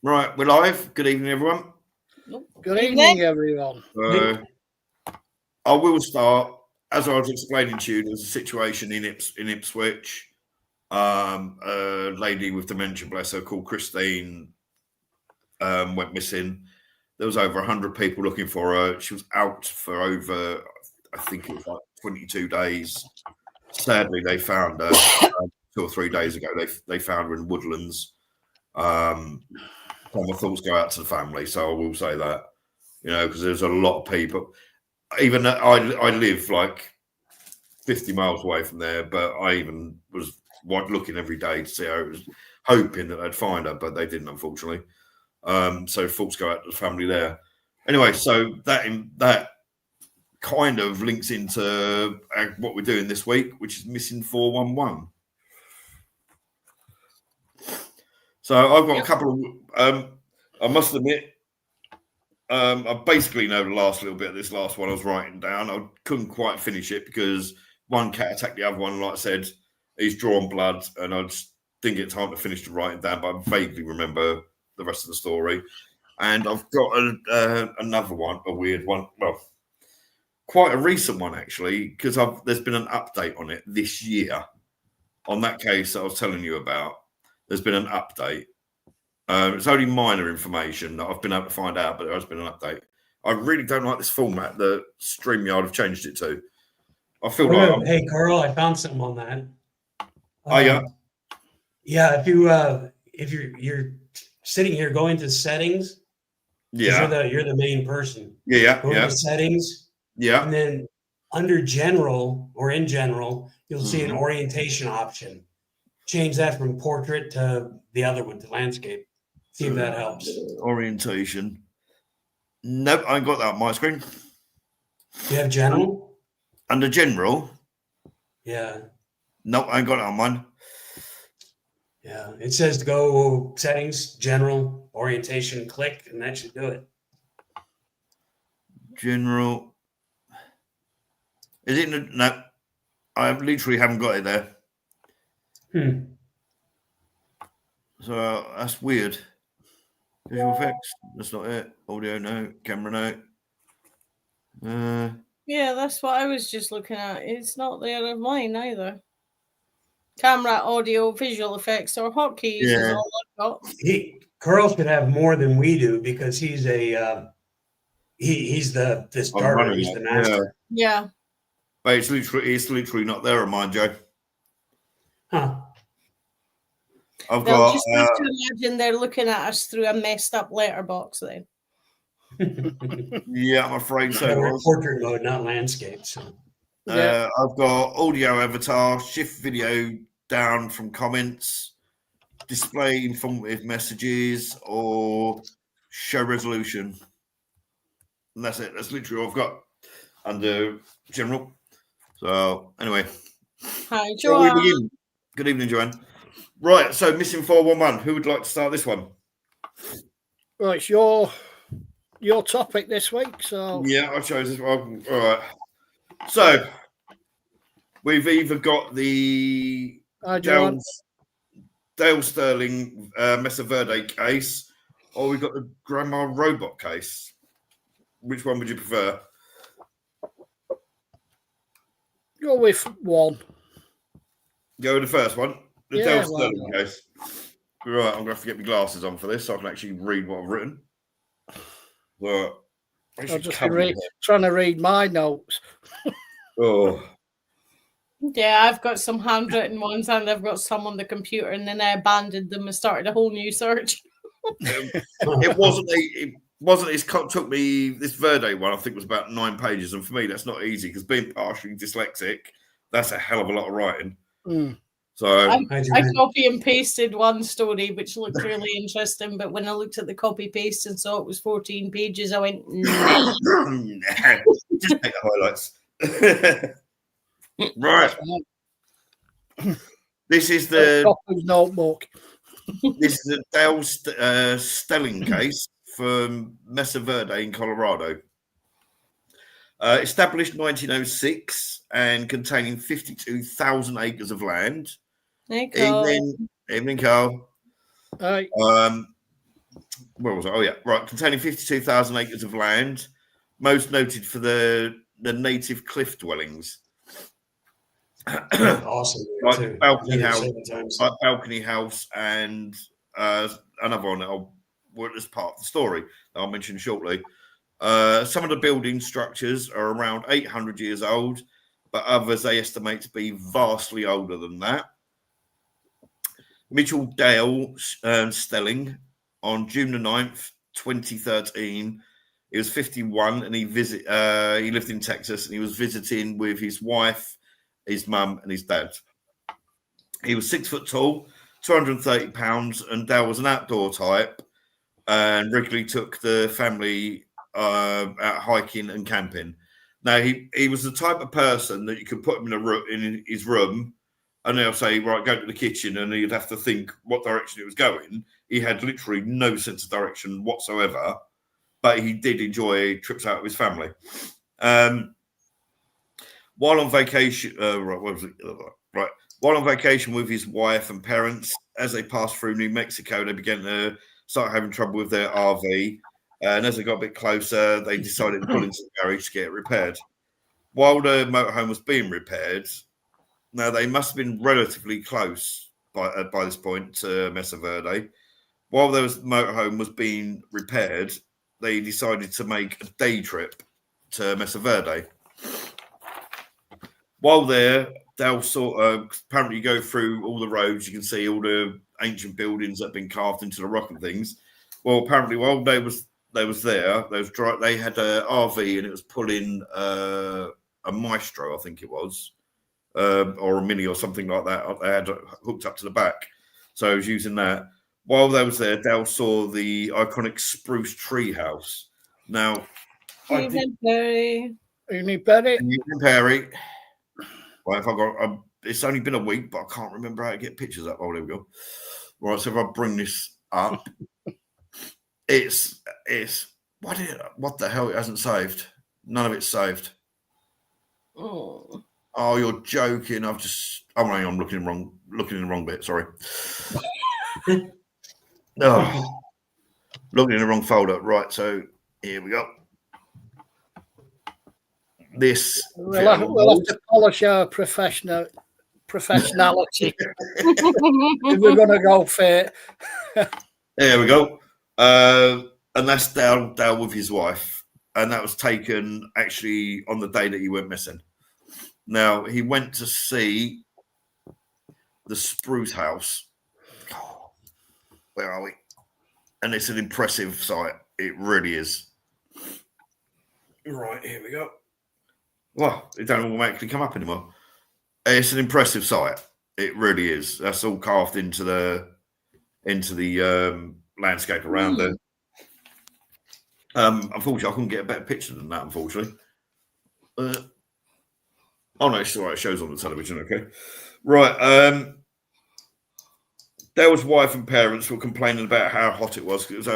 Right, we're live. Good evening, everyone. Good evening, everyone. I will start. As I was explaining to you, there's a situation in Ipswich. A lady with dementia, bless her, called Christine, went missing. There was over 100 people looking for her. She was out for over, I think it was like 22 days. Sadly, they found her 2 or 3 days ago. They found her in Woodlands. My thoughts go out to the family, so I will say that, because there's a lot of people. Even I live like 50 miles away from there, but I even was looking every day to see how it was, hoping that I'd find her, but they didn't, unfortunately. So thoughts go out to the family there. Anyway, so that kind of links into what we're doing this week, which is Missing 411. So I've got a couple of, I must admit, I basically know the last little bit of this last one I was writing down. I couldn't quite finish it because one cat attacked the other one. Like I said, he's drawn blood, and I just didn't get time to finish to write it down, but I vaguely remember the rest of the story. And I've got another one, a weird one. Well, quite a recent one, actually, because there's been an update on it this year. On that case that I was telling you about, there's been an update. It's only minor information that I've been able to find out, but there has been an update. I really don't like this format that StreamYard have changed it to. I feel like... Hey, Carl, I found something on that. Oh, yeah? Yeah, if you're sitting here, go into settings. Yeah. You're the main person. Yeah. Go into settings. Yeah. And then under general, or in general, you'll see an orientation option. Change that from portrait to the other one, to landscape. See if that helps. Orientation. Nope, I ain't got that on my screen. You have general? Under general? Yeah. Nope, I ain't got it on mine. Yeah, it says to go settings, general, orientation, click, and that should do it. General. Is it? No, I literally haven't got it there. So that's weird. Visual effects, that's not it. Audio, no. Camera, no. Yeah, that's what I was just looking at. It's not there of mine either. Camera, audio, visual effects, or hotkeys is all I've got. Carl should have more than we do because he's the starter. He's the master. Yeah. But it's literally not there on mine, Joe. Huh. They'll just have to imagine they're looking at us through a messed up letterbox then. Yeah, I'm afraid so. We're portrait mode, not landscape. So. I've got audio avatar, shift video down from comments, display informative messages, or show resolution. And that's it. That's literally all I've got under general. So anyway. Hi, Joanne. Good evening, Joanne. Right, so Missing 411. Who would like to start this one? Right, it's your topic this week. So yeah, I chose this one. All right. So we've either got the Dale Sterling Mesa Verde case, or we've got the Grandma Robot case. Which one would you prefer? Go with one. Go with the first one. The Dale Sterling case. Right, I'm going to have to get my glasses on for this so I can actually read what I've written. But I'll just be trying to read my notes. Oh. Yeah, I've got some handwritten ones and I've got some on the computer, and then I abandoned them and started a whole new search. It took me, this Verde one, I think, was about 9 pages. And for me, that's not easy because being partially dyslexic, that's a hell of a lot of writing. So I copy and pasted one story which looked really interesting, but when I looked at the copy paste and saw it was 14 pages, I went, nah. Just take the highlights. Right. This is the notebook. This is the Dale Sterling case from Mesa Verde in Colorado. Established 1906 and containing 52,000 acres of land. Hey, Carl. Evening, Carl. Hi. where was I? Oh, yeah, right. Containing 52,000 acres of land, most noted for the native cliff dwellings. Awesome. Like too. balcony Been there house, several times. and another one that's part of the story that I'll mention shortly. Some of the building structures are around 800 years old, but others they estimate to be vastly older than that. Mitchell Dale Stelling on June the 9th, 2013. He was 51 and he lived in Texas, and he was visiting with his wife, his mum, and his dad. He was 6 foot tall, 230 pounds, and Dale was an outdoor type and regularly took the family out hiking and camping. Now, he was the type of person that you could put him in his room, and they'll say, right, go to the kitchen, and he'd have to think what direction it was going. He had literally no sense of direction whatsoever, but he did enjoy trips out with his family. While on vacation, while on vacation with his wife and parents, as they passed through New Mexico, they began to start having trouble with their RV. And as they got a bit closer, they decided to pull into the garage to get it repaired. While the motorhome was being repaired, now they must have been relatively close by this point to Mesa Verde. While the motorhome was being repaired, they decided to make a day trip to Mesa Verde. While there, they'll apparently go through all the roads. You can see all the ancient buildings that have been carved into the rock and things. Well, apparently, while they was there, they had an RV and it was pulling a Maestro, I think it was, or a Mini or something like that. They had hooked up to the back, so I was using that. While they was there, Dale saw the iconic spruce tree house. Now, Evening, Perry. Evening, Perry. Perry. Right, it's only been a week, but I can't remember how to get pictures up. Oh, there we go. Right, so if I bring this up, it's what the hell? It hasn't saved. None of it's saved. Oh, You're joking. I'm looking in the wrong bit. Sorry. Looking in the wrong folder. Right, so here we go. We'll have to polish our professionality if we're going to go fair. There we go. And that's Dale with his wife. And that was taken actually on the day that he went missing. Now, he went to see the spruce house. Where are we? And it's an impressive site. It really is. Right, here we go. Well, it don't automatically come up anymore. It's an impressive site. It really is. That's all carved into the landscape around there. Unfortunately, I couldn't get a better picture than that. Unfortunately. Oh no, it's all right. It shows on the television. Okay, right. Dale's wife and parents were complaining about how hot it was. It was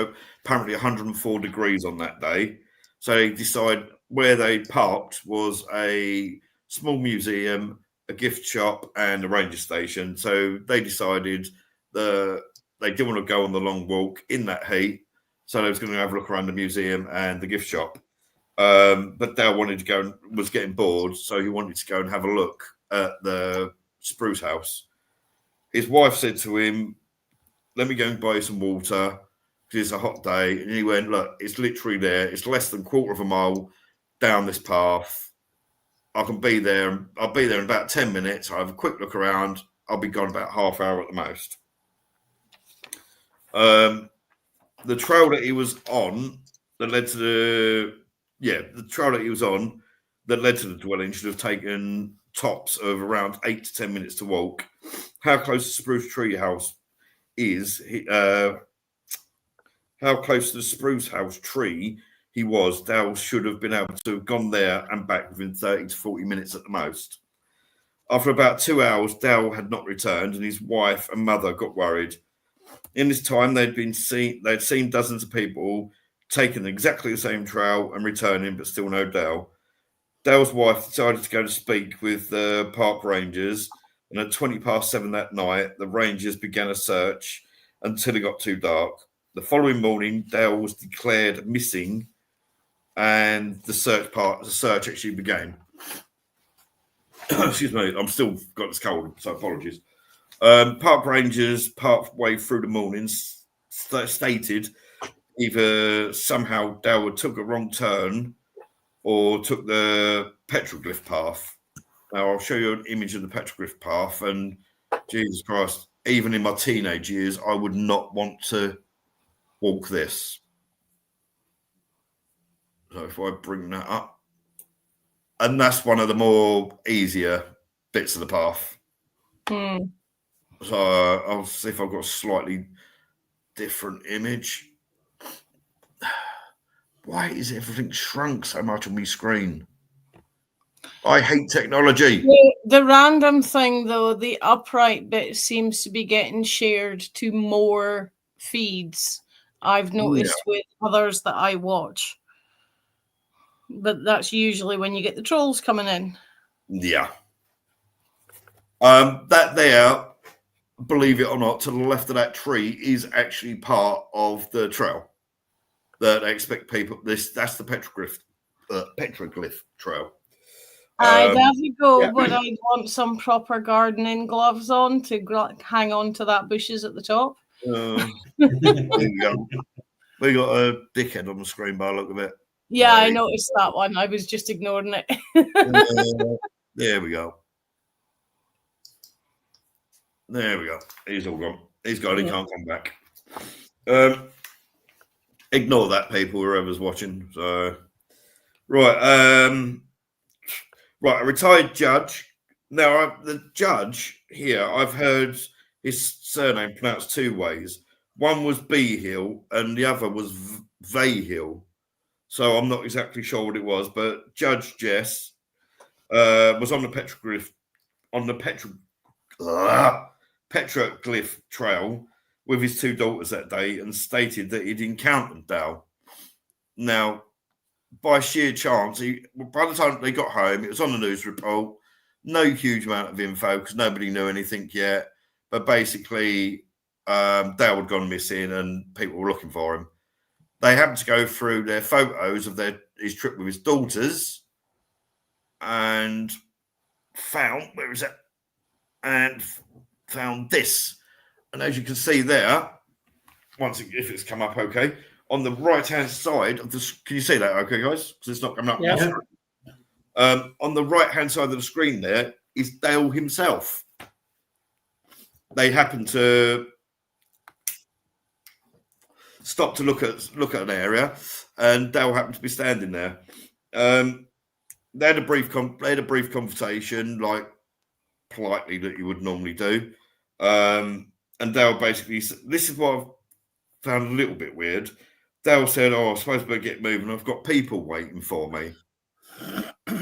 apparently 104 degrees on that day. So they decided where they parked was a small museum, a gift shop, and a ranger station. So they decided they didn't want to go on the long walk in that heat. So they was going to have a look around the museum and the gift shop. But Dale wanted to go and was getting bored. So he wanted to go and have a look at the spruce house. His wife said to him, let me go and buy you some water because it's a hot day. And he went, look, it's literally there. It's less than a quarter of a mile down this path. I can be there. I'll be there in about 10 minutes. I'll have a quick look around. I'll be gone about half hour at the most. The trail that he was on that led to the trail that he was on that led to the dwelling should have taken tops of around 8 to 10 minutes to walk. How close the spruce tree house is, how close to the spruce house tree he was, Dale should have been able to have gone there and back within 30 to 40 minutes at the most. After about 2 hours, Dale had not returned, and his wife and mother got worried. In this time, they'd seen dozens of people taking exactly the same trail and returning, but still no Dale. Dale's wife decided to go to speak with the park rangers, and at 7:20 that night, the rangers began a search until it got too dark. The following morning, Dale was declared missing, and the search actually began. Excuse me, I'm still got this cold, so apologies. Park rangers, partway through the morning, stated either somehow Dale took a wrong turn or took the petroglyph path. Now, I'll show you an image of the petroglyph path, and Jesus Christ, even in my teenage years, I would not want to walk this. So if I bring that up, and that's one of the more easier bits of the path. So I'll see if I've got a slightly different image. Why is everything shrunk so much on my screen? I hate technology. The random thing, though, the upright bit seems to be getting shared to more feeds. I've noticed with others that I watch. But that's usually when you get the trolls coming in. Yeah. That there, believe it or not, to the left of that tree is actually part of the trail that I expect people. That's the petroglyph trail. I'd have to go, but I'd want some proper gardening gloves on to hang on to that bushes at the top. There you go. We got a dickhead on the screen by the look of it. Yeah, I noticed that one. I was just ignoring it. There we go. There we go. He's all gone. He's gone. He can't come back. Ignore that, people, whoever's watching. So, right. Right, a retired judge. Now, the judge here, I've heard his surname pronounced two ways. One was Behill and the other was Vayhill. So I'm not exactly sure what it was, but Judge Jess was on the petroglyph trail with his two daughters that day and stated that he'd encountered Dale. Now, by sheer chance, by the time they got home, it was on the news report. No huge amount of info because nobody knew anything yet. But basically, Dale had gone missing and people were looking for him. They happened to go through their photos of his trip with his daughters and found, where is it? And found this. And as you can see there, if it's come up okay, on the right-hand side of the, can you see that okay, guys? Because it's not coming up. Yeah. On the right-hand side of the screen there is Dale himself. They happened to stop to look at an area, and Dale happened to be standing there. They had a brief conversation, like politely that you would normally do. And Dale basically, this is what I've found a little bit weird. Dale said, "Oh, I suppose better get moving. I've got people waiting for me."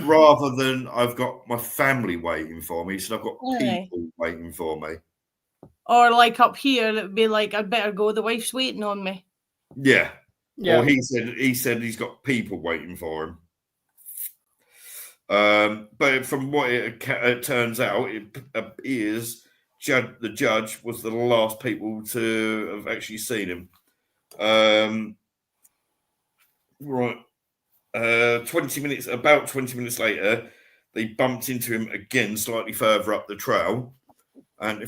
Rather than "I've got my family waiting for me," he said, "I've got people waiting for me." Or like up here, it would be like, "I'd better go. The wife's waiting on me." Yeah. Yeah. Or he said he's got people waiting for him. But from what it turns out, it appears the judge was the last people to have actually seen him. Right. About 20 minutes later, they bumped into him again, slightly further up the trail. And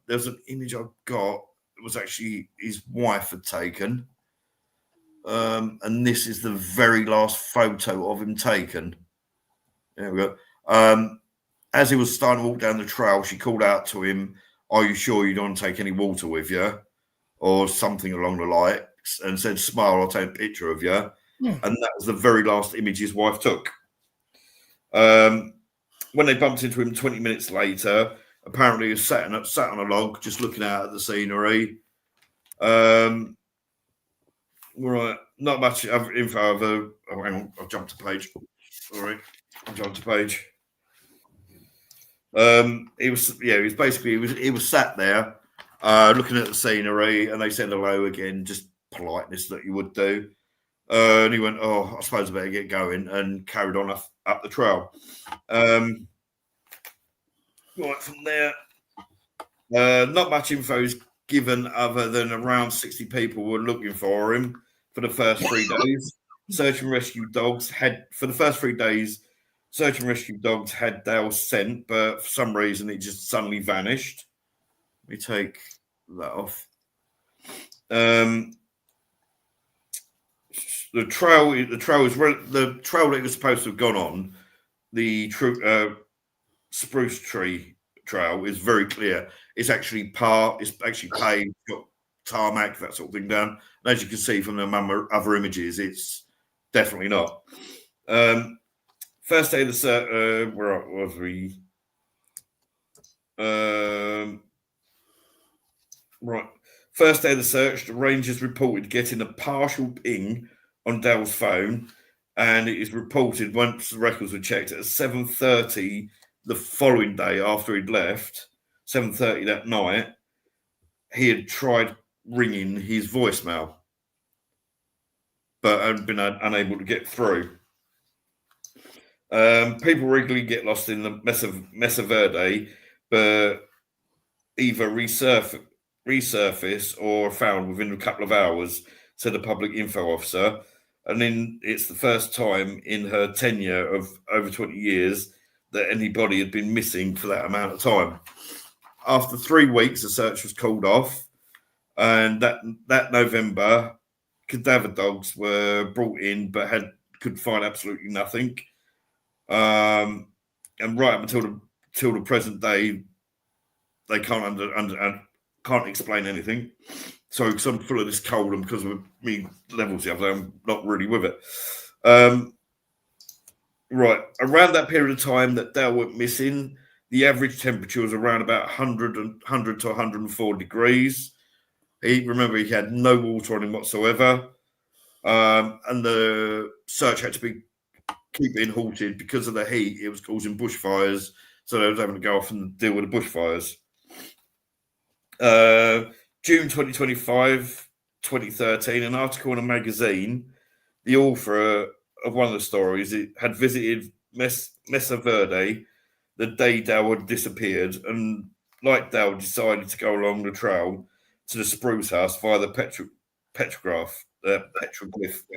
there's an image I've got, it was actually his wife had taken. And this is the very last photo of him taken. There we go. As he was starting to walk down the trail, she called out to him, "Are you sure you don't want to take any water with you?" Or something along the lines, and said, "Smile, I'll take a picture of you." Yeah. And that was the very last image his wife took. When they bumped into him 20 minutes later, apparently he was sat on a log, just looking out at the scenery. Right, not much info. Hang on, I've jumped a page. Sorry, I jumped a page. He was sat there, looking at the scenery, and they said hello again, just politeness that you would do. And he went, "Oh, I suppose I better get going," and carried on up the trail. Right from there, not much info is given other than around 60 people were looking for him for the first 3 days. Search and rescue dogs had, for the first 3 days, search and rescue dogs had Dale scent, but for some reason it just suddenly vanished. Let me take that off. The trail that it was supposed to have gone on, the spruce tree trail is very clear. It's actually paved, got tarmac, that sort of thing down. And as you can see from the other images, it's definitely not. First day of the search, where was we? Right. First day of the search, the Rangers reported getting a partial ping on Dale's phone, and it is reported once the records were checked at 7:30 the following day after he'd left, 7:30 that night, he had tried ringing his voicemail, but had been unable to get through. People regularly get lost in the Mesa Verde, but either resurface or found within a couple of hours, said a public info officer. And then it's the first time in her tenure of over 20 years that anybody had been missing for that amount of time. After 3 weeks, the search was called off, and that November, cadaver dogs were brought in, but could find absolutely nothing. And right up until the present day, they can't can't explain anything. So, because I'm full of this cold and because of me levels the other day, I'm not really with it. Right, around that period of time that Dale went missing, the average temperature was around about 100 to 104 degrees. He had no water on him whatsoever, and the search had to keep being halted because of the heat. It was causing bushfires, so they was having to go off and deal with the bushfires. June 2013, an article in a magazine, the author of one of the stories, it had visited Mesa Verde the day Dale had disappeared, and like Dale, decided to go along the trail to the Spruce House via the petroglyph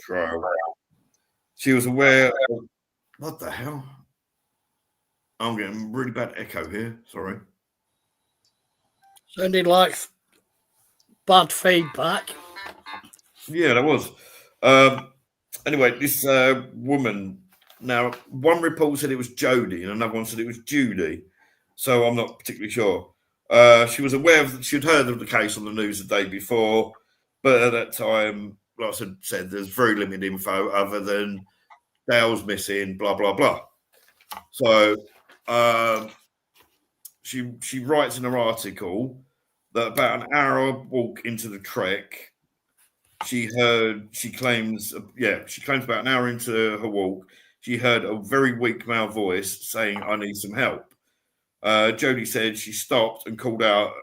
trail. She was aware of, what the hell? I'm getting really bad echo here. Sorry. Sounded like bad feedback. Yeah, that was. Anyway, this woman. Now, one report said it was Jody, and another one said it was Judy. So I'm not particularly sure. She was aware she'd heard of the case on the news the day before, but at that time, like I said, there's very limited info other than Dale's missing, blah blah blah. So she writes in her article that about an hour walk into the trek, she claims about an hour into her walk, she heard a very weak male voice saying, "I need some help." Jody said she stopped and called out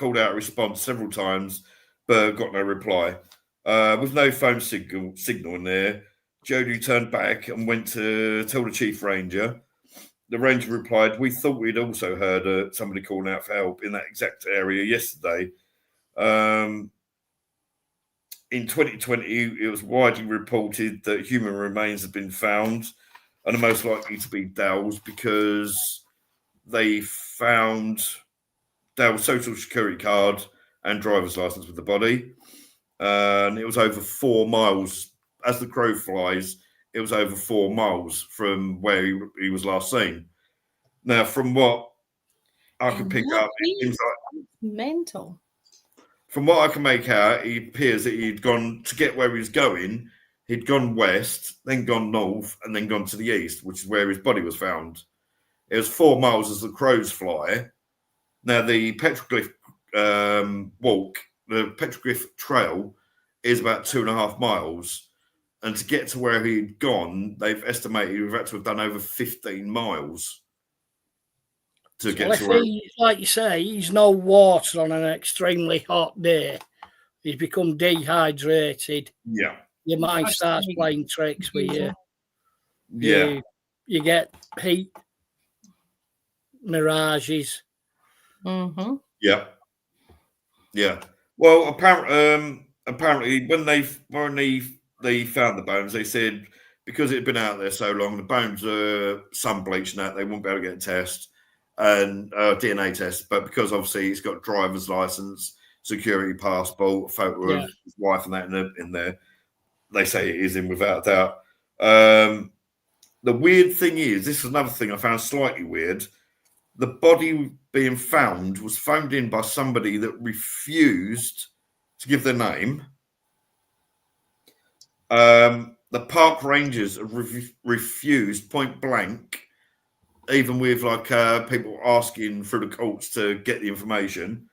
a response several times, but got no reply. With no phone signal in there, Jody turned back and went to tell the chief ranger. The ranger replied, "We thought we'd also heard somebody calling out for help in that exact area yesterday." In 2020, it was widely reported that human remains have been found, and are most likely to be Dale's because they found Dale's social security card and driver's license with the body. And it was over 4 miles. As the crow flies, it was over 4 miles from where he was last seen. Now, from what I can pick up, it seems like mental. From what I can make out, it appears that he'd gone to get where he was going. He'd gone west, then gone north, and then gone to the east, which is where his body was found. It was 4 miles as the crows fly. Now, the petroglyph the petroglyph trail is about 2.5 miles. And to get to where he'd gone, they've estimated we've had to have done over 15 miles to get to where. Like you say, he's no water on an extremely hot day. He's become dehydrated. Yeah. Your mind starts playing tricks with you. Yeah. You get heat, mirages. Mm-hmm. Yeah. Yeah. Well, apparently, when they found the bones, they said because it had been out there so long, the bones are sun bleached and that they wouldn't be able to get a test and DNA test. But because obviously he's got driver's license, security passport, photo of his wife and that in there, they say it is him without doubt. The weird thing is, this is another thing I found slightly weird. The body being found was phoned in by somebody that refused to give their name. The park rangers refused point blank, even with like people asking through the courts to get the information.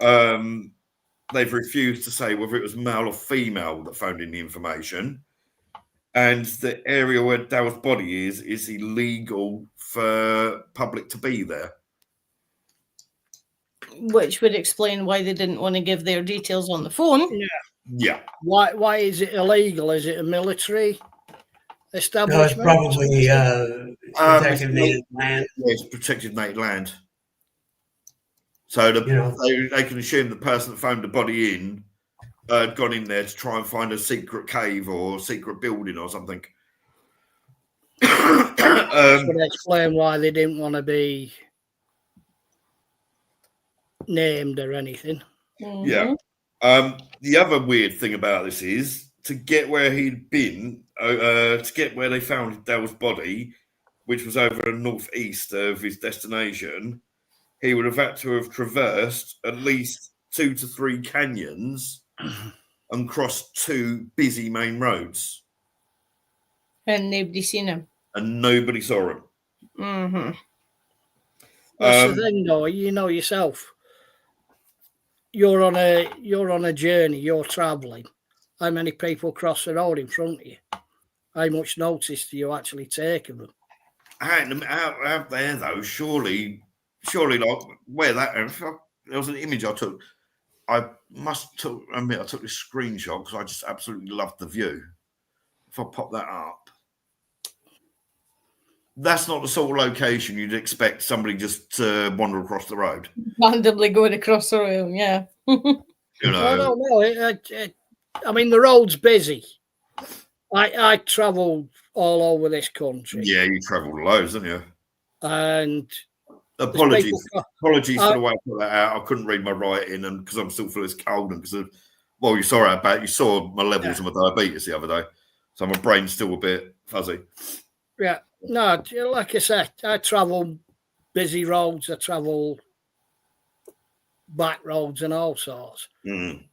They've refused to say whether it was male or female that phoned in the information. And the area where Dale's body is illegal for public to be there. Which would explain why they didn't want to give their details on the phone. Yeah. Why is it illegal? Is it a military establishment? No, it's probably protected native land. Yeah, it's protected native land. So they can assume the person that phoned the body in had gone in there to try and find a secret cave or secret building or something. Would explain why they didn't want to be named or anything. Yeah. The other weird thing about this is to get where he'd been, to get where they found Dale's body, which was over the northeast of his destination, he would have had to have traversed at least 2 to 3 canyons and crossed 2 busy main roads. And nobody seen him. And nobody saw him. Mm-hmm. That's the thing, though. You know yourself. You're on a journey. You're travelling. How many people cross the road in front of you? How much notice do you actually take of them? Out there, though, surely, like where that there was an image I took. I admit I took this screenshot because I just absolutely loved the view. If I pop that up, that's not the sort of location you'd expect somebody just to wander across the road. Randomly going across the road, yeah. No. I mean, the road's busy. I travel all over this country. Yeah, you travel loads, don't you? And apologies for the way I put that out. I couldn't read my writing, and because I'm still full of this cold, and because of you saw my levels of my diabetes the other day, so my brain's still a bit fuzzy. Yeah, no, like I said, I travel busy roads. I travel back roads and all sorts. Mm.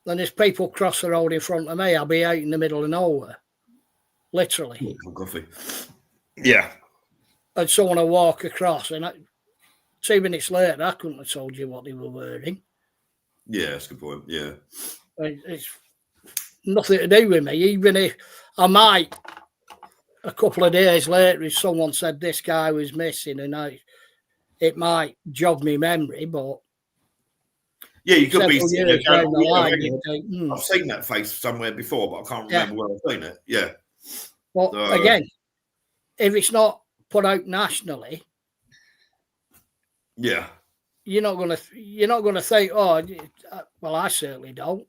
Then there's people cross the road in front of me. I'll be out in the middle of nowhere, literally. Coffee. Yeah. And someone will walk across, and 2 minutes later, I couldn't have told you what they were wearing. Yeah, that's a good point. Yeah. It's nothing to do with me. Even if I might, a couple of days later, if someone said this guy was missing, and it might jog me memory, but yeah, you could be. I've seen that face somewhere before, but I can't remember where I've seen it. Yeah. But again, if it's not put out nationally, yeah, you're not gonna think, oh, well, I certainly don't.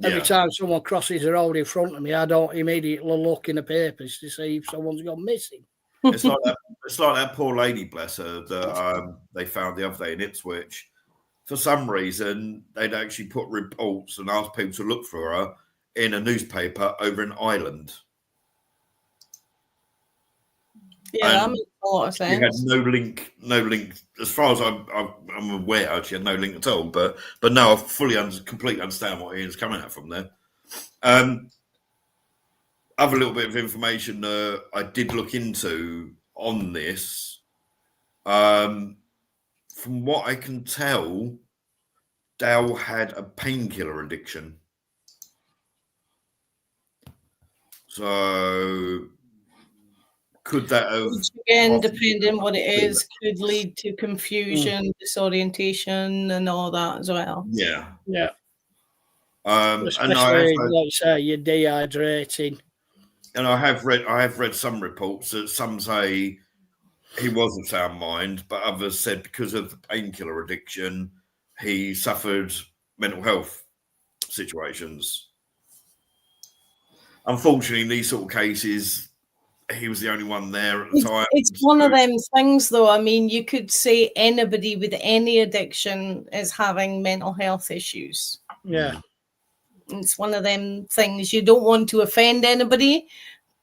Every time someone crosses the road in front of me, I don't immediately look in the papers to see if someone's gone missing. It's like that poor lady, bless her, that they found the other day in Ipswich. For some reason, they'd actually put reports and asked people to look for her in a newspaper over in Ireland. Yeah, that makes a lot of sense. She had no link. As far as I'm aware, she had no link at all. But now I completely understand what Ian's coming at from there. Other little bit of information I did look into on this. From what I can tell, Dale had a painkiller addiction. So could that have... Which again, depending what it is, could lead to confusion, disorientation, and all that as well. Yeah. Yeah. Especially, like you say, you're dehydrating. And I have read some reports that some say he was of sound mind, but others said because of the painkiller addiction, he suffered mental health situations. Unfortunately, in these sort of cases, he was the only one there at the time. It's one of them things, though. I mean, you could say anybody with any addiction is having mental health issues. Yeah. It's one of them things. You don't want to offend anybody,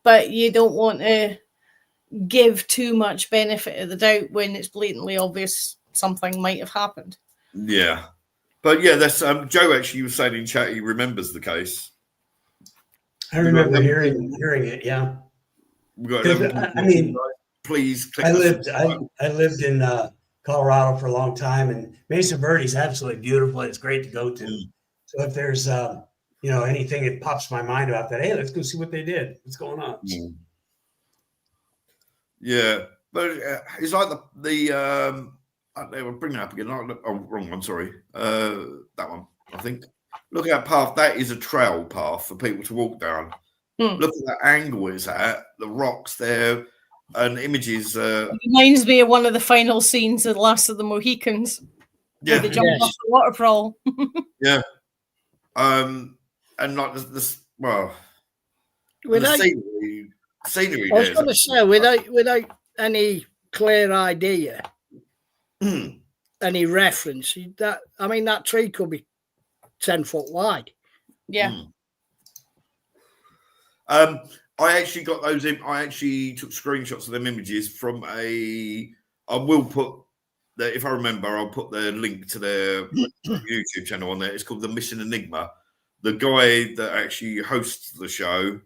but you don't want to give too much benefit of the doubt when it's blatantly obvious something might have happened. Yeah. But yeah, that's Joe actually was saying in chat he remembers the case. I remember hearing it, yeah. We've got 11 I mean, please click I lived in Colorado for a long time, and Mesa Verde is absolutely beautiful. It's great to go to. So if there's anything that pops my mind about that, hey, let's go see what they did. What's going on? Yeah, but it's like they were bringing it up again. Oh, wrong one. Sorry, that one. I think. Look at that path. That is a trail path for people to walk down. Look at that angle it's at. The rocks there, and images. It reminds me of one of the final scenes of The Last of the Mohicans. Yeah, where they jump off the waterfall. Yeah, and like this. Well, without the scenery. I was going to say, without any clear idea, any reference, that tree could be 10 foot wide. Yeah. I actually got those in. I actually took screenshots of them images from I will put that, if I remember, I'll put the link to their YouTube channel on there. It's called The Missing Enigma. The guy that actually hosts the show,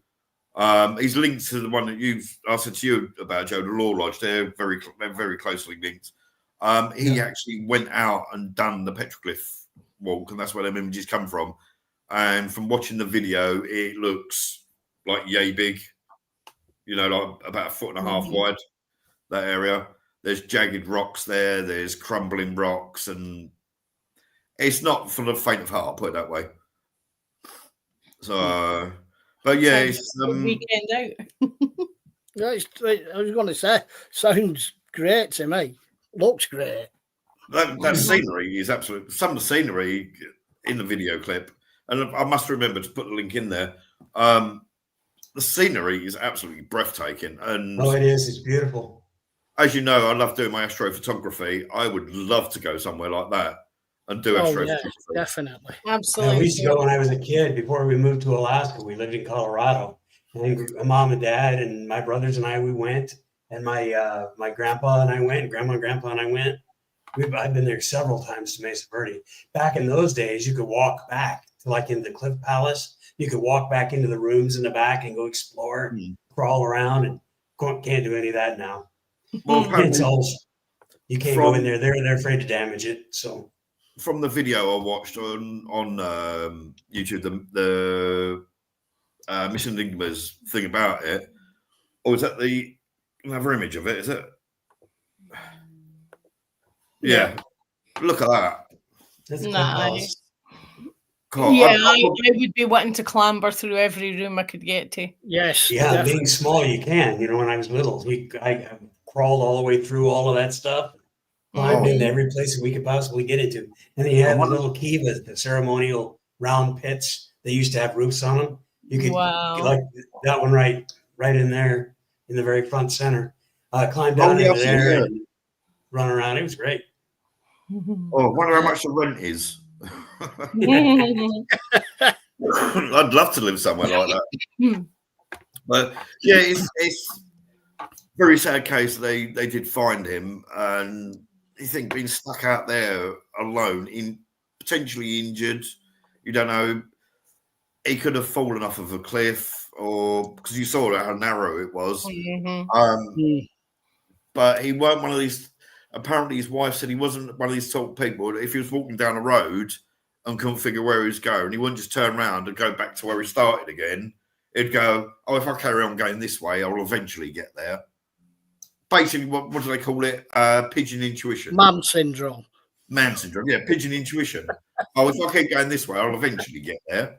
he's linked to the one that I said to you about, Joe, the Law Lodge. They're very closely linked. He actually went out and done the petroglyph walk, and that's where them images come from. And from watching the video, it looks like yay big, like about 1.5 foot wide, that area. There's jagged rocks there, there's crumbling rocks, and it's not for the faint of heart, I'll put it that way. So, but yeah, it's weekend out. I was going to say, sounds great to me. Looks great. That scenery is absolute. Some of the scenery in the video clip, and I must remember to put the link in there. The scenery is absolutely breathtaking, and it is. It's beautiful. As you know, I love doing my astrophotography. I would love to go somewhere like that and do astrophotography. Yeah, definitely, absolutely. We used to go when I was a kid. Before we moved to Alaska, we lived in Colorado, and mom and dad and my brothers and I, we went, and my grandpa and I went, grandma and grandpa and I went. I've been there several times to Mesa Verde. Back in those days, you could walk back to like in the Cliff Palace. You could walk back into the rooms in the back and go explore, crawl around, and can't do any of that now. Well, It's all, you can't go in there. They're afraid to damage it. So, from the video I watched on YouTube, the Mission Enigma's thing about it, or is that the another image of it? Is it? Yeah. Look at that. that's nice. God, yeah, I would be wanting to clamber through every room I could get to. Yes. Yeah, definitely. being small, you can. When I was little, I crawled all the way through all of that stuff, climbed into every place that we could possibly get into. And then you had the little kiva, the ceremonial round pits. They used to have roofs on them. You could like that one right in there in the very front center. Climb down into there and run around. It was great. Oh, I wonder how much the rent is. I'd love to live somewhere like that. But yeah, it's very sad case. They did find him, and you think being stuck out there alone, potentially injured. You don't know. He could have fallen off of a cliff, or because you saw how narrow it was. But he weren't one of these. Apparently, his wife said he wasn't one of these sort of people. If he was walking down a road and couldn't figure where he was going, he wouldn't just turn around and go back to where he started again. He'd go, "Oh, if I carry on going this way, I'll eventually get there." Basically, what do they call it? Pigeon intuition. Man syndrome. Man syndrome. Yeah, pigeon intuition. Oh, if I keep going this way, I'll eventually get there.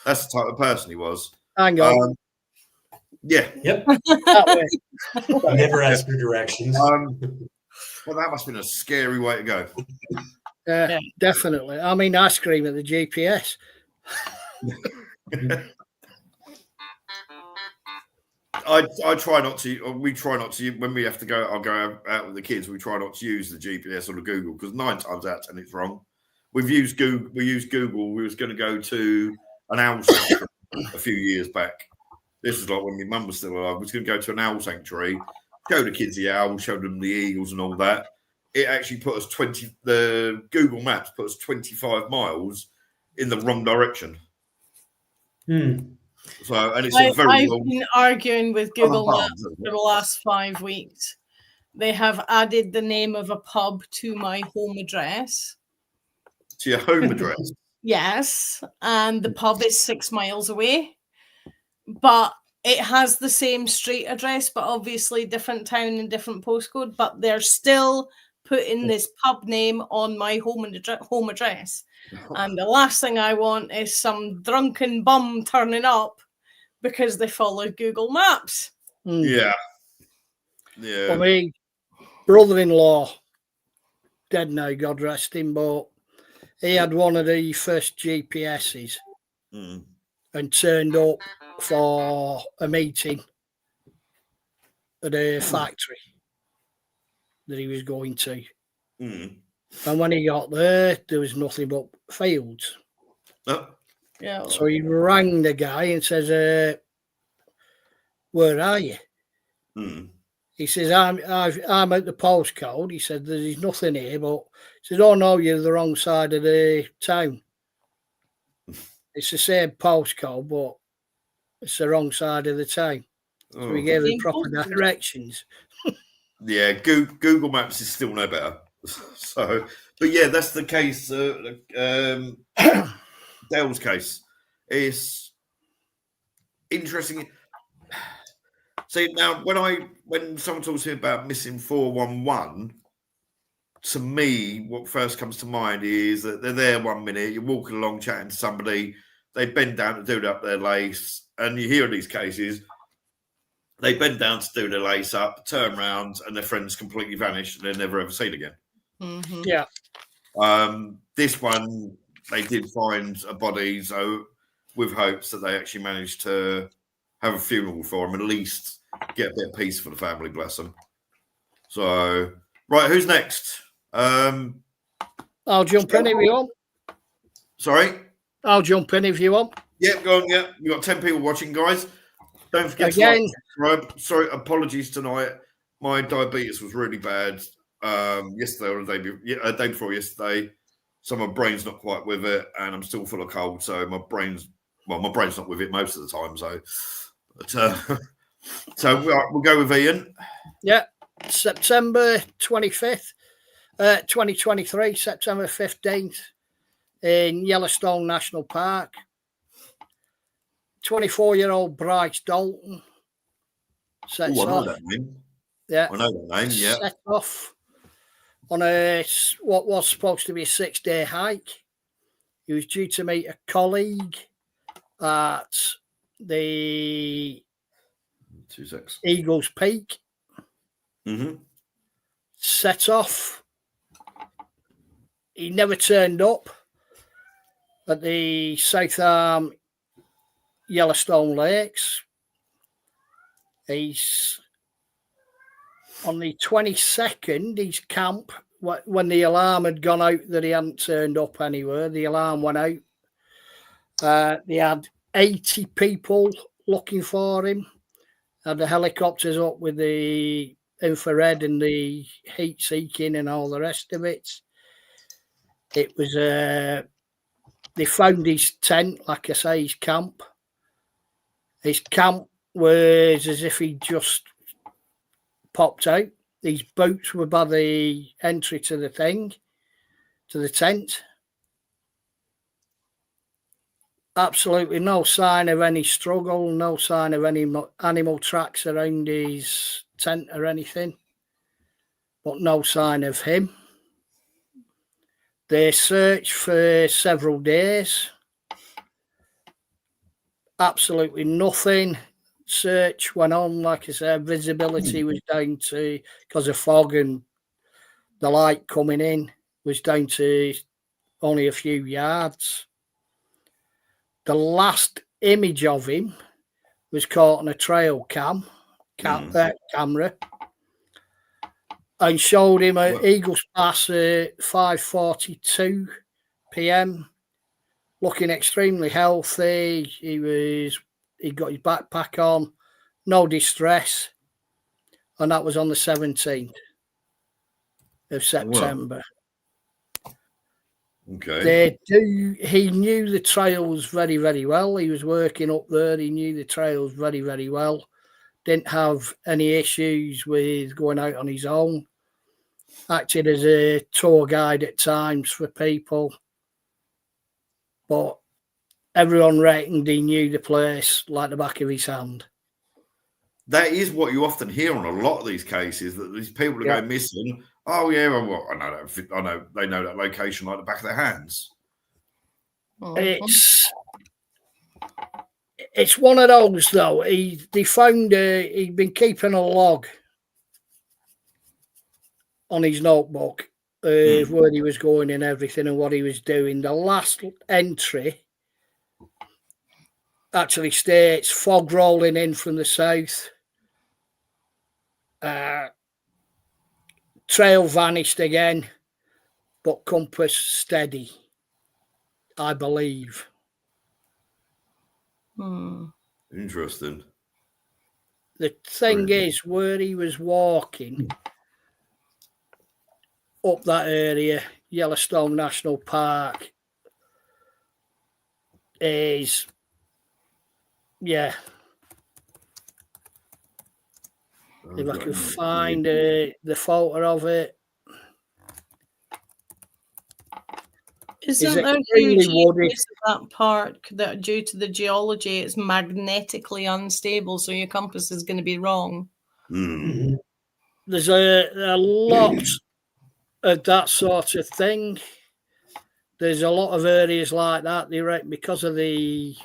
That's the type of person he was. Hang on. Yeah. Yep. That way. Never ask for directions. Well, that must have been a scary way to go. Yeah. Definitely. I mean, I scream at the GPS. I try not to. Or we try not to when we have to go. I'll go out with the kids. We try not to use the GPS or the Google because 9 times out of 10 it's wrong. We've used Google. We used Google. We was going to go to an owl sanctuary a few years back. This was like when my mum was still alive. We was going to go to an owl sanctuary, show the kids the owl, show them the eagles and all that. It actually put us 20. The Google Maps put us 25 miles in the wrong direction. So, and it's a very I've long. been arguing with Google Maps for the last 5 weeks. They have added the name of a pub to my home address. To your home address? Yes, and the pub is 6 miles away, but it has the same street address, but obviously different town and different postcode, but they're still putting this pub name on my home address. And the last thing I want is some drunken bum turning up because they followed Google Maps. Yeah. For me, brother-in-law, dead now, God rest him, but he had one of the first GPSs and turned up for a meeting at a factory that he was going to. And when he got there was nothing but fields. Yeah. So he rang the guy and says, where are you? He says, I'm at the postcode. He said, there's nothing here, but he said, oh no, you're the wrong side of the town. It's the same postcode, but it's the wrong side of the town. So we gave him proper directions. Yeah, Google Maps is still no better. So, but yeah, that's the case. Dale's case. It's interesting. See, now when someone talks to me about missing 411, to me, what first comes to mind is that they're there 1 minute, you're walking along chatting to somebody, they bend down to do up their lace, and you hear in these cases, they bend down to do their lace up, turn around, and their friends completely vanish, and they're never ever seen again. Yeah. This one, they did find a body, so with hopes that they actually managed to have a funeral for him, at least get a bit of peace for the family, bless them. So, right, who's next? I'll jump in if you want. Sorry? I'll jump in if you want. Yeah, go on, yeah. We've got 10 people watching, guys. Don't forget to like, subscribe. Sorry, apologies tonight. My diabetes was really bad yesterday or the day before yesterday. So my brain's not quite with it, and I'm still full of cold. So my brain's not with it most of the time. So we'll go with Ian. Yeah, September 25th, 2023, September 15th in Yellowstone National Park. 24-year-old Bryce Dalton sets off. I know that name. Yeah, I know that name. Yeah, set off on what was supposed to be a 6-day hike. He was due to meet a colleague at the Eagles Peak. Set off. He never turned up at the South Arm Yellowstone Lakes. He's on the 22nd, his camp, when the alarm had gone out that he hadn't turned up anywhere, the alarm went out. They had 80 people looking for him. Had the helicopters up with the infrared and the heat seeking and all the rest of it. It was, they found his tent, like I say, his camp. His camp was as if he just popped out. These boots were by the entry to the tent. Absolutely no sign of any struggle, no sign of any animal tracks around his tent or anything, but no sign of him. They searched for several days. Absolutely nothing. Search went on, like I said, visibility was down to because of fog and the light coming in. was down to only a few yards. The last image of him was caught on a trail camera and showed him at Eagles Pass at 5:42 p.m. looking extremely healthy. He got his backpack on, no distress, and that was on the 17th of September. Okay. He knew the trails very, very well. He was working up there. He knew the trails very, very well. Didn't have any issues with going out on his own. Acted as a tour guide at times for people. But everyone reckoned he knew the place like the back of his hand. That is what you often hear on a lot of these cases, that these people that go missing. Oh yeah, well, I know they know that location like the back of their hands. It's one of those though. They found he'd been keeping a log on his notebook of where he was going and everything and what he was doing. The last entry actually states fog rolling in from the south. Trail vanished again, but compass steady, I believe. Interesting. The thing is, where he was walking up that area, Yellowstone National Park, is, if I can find the photo of it. Isn't there huge areas of that park that, due to the geology, it's magnetically unstable, so your compass is going to be wrong? There's a lot of that sort of thing. There's a lot of areas like that. They reckon because of the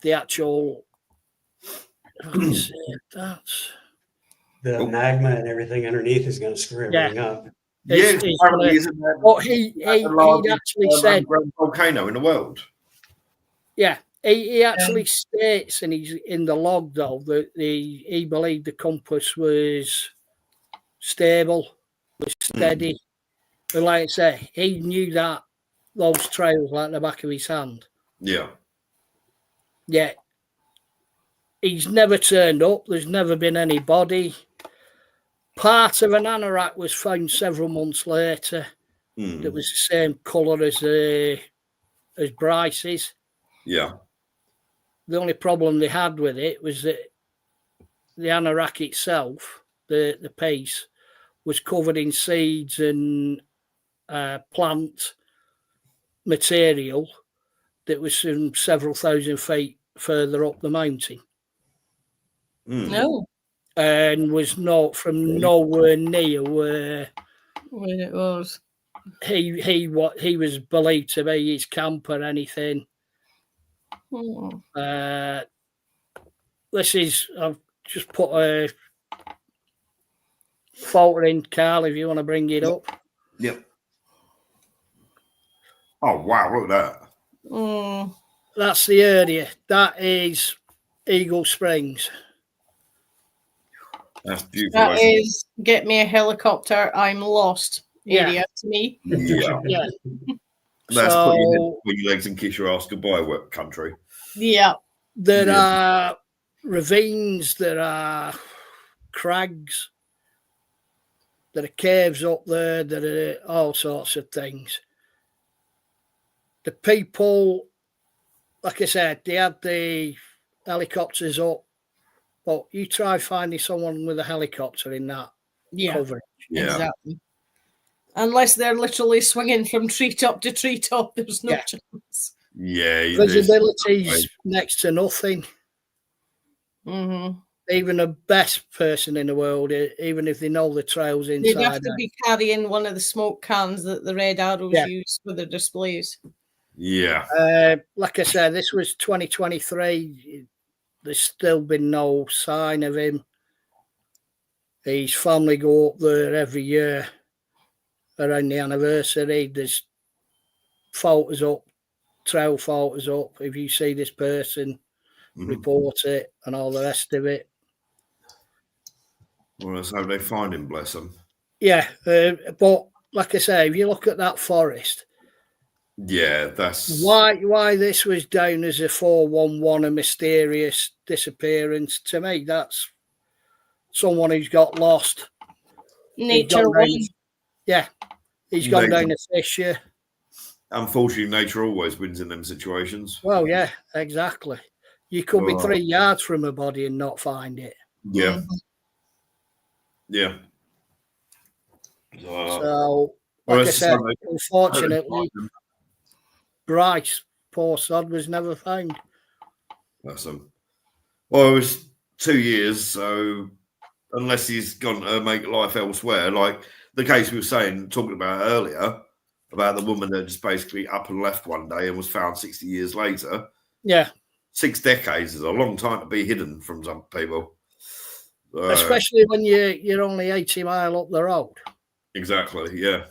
actual. I can say that's the magma and everything underneath is going to screw everything up. Yes, isn't that what he actually said, volcano in the world. Yeah, he actually states, and he's in the log though, that he believed the compass was stable, was steady. But like I say, he knew that those trails like the back of his hand. Yeah. Yeah. He's never turned up. There's never been any body. Part of an anorak was found several months later. That was the same colour as Bryce's. Yeah. The only problem they had with it was that the anorak itself, the piece, was covered in seeds and plant material that was from several thousand feet further up the mountain. No. And was not from nowhere near where it was. He was believed to be his camp or anything. This is, I've just put a photo in, Carl, if you want to bring it up. Yep. Oh wow, look at that. That's the area. That is Eagle Springs. That's beautiful. That is get me a helicopter, I'm lost area to me. Yeah. That's put your head between your legs and kiss your ass goodbye, work country. Yeah. There are ravines, there are crags, there are caves up there, there are all sorts of things. The people, like I said, they had the helicopters up, but you try finding someone with a helicopter in that coverage. Yeah. Exactly. Unless they're literally swinging from treetop to treetop, there's no chance. Yeah. Visibility's next to nothing. Mm-hmm. Even the best person in the world, even if they know the trails inside, they'd have to be carrying one of the smoke cans that the Red Arrows use for their displays. Yeah. Like I said, this was 2023. There's still been no sign of him. His family go up there every year. around the anniversary. There's photos up, trail photos up. If you see this person, report it, and all the rest of it. Well, that's how they find him, bless them. Yeah, but like I say, if you look at that forest, yeah, that's why this was down as a 411, a mysterious disappearance. To me, that's someone who's got lost. Nature wins. Yeah, he's gone down to fish. Yeah. Unfortunately, nature always wins in them situations. Well, yeah, exactly. You could be 3 yards from a body and not find it. Yeah. Yeah. So, like I said, unfortunately, Bryce, poor sod, was never found. Awesome. Well, it was 2 years, so unless he's gone to make life elsewhere, like the case we were talking about earlier, about the woman that just basically up and left one day and was found 60 years later. Yeah. 6 decades is a long time to be hidden from some people. Especially when you're only 80 miles up the road. Exactly, yeah.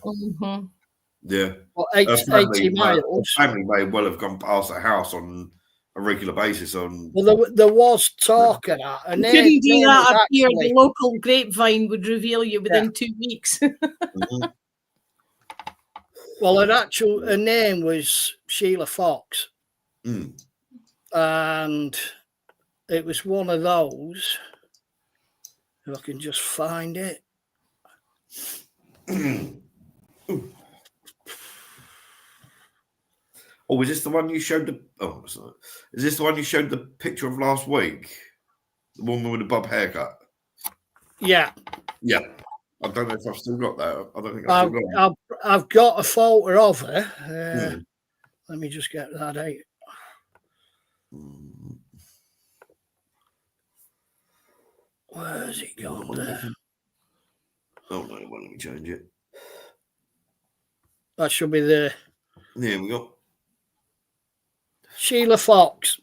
Yeah. Well, 80 miles. Family may well have gone past the house on a regular basis. Well, there was talk of that. And you couldn't do that up here. The local grapevine would reveal you within 2 weeks. Well, her name was Sheila Fox. And it was one of those, if I can just find it. Oh, is this the one you showed is this the one you showed the picture of last week? The woman with the bob haircut? Yeah. Yeah. I don't know if I've still got that. I don't think I've still got it. I've got a photo of her. Let me just get that out. Where's it gone there? Oh, no, well, let me change it. That should be there. There we go. Sheila Fox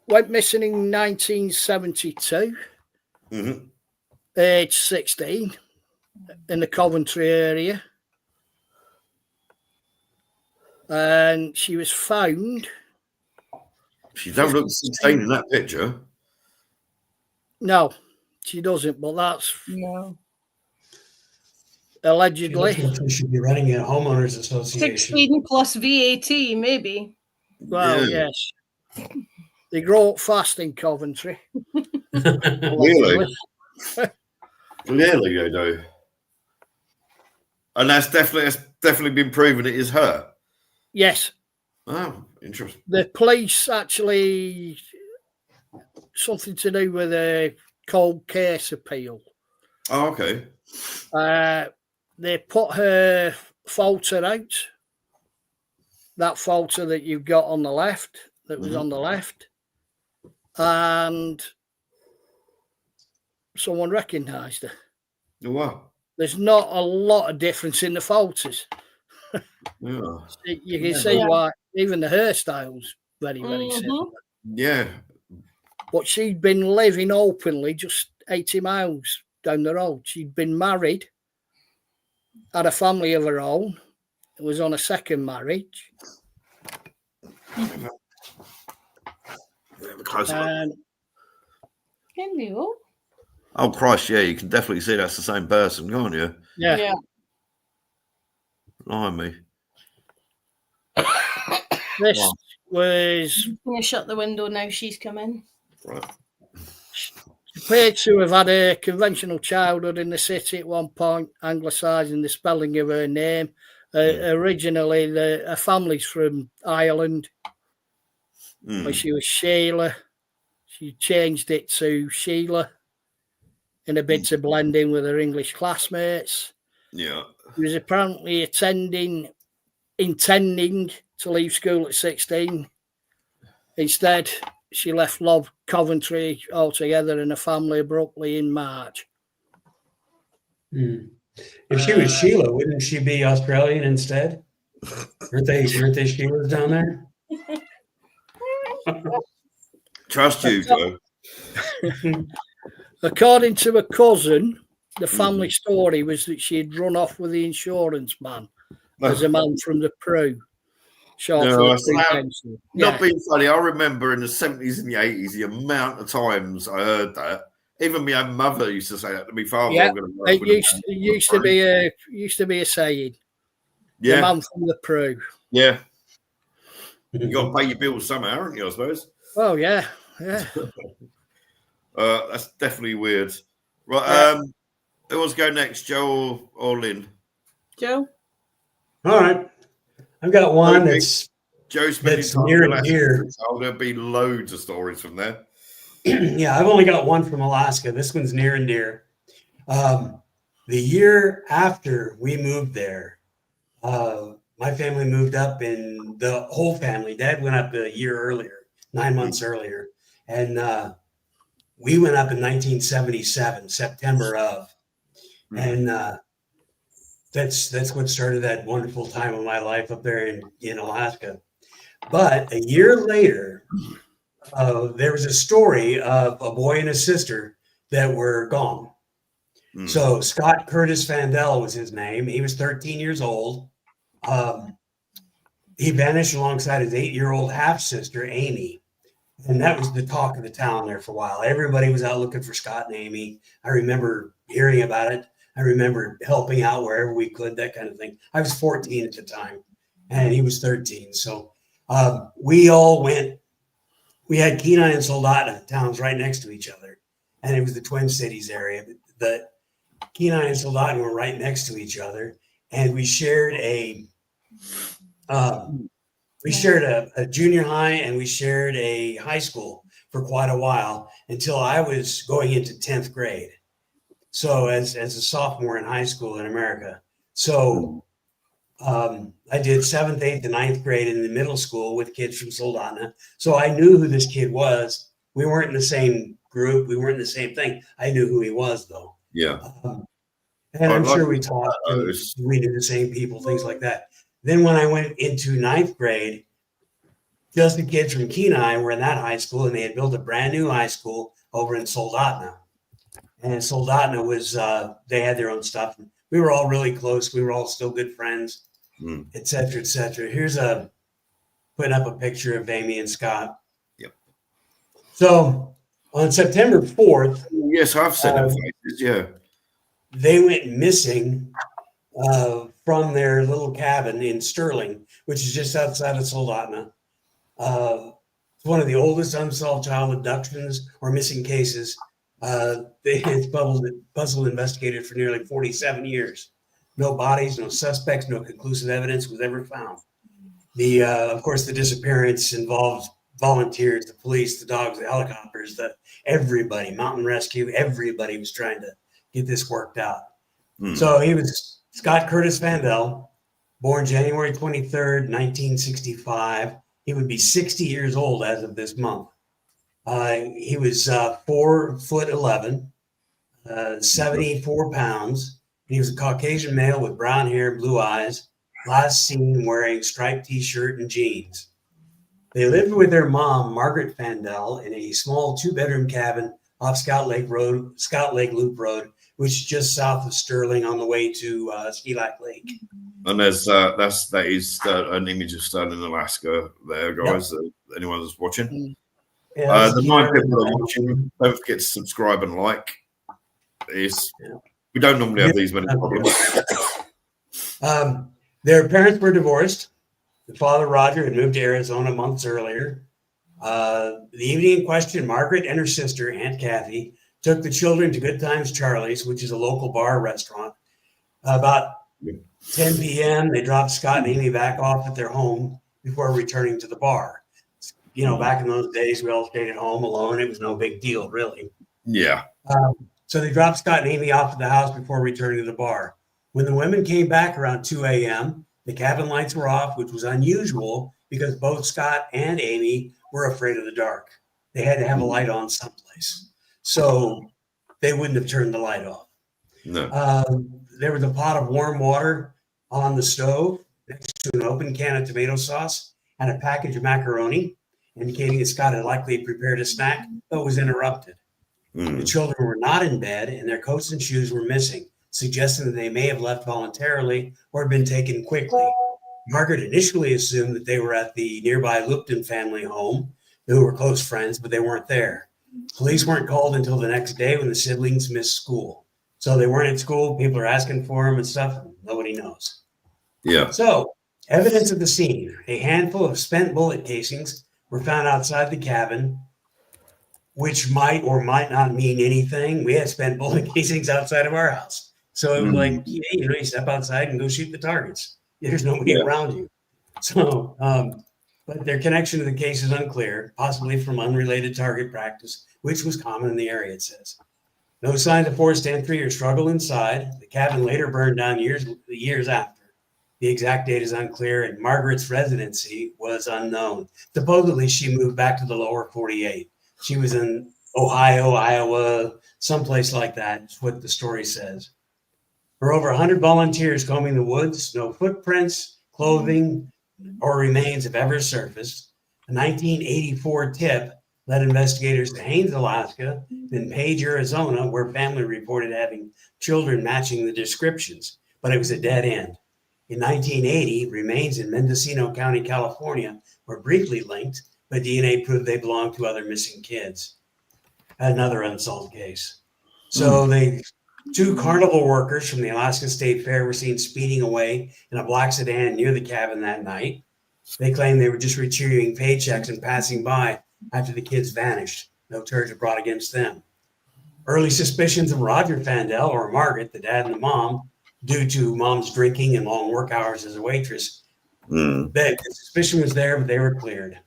went missing in 1972, age 16, in the Coventry area. And she was found. She don't look 16 in that picture. No, she doesn't, but that's allegedly. She should be running a homeowners association. 16 plus VAT, maybe. Well, yes. They grow up fast in Coventry. Really? Clearly they do. And that's definitely been proven it is her. Yes. Oh, interesting. The police actually, something to do with a cold case appeal. Oh, okay. They put her photo out. That photo that you've got on the left, that was on the left. And someone recognised her. Oh, wow. There's not a lot of difference in the photos. Yeah. You can see why even the hairstyles very, very similar. Yeah. But she'd been living openly just 80 miles down the road. She'd been married, had a family of her own, was on a second marriage. Oh, Christ, yeah, you can definitely see that's the same person, can't you? Yeah. Blimey. This was... I'm going to shut the window now, she's come in. Right. She appeared to have had a conventional childhood in the city at one point, anglicising the spelling of her name. Originally, her family's from Ireland. When she was Sheila, she changed it to Sheila in a bit to blend in with her English classmates. Yeah. She was apparently intending to leave school at 16. Instead, she left Coventry altogether and her family abruptly in March. If she was Sheila, wouldn't she be Australian instead? Weren't they Sheilas down there? Trust you, Joe. According to a cousin, the family story was that she had run off with the insurance man as a man from the Peru. Short No, for the it's Peru not- Council. Not being funny, I remember in the 70s and the 80s the amount of times I heard that. Even my own mother used to say that to me father. Yeah, I'm going to work it with a used, man it from used the to be a used to be a saying. The Yeah, man from the Peru. yeah. You got to pay your bills somehow, haven't you? I suppose. Oh yeah, yeah. That's definitely weird. Right. Yeah. Who wants to go next, Joe or Lynn? Joe? All right. I've got one Okay. that's Joe spending that's time near in and Alaska. dear. So there'll be loads of stories from there. Yeah, I've only got one from Alaska. This one's near and dear. The year after we moved there, my family moved up, and the whole family. Dad went up a year earlier, 9 months earlier, and we went up in 1977, September of, and that's what started that wonderful time of my life up there in Alaska. But a year later, there was a story of a boy and a sister that were gone. So Scott Curtis Vandell was his name. He was 13 years old. He vanished alongside his 8-year-old half sister, Amy. And that was the talk of the town there for a while. Everybody was out looking for Scott and Amy. I remember hearing about it. I remember helping out wherever we could, that kind of thing. I was 14 at the time, and he was 13. So we all went. We had Kenai and Soldotna, towns right next to each other, and it was the Twin Cities area. The Kenai and Soldotna were right next to each other, and we shared a junior high, and we shared a high school for quite a while until I was going into 10th grade. So as a sophomore in high school in America. So I did 7th, 8th, and 9th grade in the middle school with kids from Soldotna. So I knew who this kid was. We weren't in the same group. We weren't in the same thing. I knew who he was, though. Yeah. And I'm sure we talked. And we knew the same people, things like that. Then when I went into 9th grade, just the kids from Kenai were in that high school, and they had built a brand new high school over in Soldotna. And Soldotna was, they had their own stuff. We were all really close. We were all still good friends, et cetera, et cetera. Here's putting up a picture of Amy and Scott. Yep. So on September 4th. Yes, I've seen them faces, yeah. They went missing from their little cabin in Sterling, which is just outside of Soldotna. It's one of the oldest unsolved child abductions or missing cases. It's puzzled investigated for nearly 47 years. No bodies, no suspects, no conclusive evidence was ever found. Of course, the disappearance involved volunteers, the police, the dogs, the helicopters, everybody, mountain rescue, everybody was trying to get this worked out. So he was Scott Curtis Vandell, born January 23rd, 1965. He would be 60 years old as of this month. He was 4'11", 74 pounds. He was a Caucasian male with brown hair and blue eyes, last seen wearing striped t-shirt and jeans. They lived with their mom, Margaret Vandell, in a small 2-bedroom cabin off Scout Lake Loop Road, which is just south of Sterling on the way to Ski Lake. And that is an image of Sterling, Alaska there, guys. Yep. Anyone that's watching. Yeah, the 9 people that are watching, don't forget to subscribe and like. We don't normally have these many problems. Their parents were divorced. The father, Roger, had moved to Arizona months earlier. The evening in question, Margaret and her sister, Aunt Kathy, took the children to Good Times Charlie's, which is a local bar restaurant. About 10 p.m., they dropped Scott and Amy back off at their home before returning to the bar. You know, back in those days, we all stayed at home alone. It was no big deal, really. Yeah. So they dropped Scott and Amy off at the house before returning to the bar. When the women came back around 2 a.m., the cabin lights were off, which was unusual because both Scott and Amy were afraid of the dark. They had to have a light on someplace. So they wouldn't have turned the light off. No. There was a pot of warm water on the stove next to an open can of tomato sauce and a package of macaroni, indicating that Scott had likely prepared a snack, but was interrupted. The children were not in bed, and their coats and shoes were missing. suggesting that they may have left voluntarily or been taken quickly. Margaret initially assumed that they were at the nearby Lupton family home, who were close friends, but they weren't there. Police weren't called until the next day when the siblings missed school. So they weren't at school. People are asking for them and stuff. Nobody knows. Yeah. So, evidence of the scene. A handful of spent bullet casings were found outside the cabin, which might or might not mean anything. We had spent bullet casings outside of our house. So it was like, you step outside and go shoot the targets. There's nobody around you. So, but their connection to the case is unclear, possibly from unrelated target practice, which was common in the area, it says. No sign of forced entry or struggle inside. The cabin later burned down years after. The exact date is unclear, and Margaret's residency was unknown. Supposedly, she moved back to the lower 48. She was in Ohio, Iowa, someplace like that, is what the story says. For over 100 volunteers combing the woods, no footprints, clothing, or remains have ever surfaced. A 1984 tip led investigators to Haines, Alaska, then Page, Arizona, where family reported having children matching the descriptions, but it was a dead end. In 1980, remains in Mendocino County, California, were briefly linked, but DNA proved they belonged to other missing kids. Another unsolved case. So two carnival workers from the Alaska State Fair were seen speeding away in a black sedan near the cabin that night. They claimed they were just retrieving paychecks and passing by after the kids vanished. No charge was brought against them. Early suspicions of Roger Fandel or Margaret, the dad and the mom, due to mom's drinking and long work hours as a waitress. The suspicion was there, but they were cleared.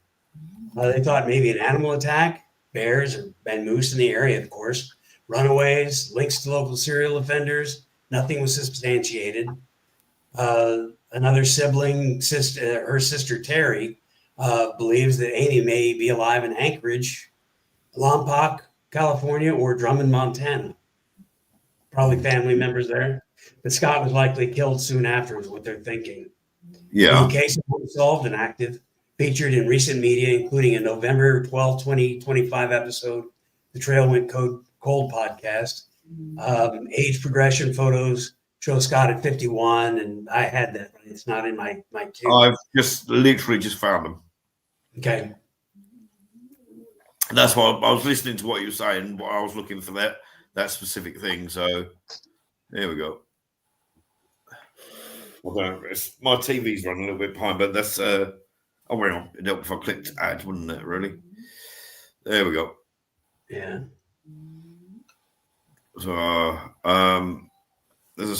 They thought maybe an animal attack, bears and moose in the area, of course, runaways, links to local serial offenders. Nothing was substantiated. Another sibling, her sister Terry, believes that Amy may be alive in Anchorage, Lompoc, California, or Drummond, Montana. Probably family members there. But Scott was likely killed soon after, is what they're thinking. Yeah. The case is unsolved and active, featured in recent media, including a November 12, 2025 episode, the Trail Went Cold podcast. Age progression photos show Scott at 51, and I had that, but it's not in my queue. I've just literally just found them. Okay. That's why I was listening to what you were saying. I was looking for that specific thing. So here we go. My TV's running a little bit behind, but that's oh, hang on. It'd help if I clicked add, wouldn't it? Really? There we go. Yeah. So there's a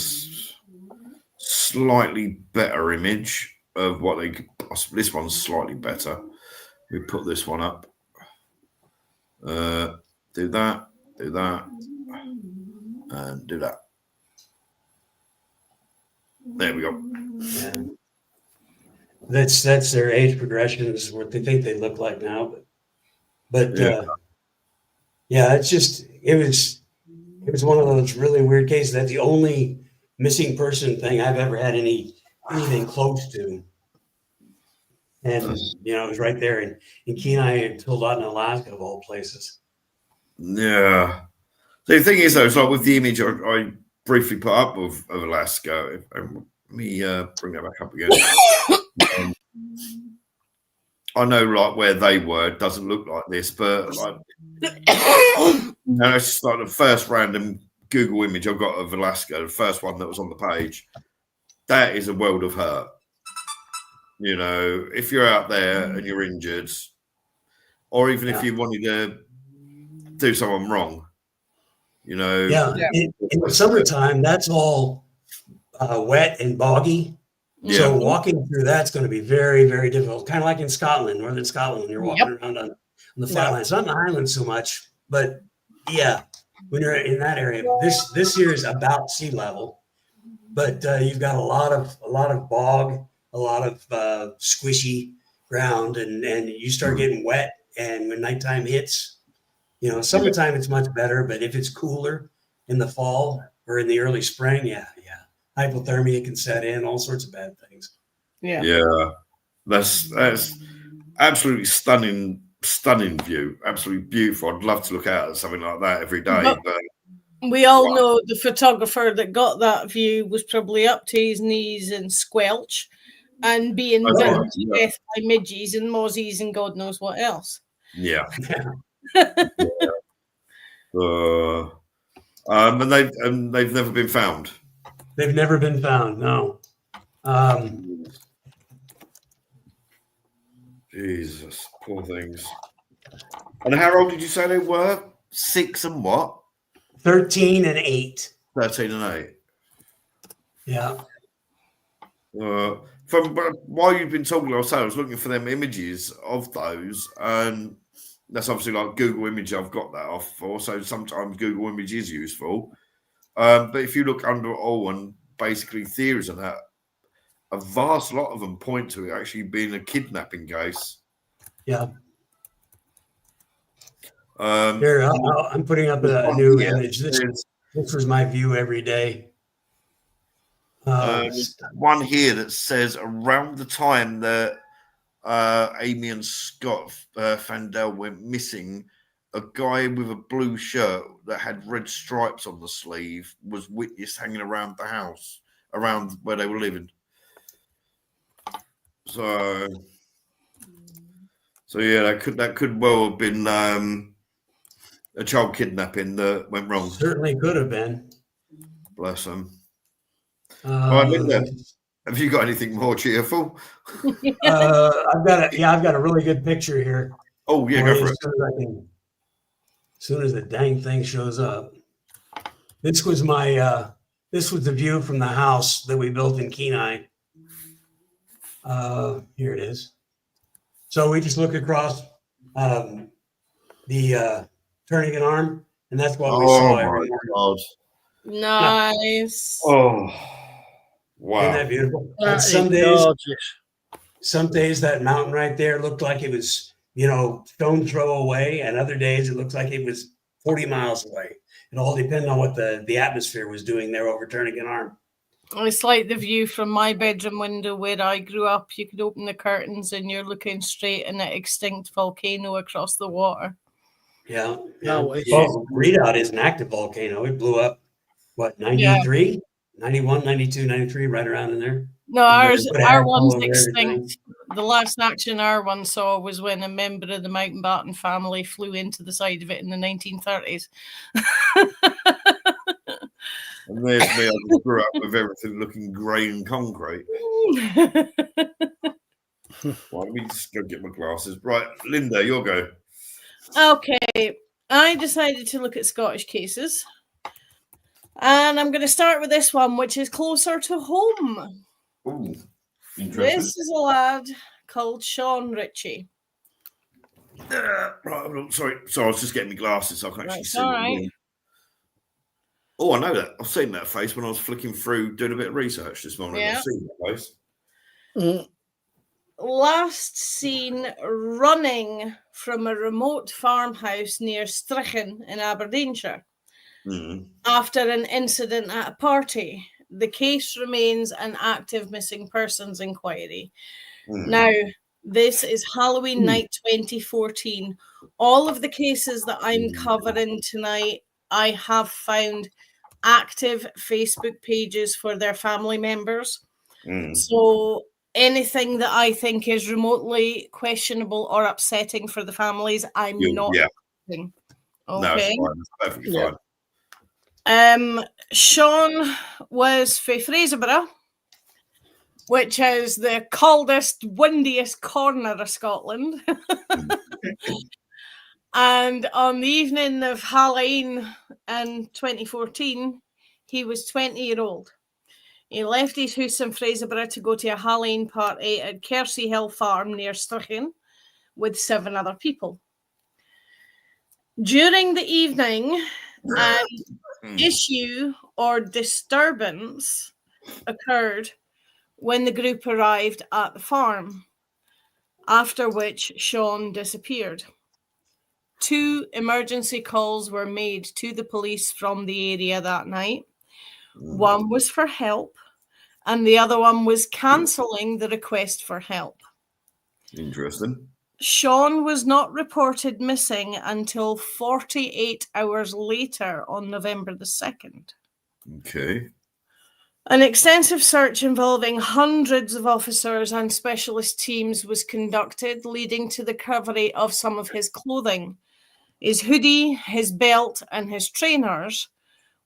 slightly better image of what they. This one's slightly better. We put this one up. Do that, and do that. There we go. Yeah. That's their age progression is what they think they look like now. But yeah, it's just it was one of those really weird cases. That's the only missing person thing I've ever had anything close to. And it was right there in Kenai until Lawton, Alaska, of all places. Yeah. So the thing is, though, it's like with the image I briefly put up of Alaska. Let me bring that back up again. I know, like where they were, it doesn't look like this, but like, it's just like the first random Google image I've got of Alaska, the first one that was on the page. That is a world of hurt. If you're out there and you're injured, or even if you wanted to do someone wrong, In the summertime, that's all wet and boggy. Yeah. So walking through that's going to be very, very difficult. Kind of like in Scotland, northern Scotland, when you're walking around on the flatlands. Not in the Highlands so much, but yeah, when you're in that area, this year is about sea level, but you've got a lot of bog, a lot of squishy ground, and you start getting wet. And when nighttime hits, summertime it's much better, but if it's cooler in the fall or in the early spring, hypothermia can set in, all sorts of bad things. Yeah. That's absolutely stunning view. Absolutely beautiful. I'd love to look out at something like that every day. But We all know the photographer that got that view was probably up to his knees in squelch and being bitten to death by midges and mozzies and God knows what else. Yeah. And they've never been found. They've never been found. No. Jesus, poor things. And how old did you say they were? 6 and what? 13 and 8. 13 and 8. Yeah. From while you've been talking, I was looking for them images of those, and that's obviously like Google Image. I've got that off for, so sometimes Google Image is useful. But if you look under it all and basically theories and that, a vast lot of them point to it actually being a kidnapping case. Yeah. Here, I'm putting up a new image. This was my view every day. One here that says around the time that Amy and Scott Fandel went missing, a guy with a blue shirt that had red stripes on the sleeve was witnessed hanging around the house, around where they were living. So yeah, that could well have been a child kidnapping that went wrong. Certainly could have been. Bless them. All right, Linda, have you got anything more cheerful? I've got a really good picture here. Oh yeah, go for it. As soon as the dang thing shows up. This was the view from the house that we built in Kenai. Here it is. So we just look across the Turning Arm, and that's what we saw every morning. God. Nice. Oh, wow. Isn't that beautiful? That Some days that mountain right there looked like it was, stone throw away, and other days it looked like it was 40 miles away. It all depended on what the atmosphere was doing there over Turning Arm. It's like the view from my bedroom window where I grew up. You could open the curtains and you're looking straight at an extinct volcano across the water. Yeah. No, well, Redoubt is an active volcano. It blew up, 93, 91, 92, 93, right around in there. No, our one's extinct. The last action our one saw was when a member of the Mountbatten family flew into the side of it in the 1930s. And there's me, I just grew up with everything looking grey and concrete. Well, let me just go get my glasses. Right, Linda, your go. Okay, I decided to look at Scottish cases. And I'm going to start with this one, which is closer to home. Ooh, interesting. This is a lad called Sean Ritchie. Right, sorry, I was just getting my glasses so I can actually see what I'm doing. Oh, I know that. I've seen that face when I was flicking through doing a bit of research this morning. Yeah. I've seen that face. Last seen running from a remote farmhouse near Strichen in Aberdeenshire after an incident at a party. The case remains an active missing persons inquiry. Now, this is Halloween night 2014. All of the cases that I'm covering tonight, I have found active Facebook pages for their family members. So anything that I think is remotely questionable or upsetting for the families, I'm not doing. Okay. No, it's perfectly fine. Sean was for Fraserburgh, which is the coldest, windiest corner of Scotland. And on the evening of Halloween in 2014, he was 20-year-old. He left his house in Fraserburgh to go to a Halloween party at Kersey Hill Farm near Strichen with 7 other people. During the evening, an issue or disturbance occurred when the group arrived at the farm, after which Sean disappeared. 2 emergency calls were made to the police from the area that night. One was for help, and the other one was cancelling the request for help. Interesting. Sean was not reported missing until 48 hours later on November the 2nd. Okay. An extensive search involving hundreds of officers and specialist teams was conducted, leading to the recovery of some of his clothing. His hoodie, his belt, and his trainers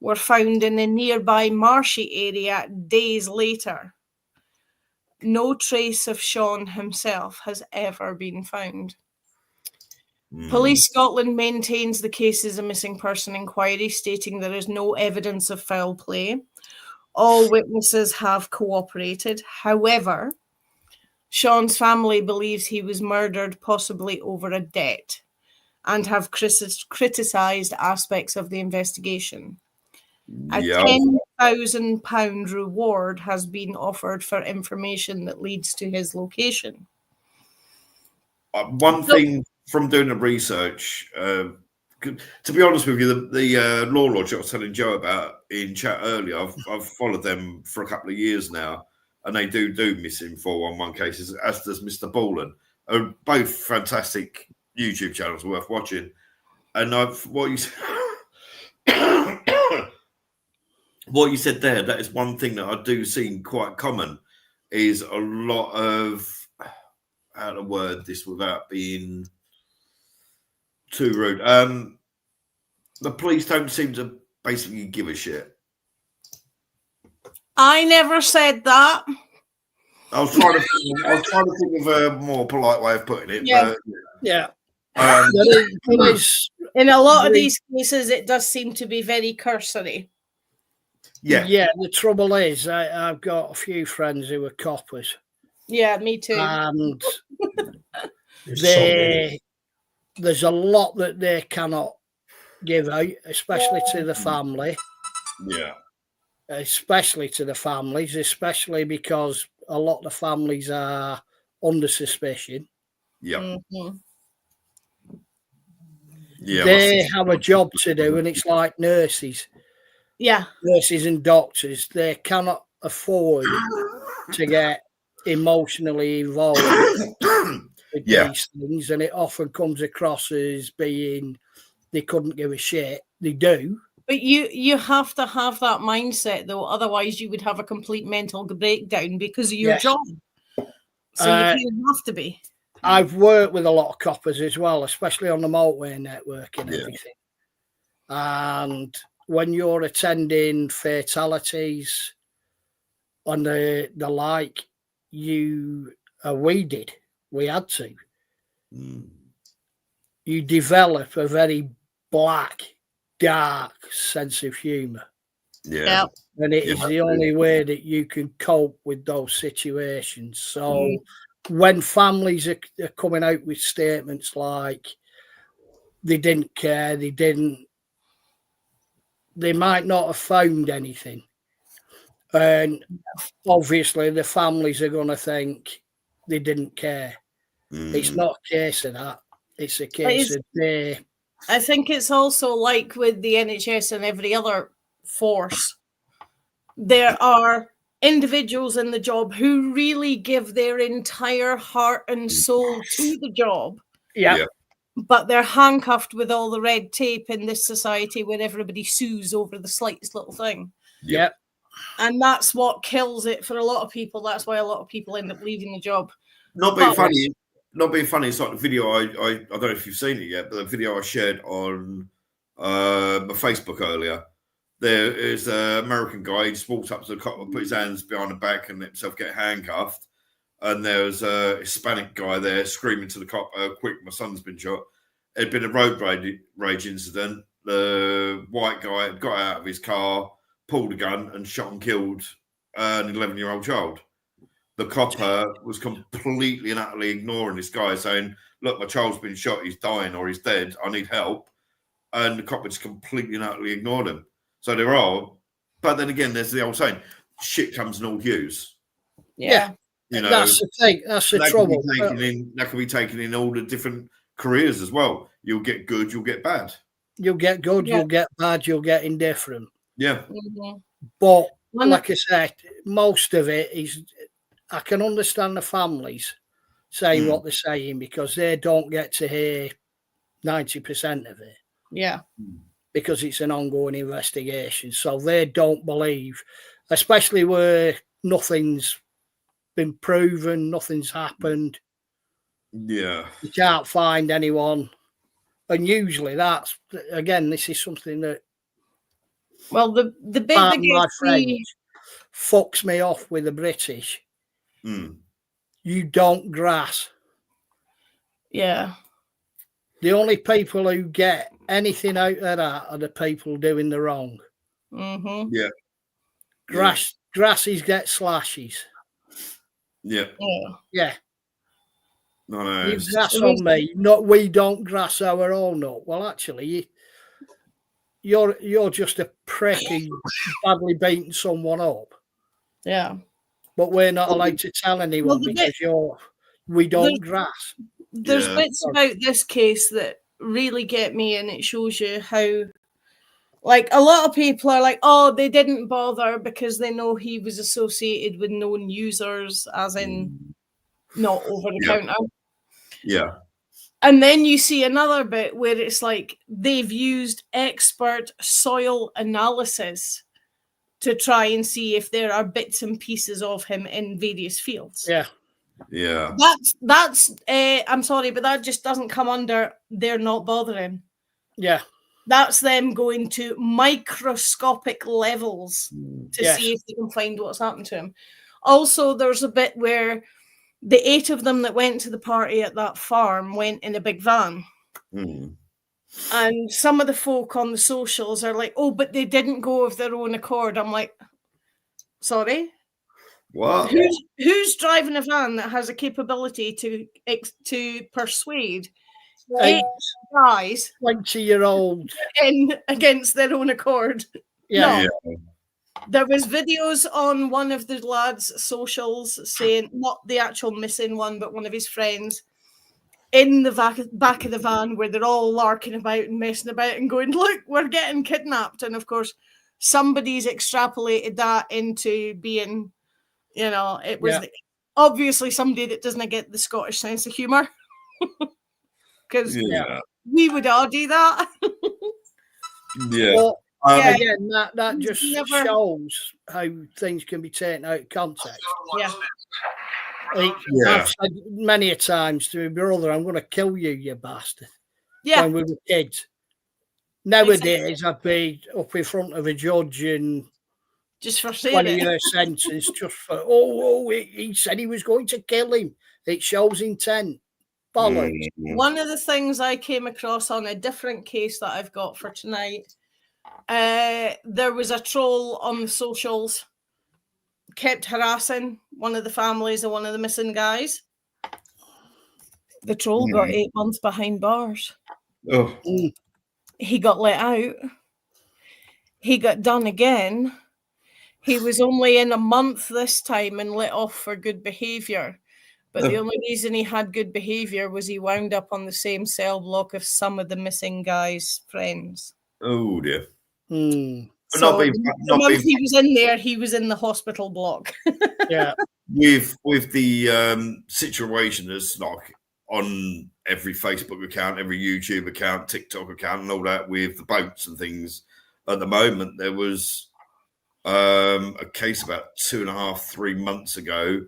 were found in a nearby marshy area days later. No trace of Sean himself has ever been found. Police Scotland maintains the case is a missing person inquiry, stating there is no evidence of foul play. All witnesses have cooperated. However, Sean's family believes he was murdered possibly over a debt and have criticised aspects of the investigation. A £10,000 reward has been offered for information that leads to his location. One thing from doing the research, to be honest with you, the law lodge I was telling Joe about in chat earlier, I've followed them for a couple of years now, and they do missing 411 cases, as does Mr. Ballin. Both fantastic YouTube channels worth watching. And what you said there, that is one thing that I do see quite common, is a lot of, how to word this without being too rude. The police don't seem to basically give a shit. I never said that. I was trying to think of a more polite way of putting it. Yeah. But, Yeah. In a lot of these cases, it does seem to be very cursory. Yeah. Yeah, the trouble is, I've got a few friends who are coppers. Yeah, me too. And There's there's a lot that they cannot give out, especially to the family. Yeah. Especially to the families, especially because a lot of the families are under suspicion. Yeah. Mm-hmm. Yeah. They have a job to do, and it's like nurses. Yeah. Nurses and doctors, they cannot afford to get emotionally involved with these things, and it often comes across as being they couldn't give a shit. They do. But you have to have that mindset, though. Otherwise, you would have a complete mental breakdown because of your job. So you kind of have to be. I've worked with a lot of coppers as well, especially on the motorway network and everything. And when you're attending fatalities on the like, we had to. You develop a very black, dark sense of humour. Yeah. And it is the only way that you can cope with those situations. So when families are coming out with statements like they didn't care, they might not have found anything. And obviously the families are going to think they didn't care. It's not a case of that. It's a case of they... I think it's also like with the NHS and every other force. There are individuals in the job who really give their entire heart and soul to the job. Yeah. But they're handcuffed with all the red tape in this society where everybody sues over the slightest little thing. Yeah. And that's what kills it for a lot of people. That's why a lot of people end up leaving the job. Not being funny. It's like the video I don't know if you've seen it yet, but the video I shared on my Facebook earlier. There is an American guy. He just walks up to the cop and put his hands behind the back and let himself get handcuffed. And there was a Hispanic guy there screaming to the cop, quick, my son's been shot. It had been a road rage incident. The white guy had got out of his car, pulled a gun and shot and killed an 11-year-old child. The copper was completely and utterly ignoring this guy, saying, look, my child's been shot, he's dying or he's dead, I need help. And the copper just completely and utterly ignored him. So there are, but then again, there's the old saying, shit comes in all hues. Yeah. You know, that's the thing. That's the trouble. That can be taken in all the different careers as well. You'll get good, you'll get bad. You'll get good, you'll get bad, you'll get indifferent. Yeah. But like I said, most of it is, I can understand the families saying what they're saying because they don't get to hear 90% of it. Yeah. Because it's an ongoing investigation. So they don't believe, especially where nothing's been proven, nothing's happened. Yeah. You can't find anyone. And usually that's, again, this is something that Well, the bit that my gets me fucks me off with the British. You don't grass. Yeah. The only people who get anything out of that are the people doing the wrong. Mm-hmm. Yeah. Grasses get slashes. Yeah. Yeah. No. You grass on me. Not we don't grass our own up. Well, actually, you're just a prick who's badly beaten someone up. Yeah. But we're not allowed to tell anyone because we don't grass. There's bits about this case that really get me, and it shows you how, like, a lot of people are like, oh, they didn't bother because they know he was associated with known users, as in not over the counter. Yeah. And then you see another bit where it's like they've used expert soil analysis to try and see if there are bits and pieces of him in various fields. Yeah. Yeah. That's I'm sorry, but that just doesn't come under they're not bothering. Yeah. That's them going to microscopic levels to see if they can find what's happened to him. Also, there's a bit where the 8 of them that went to the party at that farm went in a big van. And some of the folk on the socials are like, oh, but they didn't go of their own accord. I'm like, sorry? What? Who's driving a van that has a capability to persuade 8 guys 20-year-old in against their own accord? Yeah. No. There was videos on one of the lads' socials saying, not the actual missing one, but one of his friends, in the back of the van where they're all larking about and messing about and going, look, we're getting kidnapped. And of course, somebody's extrapolated that into being, it was obviously somebody that doesn't get the Scottish sense of humour. Because we would all do that. Well, again, that just shows how things can be taken out of context. Yeah. I've said many a times to my brother, I'm going to kill you, you bastard. Yeah. When we were kids. Nowadays, I'd be up in front of a judge and just for saying 20-year sentence just for, he said he was going to kill him. It shows intent. Bollocks. One of the things I came across on a different case that I've got for tonight, there was a troll on the socials, kept harassing one of the families of one of the missing guys. The troll got 8 months behind bars. Oh. He got let out. He got done again. He was only in a month this time and let off for good behaviour. But the only reason he had good behaviour was he wound up on the same cell block as some of the missing guys' friends. Oh, dear. So the month he was in there, he was in the hospital block. Yeah. With the situation that's like on every Facebook account, every YouTube account, TikTok account, and all that with the boats and things. At the moment, there was a case about 2.5-3 months ago.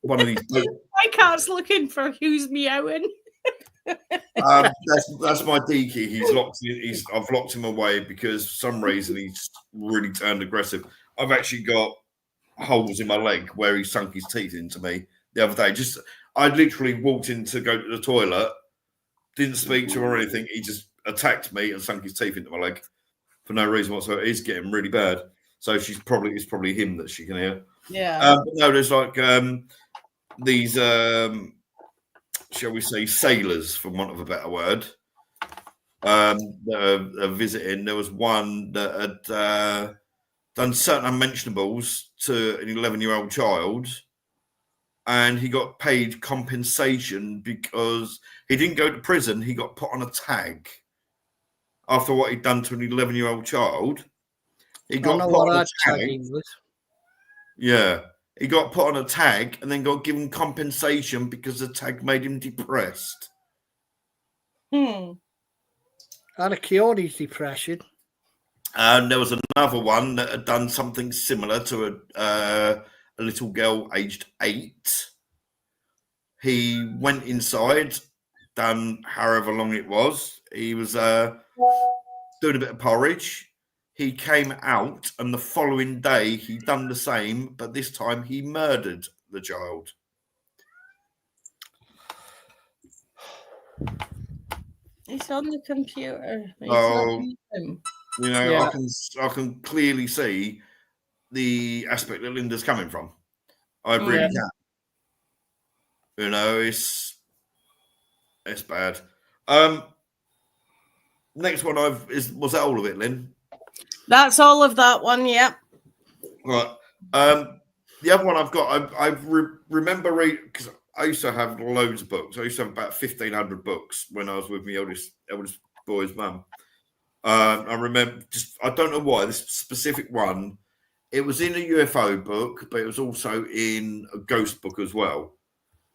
One of these. My cat's looking for who's meowing. That's my Deaky. He's locked. I've locked him away because for some reason he's really turned aggressive. I've actually got holes in my leg where he sunk his teeth into me the other day. I literally walked in to go to the toilet, didn't speak to him or anything. He just attacked me and sunk his teeth into my leg for no reason whatsoever. It's getting really bad. So it's probably him that she can hear. Yeah. But no, there's like these shall we say sailors, for want of a better word, that are visiting. There was one that had done certain unmentionables to an 11-year-old child, and he got paid compensation because he didn't go to prison. He got put on a tag after what he'd done to an 11-year-old child. He got put on a tag. He He got put on a tag and then got given compensation because the tag made him depressed. Hmm. How to cure his depression. And there was another one that had done something similar to a little girl aged 8. He went inside, done however long it was. He was doing a bit of porridge. He came out, and the following day he done the same, but this time he murdered the child. It's on the computer. It's Oh, not in him. You know, Yeah. I can clearly see the aspect that Linda's coming from. I really can. You know, it's bad. Next one was that all of it, Lynn? That's all of that one. Yep. Right. The other one I've got, I remember reading, because I used to have loads of books. I used to have about 1,500 books when I was with my eldest boy's mum. I remember I don't know why, this specific one, it was in a UFO book, but it was also in a ghost book as well.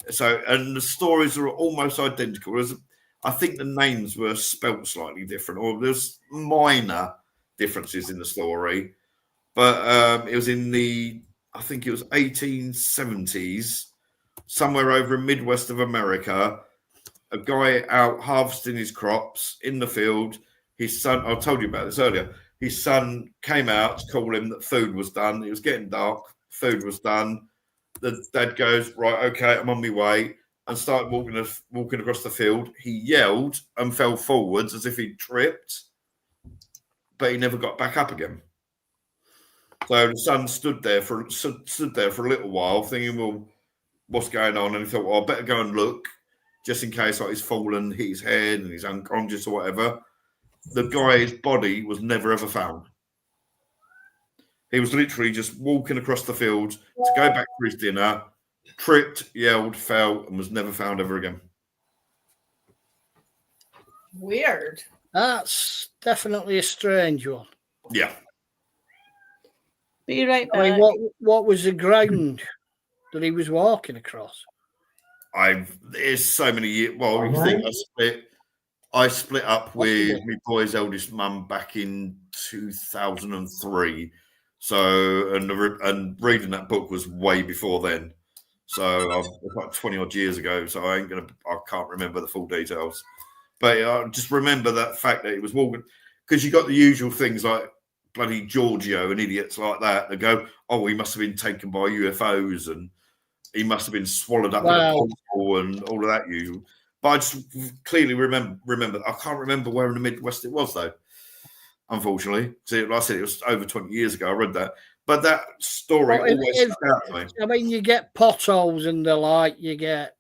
So, and the stories are almost identical. I think the names were spelt slightly different, or there's minor differences in the story. But it was I think it was 1870s, somewhere over in Midwest of America. A guy out harvesting his crops in the field. His son, I told you about this earlier. His son came out to call him that food was done. It was getting dark. Food was done. The dad goes, right, okay, I'm on my way, and started walking across the field. He yelled and fell forwards as if he'd tripped, but he never got back up again. So the son stood there for a little while, thinking, well, what's going on? And he thought, well, I better go and look, just in case he's fallen, hit his head, and he's unconscious or whatever. The guy's body was never ever found. He was literally just walking across the field to go back for his dinner, tripped, yelled, fell, and was never found ever again. Weird. That's definitely a strange one. Yeah. Be right back. I mean, what was the ground that he was walking across? There's so many years. Well, you think I split up with my boy's eldest mum back in 2003. So, and reading that book was way before then. So, like 20 odd years ago. So, I can't remember the full details. But I just remember that fact that he was walking, because you got the usual things like bloody Giorgio and idiots like that go, oh, he must have been taken by UFOs and he must have been swallowed up in a portal and all of that usual. But I just clearly remember. I can't remember where in the Midwest it was, though, unfortunately. See, like I said, it was over 20 years ago I read that. But that story always stuck out to me. I mean, you get potholes and the like, you get,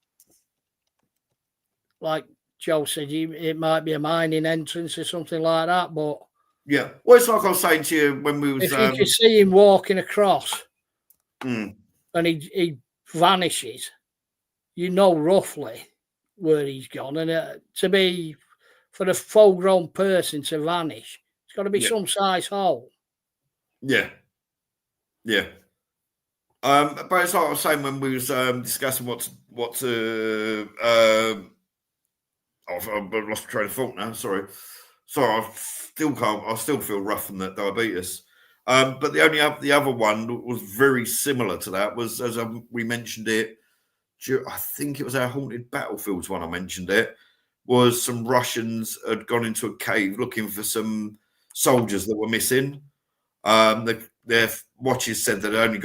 like Joe said, it might be a mining entrance or something like that, but... Yeah. Well, it's like I was saying to you when we was... If you could see him walking across and he vanishes, you know roughly where he's gone. And for a full-grown person to vanish, it's got to be some size hole. Yeah. Yeah. But it's like I was saying when we was discussing what to I've lost train of thought now. Sorry, I still feel rough from that diabetes. But the other one was very similar to that. Was as we mentioned it, I think it was our Haunted Battlefields one. I mentioned it was some Russians had gone into a cave looking for some soldiers that were missing. Their watches said they'd only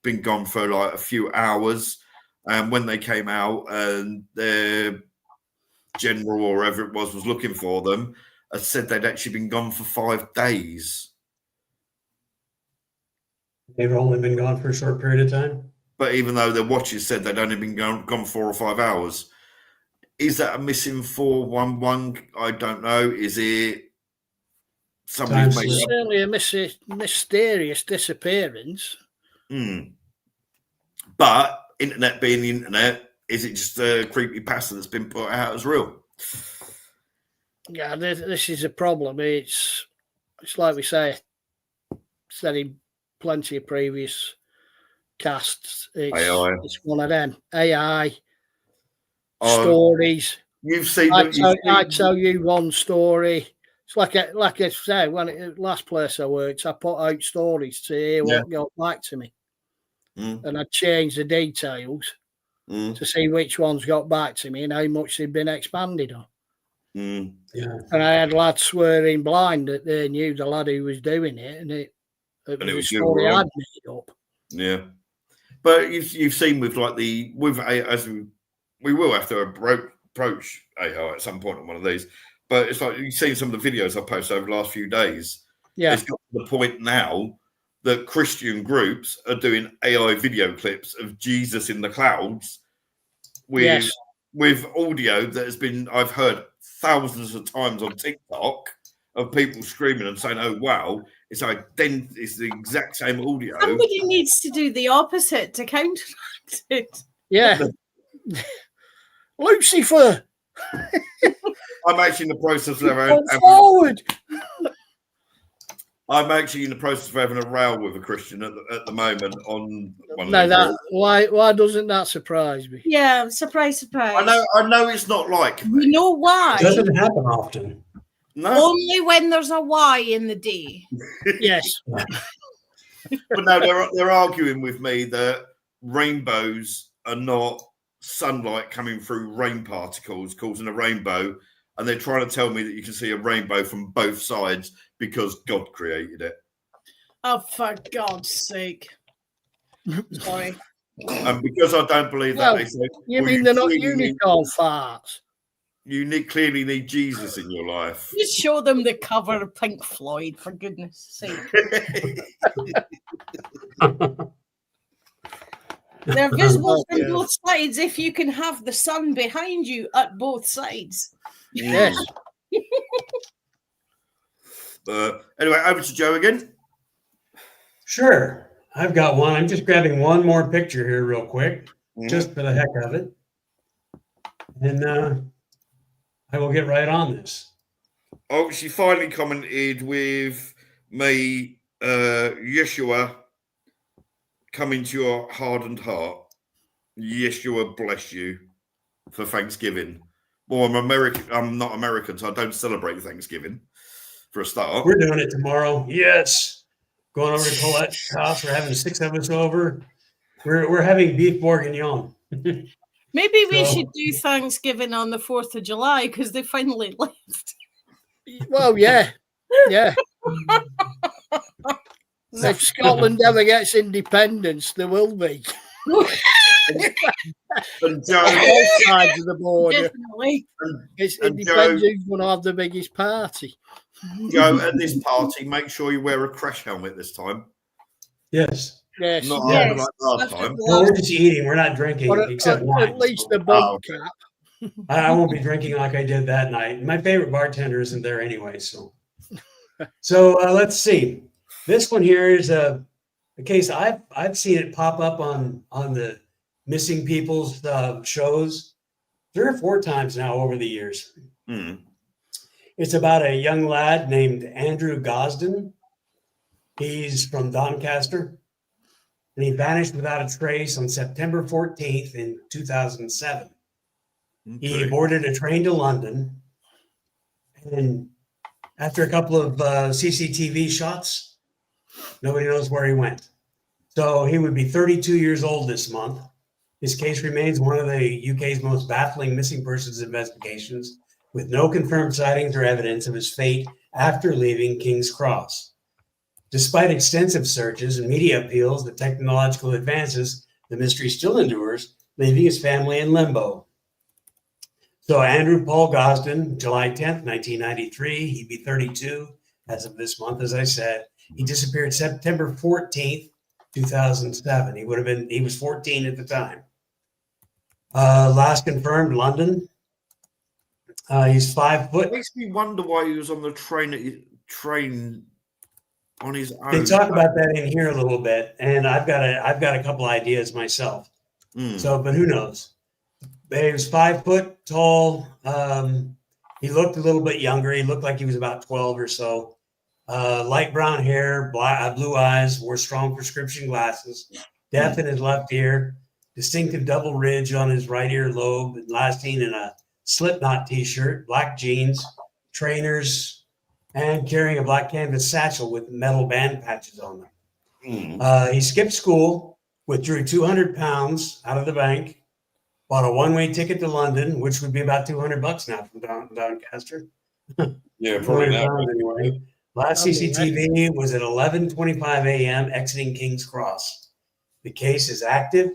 been gone for like a few hours, and when they came out and their general or whoever it was looking for them, said they'd actually been gone for 5 days. They've only been gone for a short period of time. But even though their watches said they'd only been gone 4 or 5 hours, is that a missing 411? I don't know. Is it somebody's made up? Certainly a mysterious disappearance. But internet being the internet, is it just a creepy pasta that's been put out as real? Yeah, this is a problem. It's like we said in plenty of previous podcasts. AI. It's one of them. AI Oh, stories. You've seen I tell you one story. It's like I said, last place I worked, I put out stories to hear what got back to me. And I changed the details to see which ones got back to me and how much they'd been expanded on. Yeah. And I had lads swearing blind that they knew the lad who was doing it, and it was a story I'd made up. Yeah, but you've seen with like we will have to approach AI at some point on one of these. But it's like you've seen some of the videos I've posted over the last few days. Yeah, it's got to the point now that Christian groups are doing AI video clips of Jesus in the clouds with audio that has been I've heard thousands of times on TikTok of people screaming and saying, "Oh wow, it's the exact same audio." Somebody needs to do the opposite to counteract it. Yeah, Lucifer. I'm actually in the process of I'm actually in the process of having a row with a Christian at the moment on one of these. Why doesn't that surprise me? Yeah, surprise. I know it's not like me. You know why? It doesn't happen often. No. Only when there's a Y in the D. Yes. But no, they're arguing with me that rainbows are not sunlight coming through rain particles causing a rainbow, and they're trying to tell me that you can see a rainbow from both sides because God created it. Oh, for God's sake. Sorry. And because I don't believe that, they say, you mean they're not unicorn farts? You clearly need Jesus in your life. Just show them the cover of Pink Floyd, for goodness sake. They're visible from both sides if you can have the sun behind you at both sides. Yes. Anyway, over to Joe again. Sure. I've got one. I'm just grabbing one more picture here real quick, just for the heck of it. And I will get right on this. Oh, she finally commented with me, Yeshua, come into your hardened heart. Yeshua bless you for Thanksgiving. Well, I'm American. I'm not American, so I don't celebrate Thanksgiving for a start. We're doing it tomorrow. Yes. Going over to Colette's house. We're having 6 of us over. We're having beef bourguignon. Maybe we should do Thanksgiving on the 4th of July because they finally left. Well, yeah. If Scotland ever gets independence, there will be. And Joe, on both sides of the border. Definitely. It depends who's going to have the biggest party. Joe, at this party, make sure you wear a crash helmet this time. Yes. Yes. Not Yes. like last time. Well, we're just eating. We're not drinking, except wine. At least the bump cap. I won't be drinking like I did that night. My favorite bartender isn't there anyway. So let's see. This one here is a case I've seen it pop up on the missing people's shows 3 or 4 times now over the years. It's about a young lad named Andrew Gosden. He's from Doncaster, and he vanished without a trace on September 14th in 2007. Okay. He boarded a train to London, and after a couple of CCTV shots, nobody knows where he went. So he would be 32 years old this month. His case remains one of the UK's most baffling missing persons investigations, with no confirmed sightings or evidence of his fate after leaving King's Cross. Despite extensive searches and media appeals to technological advances, the mystery still endures, leaving his family in limbo. So Andrew Paul Gosden, July 10th, 1993, he'd be 32 as of this month, as I said. He disappeared September 14th, 2007. He was 14 at the time. Last confirmed, London. He's 5 foot. It makes me wonder why he was on the train on his own. They talk about that in here a little bit, and I've got a couple ideas myself. So, but who knows? He was 5 foot tall. He looked a little bit younger. He looked like he was about 12 or so. Light brown hair, blue eyes, wore strong prescription glasses. deaf in his left ear, distinctive double ridge on his right ear lobe, and last seen in a Slipknot t-shirt, black jeans, trainers, and carrying a black canvas satchel with metal band patches on them. He skipped school, withdrew 200 pounds out of the bank, bought a one-way ticket to London, which would be about $200 now from Doncaster. Yeah, probably now. Anyway. Last CCTV was at 11:25 a.m. exiting King's Cross. The case is active,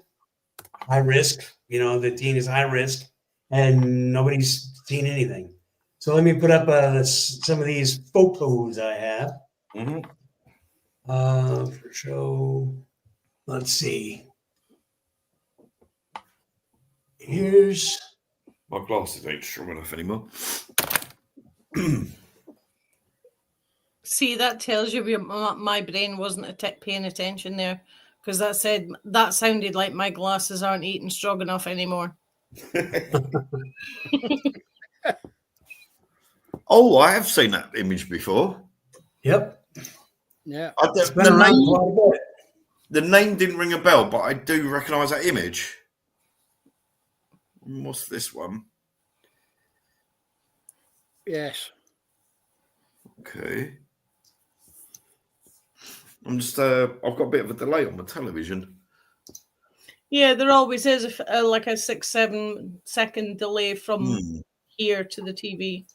high risk. The teen is high risk, and nobody's seen anything. So let me put up some of these photos I have. For show. Let's see. Here's. My glasses ain't strong enough anymore. See, that tells you my brain wasn't paying attention there, because that sounded like my glasses aren't eating strong enough anymore. Oh, I have seen that image before. Yep. Yeah. The name didn't ring a bell, but I do recognise that image. What's this one? Yes. Okay. I'm just, I've got a bit of a delay on my television. Yeah, there always is like a 6-7 second delay from here to the TV.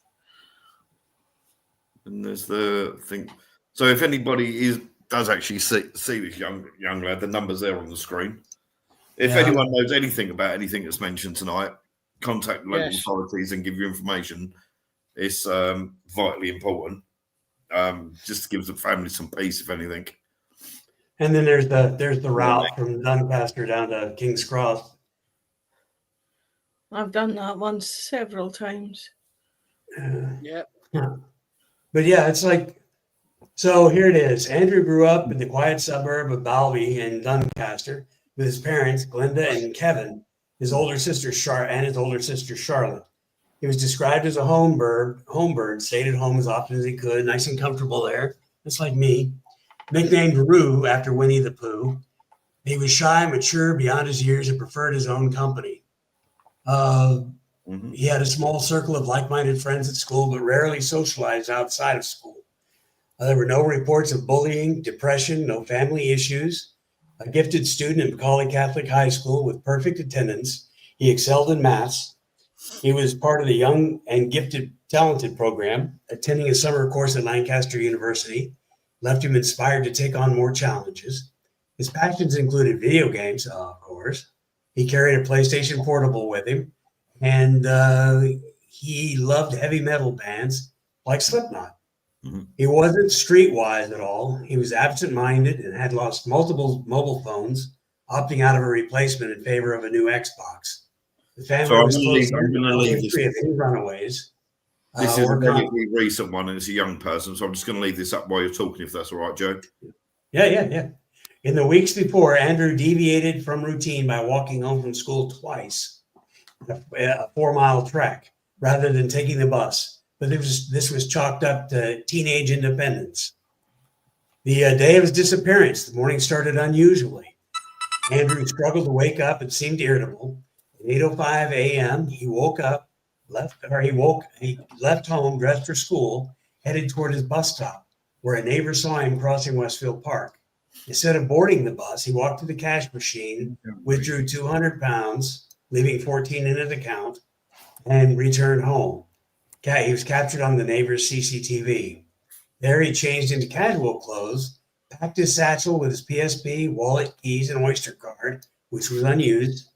And there's the thing. So if anybody does actually see this young lad, the number's there on the screen. If anyone knows anything about anything that's mentioned tonight, contact local authorities and give you information. It's vitally important. Just to give the family some peace, if anything. And then there's the route from Doncaster down to King's Cross. I've done that one several times. Yep. But yeah, it's like, so here it is. Andrew grew up in the quiet suburb of Balby in Doncaster with his parents, Glenda and Kevin, his older sister Charlotte. He was described as a home bird, stayed at home as often as he could, nice and comfortable there. That's like me. Nicknamed Roo after Winnie the Pooh. He was shy, mature, beyond his years, and preferred his own company. He had a small circle of like-minded friends at school, but rarely socialized outside of school. There were no reports of bullying, depression, no family issues. A gifted student in Macaulay Catholic High School with perfect attendance. He excelled in maths. He was part of the Young and Gifted Talented program, attending a summer course at Lancaster University, left him inspired to take on more challenges. His passions included video games, of course. He carried a PlayStation Portable with him, and he loved heavy metal bands like Slipknot. He wasn't streetwise at all. He was absent-minded and had lost multiple mobile phones, opting out of a replacement in favor of a new Xbox. The family was close to any runaways. This is a relatively recent one, and it's a young person, so I'm just going to leave this up while you're talking, if that's all right, Joe. Yeah. In the weeks before, Andrew deviated from routine by walking home from school twice, a 4-mile trek, rather than taking the bus. But this was chalked up to teenage independence. The day of his disappearance, the morning started unusually. Andrew struggled to wake up and seemed irritable. At 8:05 a.m., he left home, dressed for school, headed toward his bus stop, where a neighbor saw him crossing Westfield Park. Instead of boarding the bus, he walked to the cash machine, withdrew 200 pounds, leaving 14 in his account, and returned home. He was captured on the neighbor's CCTV. There he changed into casual clothes, packed his satchel with his PSP, wallet, keys, and Oyster card, which was unused,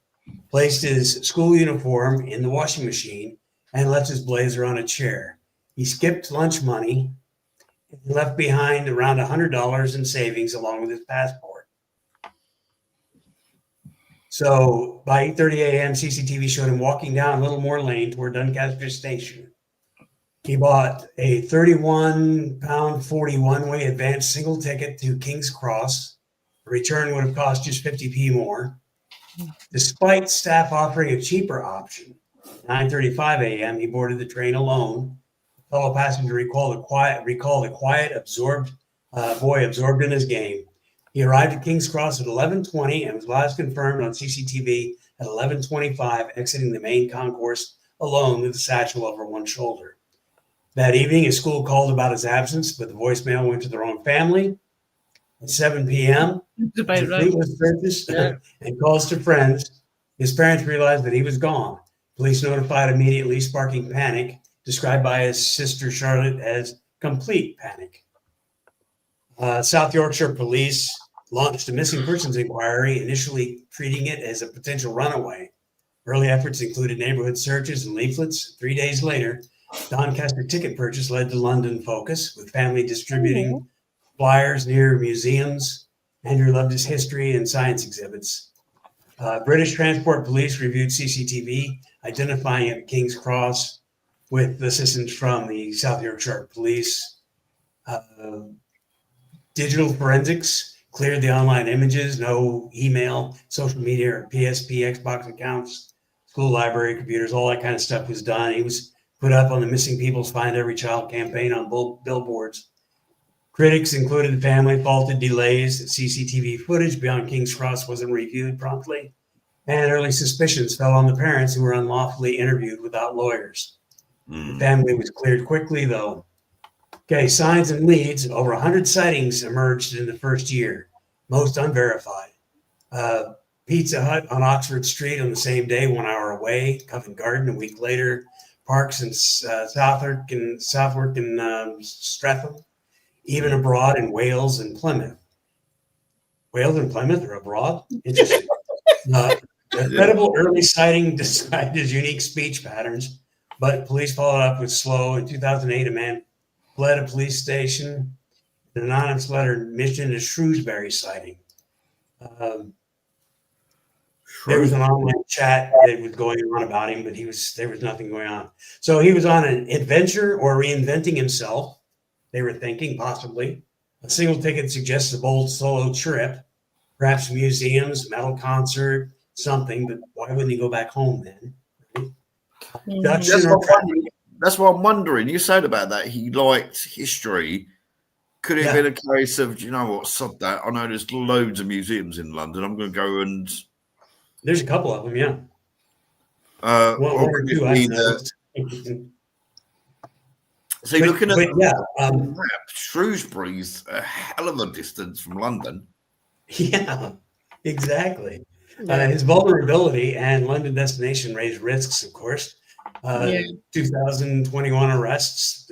placed his school uniform in the washing machine, and left his blazer on a chair. He skipped lunch money and left behind around $100 in savings along with his passport. So by 8:30 a.m., CCTV showed him walking down Littlemore Lane toward Doncaster Station. He bought a 31-pound 41-way advanced single ticket to King's Cross. The return would have cost just 50p more. Despite staff offering a cheaper option, 9:35 a.m., he boarded the train alone. A fellow passenger recalled the quiet, absorbed boy absorbed in his game. He arrived at King's Cross at 11:20 and was last confirmed on CCTV at 11:25, exiting the main concourse alone with a satchel over one shoulder. That evening, his school called about his absence, but the voicemail went to the wrong family. At 7 p.m., About the right. flute was purchased and calls to friends. His parents realized that he was gone. Police notified immediately, sparking panic, described by his sister Charlotte as complete panic. South Yorkshire police launched a missing persons inquiry, initially treating it as a potential runaway. Early efforts included neighborhood searches and leaflets. 3 days later, Doncaster ticket purchase led to London focus, with family distributing flyers near museums. Andrew loved his history and science exhibits. British Transport Police reviewed CCTV, identifying it at King's Cross with assistance from the South Yorkshire Police. Digital forensics cleared the online images, no email, social media, or PSP, Xbox accounts, school library, computers, all that kind of stuff was done. He was put up on the Missing People's Find Every Child campaign on billboards. Critics, including the family, faulted delays that CCTV footage beyond King's Cross wasn't reviewed promptly, and early suspicions fell on the parents who were unlawfully interviewed without lawyers. The family was cleared quickly, though. Okay, signs and leads. Over 100 sightings emerged in the first year, most unverified. Pizza Hut on Oxford Street on the same day, 1 hour away. Covent Garden a week later. Parks in Southwark and Streatham. Even abroad in Wales and Plymouth. Wales and Plymouth are abroad? Interesting. A credible early sighting described as unique speech patterns, but police followed up with slow. In 2008, a man fled a police station. An anonymous letter mentioned a Shrewsbury sighting. There was an online chat that was going on about him, but there was nothing going on. So he was on an adventure or reinventing himself. They were thinking possibly. A single ticket suggests a bold solo trip, perhaps museums, metal concert, something, but why wouldn't he go back home then? Right? That's what I'm wondering. You said about that. He liked history. Could it have been a case of, you know what, sod that. I know there's loads of museums in London. I'm going to go and... There's a couple of them, yeah. One or two, I know. See, looking at the map, Shrewsbury's a hell of a distance from London. Yeah, exactly. His vulnerability and London destination raised risks, of course. 2021 arrests,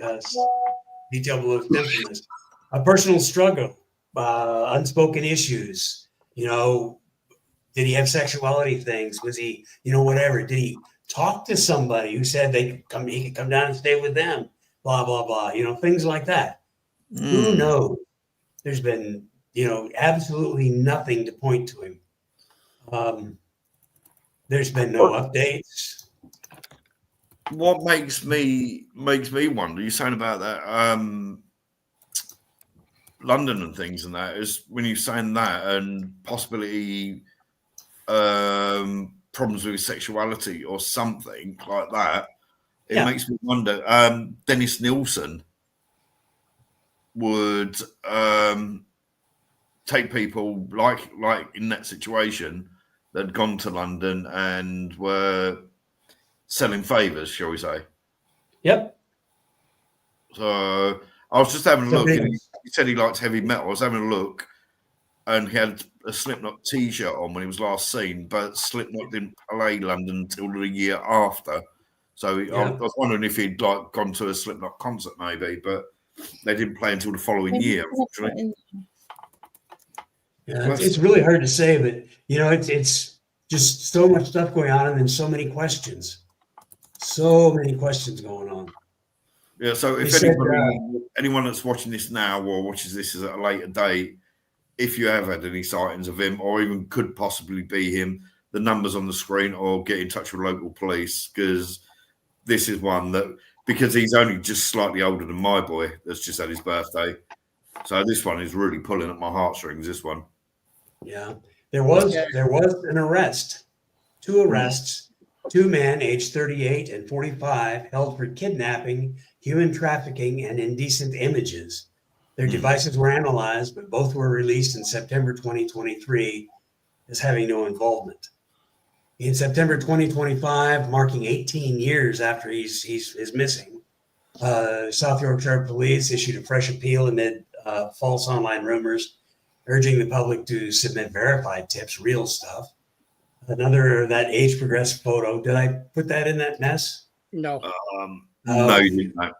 detail below infamous. A personal struggle, unspoken issues. You know, did he have sexuality things? Was he, whatever? Did he talk to somebody who said he could come down and stay with them? Blah, blah, blah, things like that. Who knows? There's been, absolutely nothing to point to him. There's been no updates. What makes me wonder, you're saying about that, London and things and that, is when you're saying that and possibility problems with sexuality or something like that, it makes me wonder. Dennis Nielsen would take people like in that situation that had gone to London and were selling favors, shall we say? Yep. So I was just having a look, and he said he liked heavy metal. I was having a look, and he had a Slipknot T-shirt on when he was last seen, but Slipknot didn't play London until the year after. So I was wondering if he'd gone to a Slipknot concert maybe, but they didn't play until the following year, unfortunately. Yeah, it's really hard to say, but it's just so much stuff going on, and then so many questions. So many questions going on. Yeah, so if anyone that's watching this now or watches this at a later date, if you have had any sightings of him or even could possibly be him, the number's on the screen, or get in touch with local police, because this is one that, because he's only just slightly older than my boy that's just had his birthday. So this one is really pulling at my heartstrings, this one. Yeah. There was an arrest, 2 arrests, 2 men aged 38 and 45 held for kidnapping, human trafficking, and indecent images. Their devices were analyzed, but both were released in September 2023 as having no involvement. In September 2025, marking 18 years after he's missing, South Yorkshire Police issued a fresh appeal amid false online rumors, urging the public to submit verified tips, real stuff. Another, that age progressed photo. Did I put that in that mess? No. No, you didn't. No.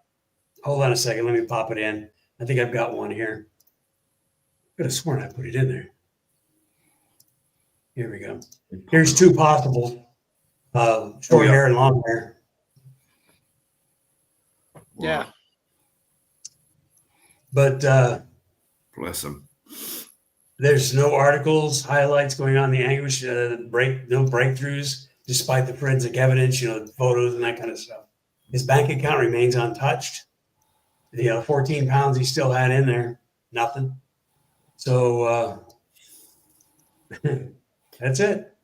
Hold on a second. Let me pop it in. I think I've got one here. Could have sworn I put it in there. Here we go. Here's two possible. Short hair and long hair. Yeah. But Bless them. there's no articles, highlights going on the anguish, no breakthroughs, despite the forensic evidence, photos and that kind of stuff. His bank account remains untouched. The 14 pounds he still had in there, nothing. So that's it.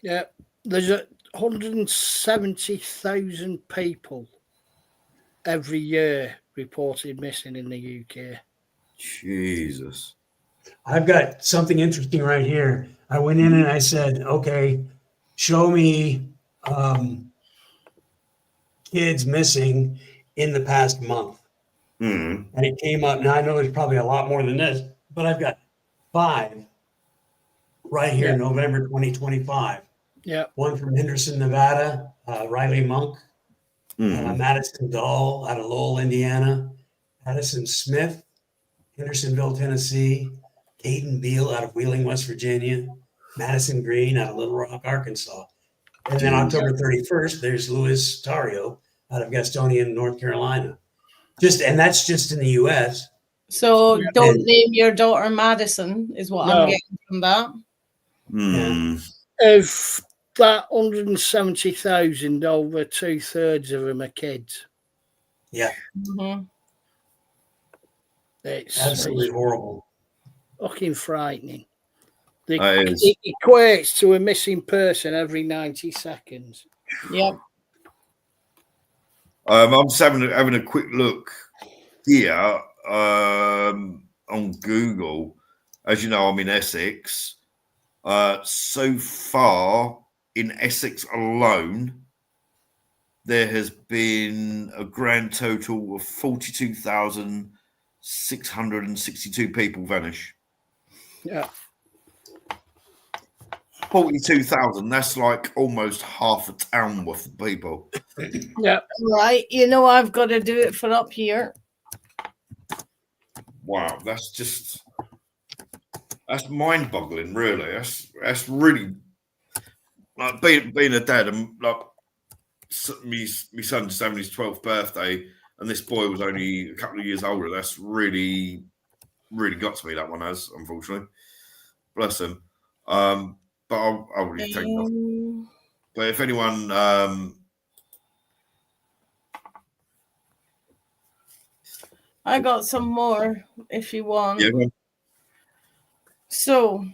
Yeah. There's 170,000 people every year reported missing in the UK. Jesus. I've got something interesting right here. I went in and I said, okay, show me kids missing in the past month. Mm. And it came up. Now I know there's probably a lot more than this, but I've got 5 right here, November 2025. Yeah. One from Henderson, Nevada, Riley Monk, Madison Dahl out of Lowell, Indiana, Addison Smith, Hendersonville, Tennessee, Caden Beal out of Wheeling, West Virginia, Madison Green out of Little Rock, Arkansas. And then October 31st, there's Louis Tario out of Gastonia, North Carolina. And that's just in the U.S. So don't name your daughter Madison, is what I'm getting from that. Mm. Of that 170,000, over 2/3 of them are kids. Yeah. Mm-hmm. It's absolutely horrible. Fucking frightening. It equates to a missing person every 90 seconds. Yep. I'm just having a quick look here on Google. As you know, I'm in Essex. So far in Essex alone, there has been a grand total of 42,662 people vanish. Yeah. 42,000. That's like almost half a town worth of people. Yeah. Right. I've got to do it for up here. Wow. That's mind-boggling, really. That's really like being a dad, and like my son just having his 12th birthday, and this boy was only a couple of years older. That's really, really got to me. That one has, unfortunately. Bless him. But I'll really take it off. But if anyone I got some more if you want. Yeah. So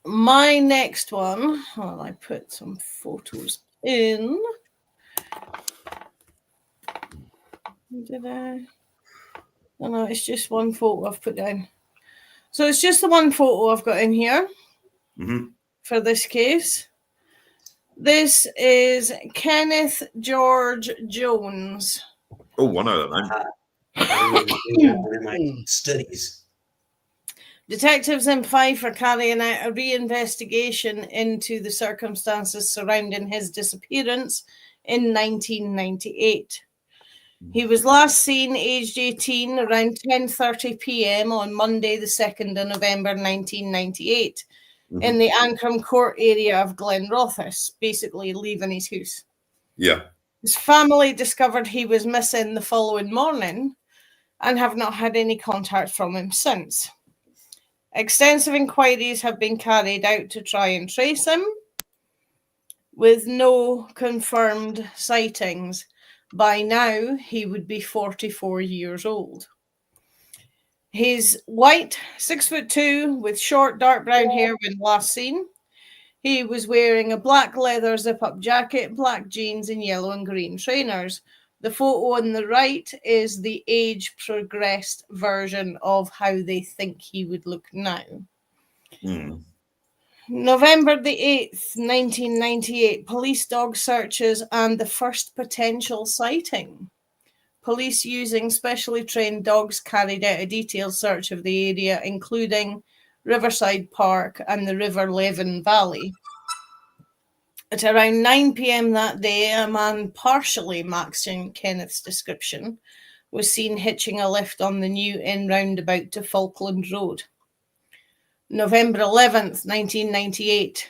my next one, I put some photos in. Did I? No, it's just one photo I've put down. So it's just the one photo I've got in here for this case. This is Kenneth George Jones. Oh, I know that name. In my studies. Detectives in Fife are carrying out a reinvestigation into the circumstances surrounding his disappearance in 1998. He was last seen aged 18 around 10:30 p.m. on Monday, the 2nd of November 1998, in the Ancram Court area of Glenrothes, basically leaving his house. Yeah. His family discovered he was missing the following morning and have not had any contact from him since. Extensive inquiries have been carried out to try and trace him, with no confirmed sightings. By now, he would be 44 years old. He's white, 6'2", with short dark brown hair when last seen. He was wearing a black leather zip-up jacket, black jeans, and yellow and green trainers, The photo on the right is the age-progressed version of how they think he would look now. Mm. November the 8th, 1998, police dog searches and the first potential sighting. Police using specially trained dogs carried out a detailed search of the area, including Riverside Park and the River Leven Valley. At around 9 p.m. that day, a man partially matching Kenneth's description was seen hitching a lift on the New Inn roundabout to Falkland Road. November 11th, 1998.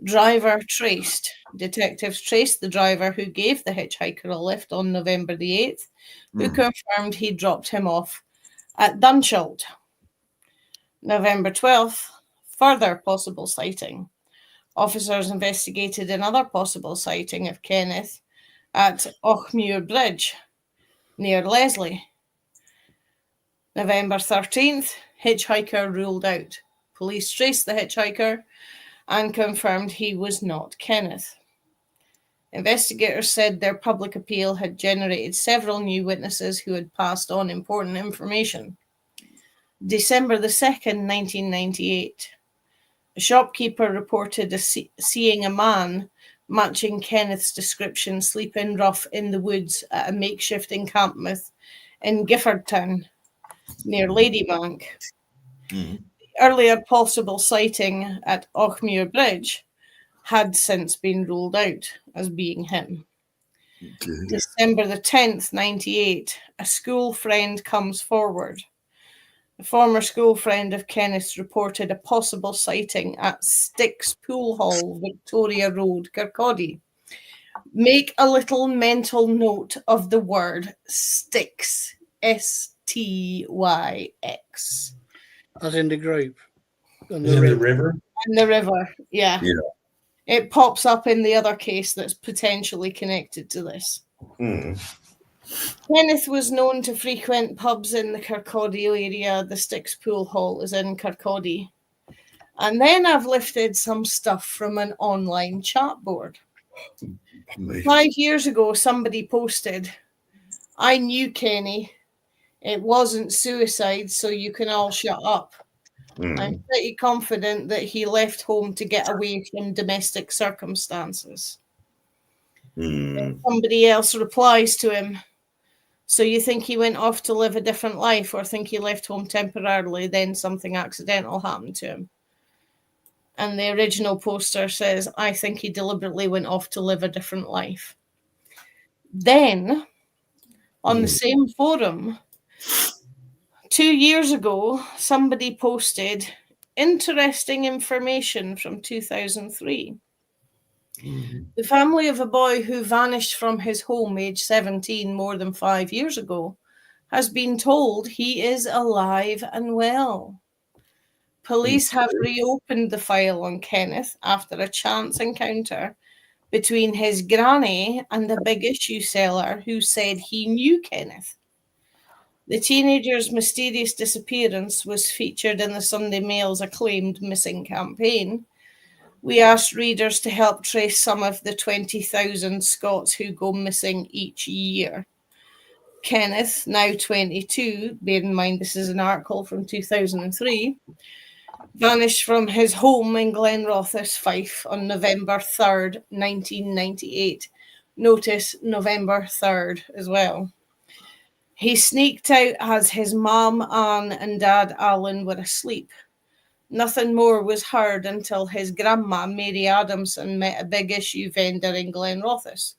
Driver traced. Detectives traced the driver who gave the hitchhiker a lift on November the 8th, who confirmed he dropped him off at Dunshield. November 12th, further possible sighting. Officers investigated another possible sighting of Kenneth at Ochmuir Bridge, near Leslie. November 13th, hitchhiker ruled out. Police traced the hitchhiker and confirmed he was not Kenneth. Investigators said their public appeal had generated several new witnesses who had passed on important information. December the 2nd, 1998. A shopkeeper reported seeing a man matching Kenneth's description sleeping rough in the woods at a makeshift encampment in Giffordtown, near Ladybank. The earlier possible sighting at Ochmuir Bridge had since been ruled out as being him. Good. December the 10th, 98, a school friend comes forward. A former school friend of Kenneth's reported a possible sighting at Styx Pool Hall, Victoria Road, Kirkcaldy. Make a little mental note of the word Styx, S-T-Y-X. As in the group. In the river? In the river, yeah. It pops up in the other case that's potentially connected to this. Kenneth was known to frequent pubs in the Kirkcaldy area. The Styx Pool Hall is in Kirkcaldy. And then I've lifted some stuff from an online chat board. 5 years ago, somebody posted, I knew Kenny. It wasn't suicide, so you can all shut up. I'm pretty confident that he left home to get away from domestic circumstances. Somebody else replies to him, so you think he went off to live a different life, or think he left home temporarily, then something accidental happened to him? And the original poster says, I think he deliberately went off to live a different life. Then, on the same forum, 2 years ago, somebody posted interesting information from 2003. The family of a boy who vanished from his home, age 17, more than 5 years ago, has been told he is alive and well. Police have reopened the file on Kenneth after a chance encounter between his granny and a big issue seller who said he knew Kenneth. The teenager's mysterious disappearance was featured in the Sunday Mail's acclaimed missing campaign. We asked readers to help trace some of the 20,000 Scots who go missing each year. Kenneth, now 22, bear in mind this is an article from 2003, vanished from his home in Glenrothes, Fife on November 3rd, 1998. Notice November 3rd as well. He sneaked out as his mum, Anne, and dad, Alan, were asleep. Nothing more was heard until his grandma, Mary Adamson, met a big issue vendor in Glenrothes.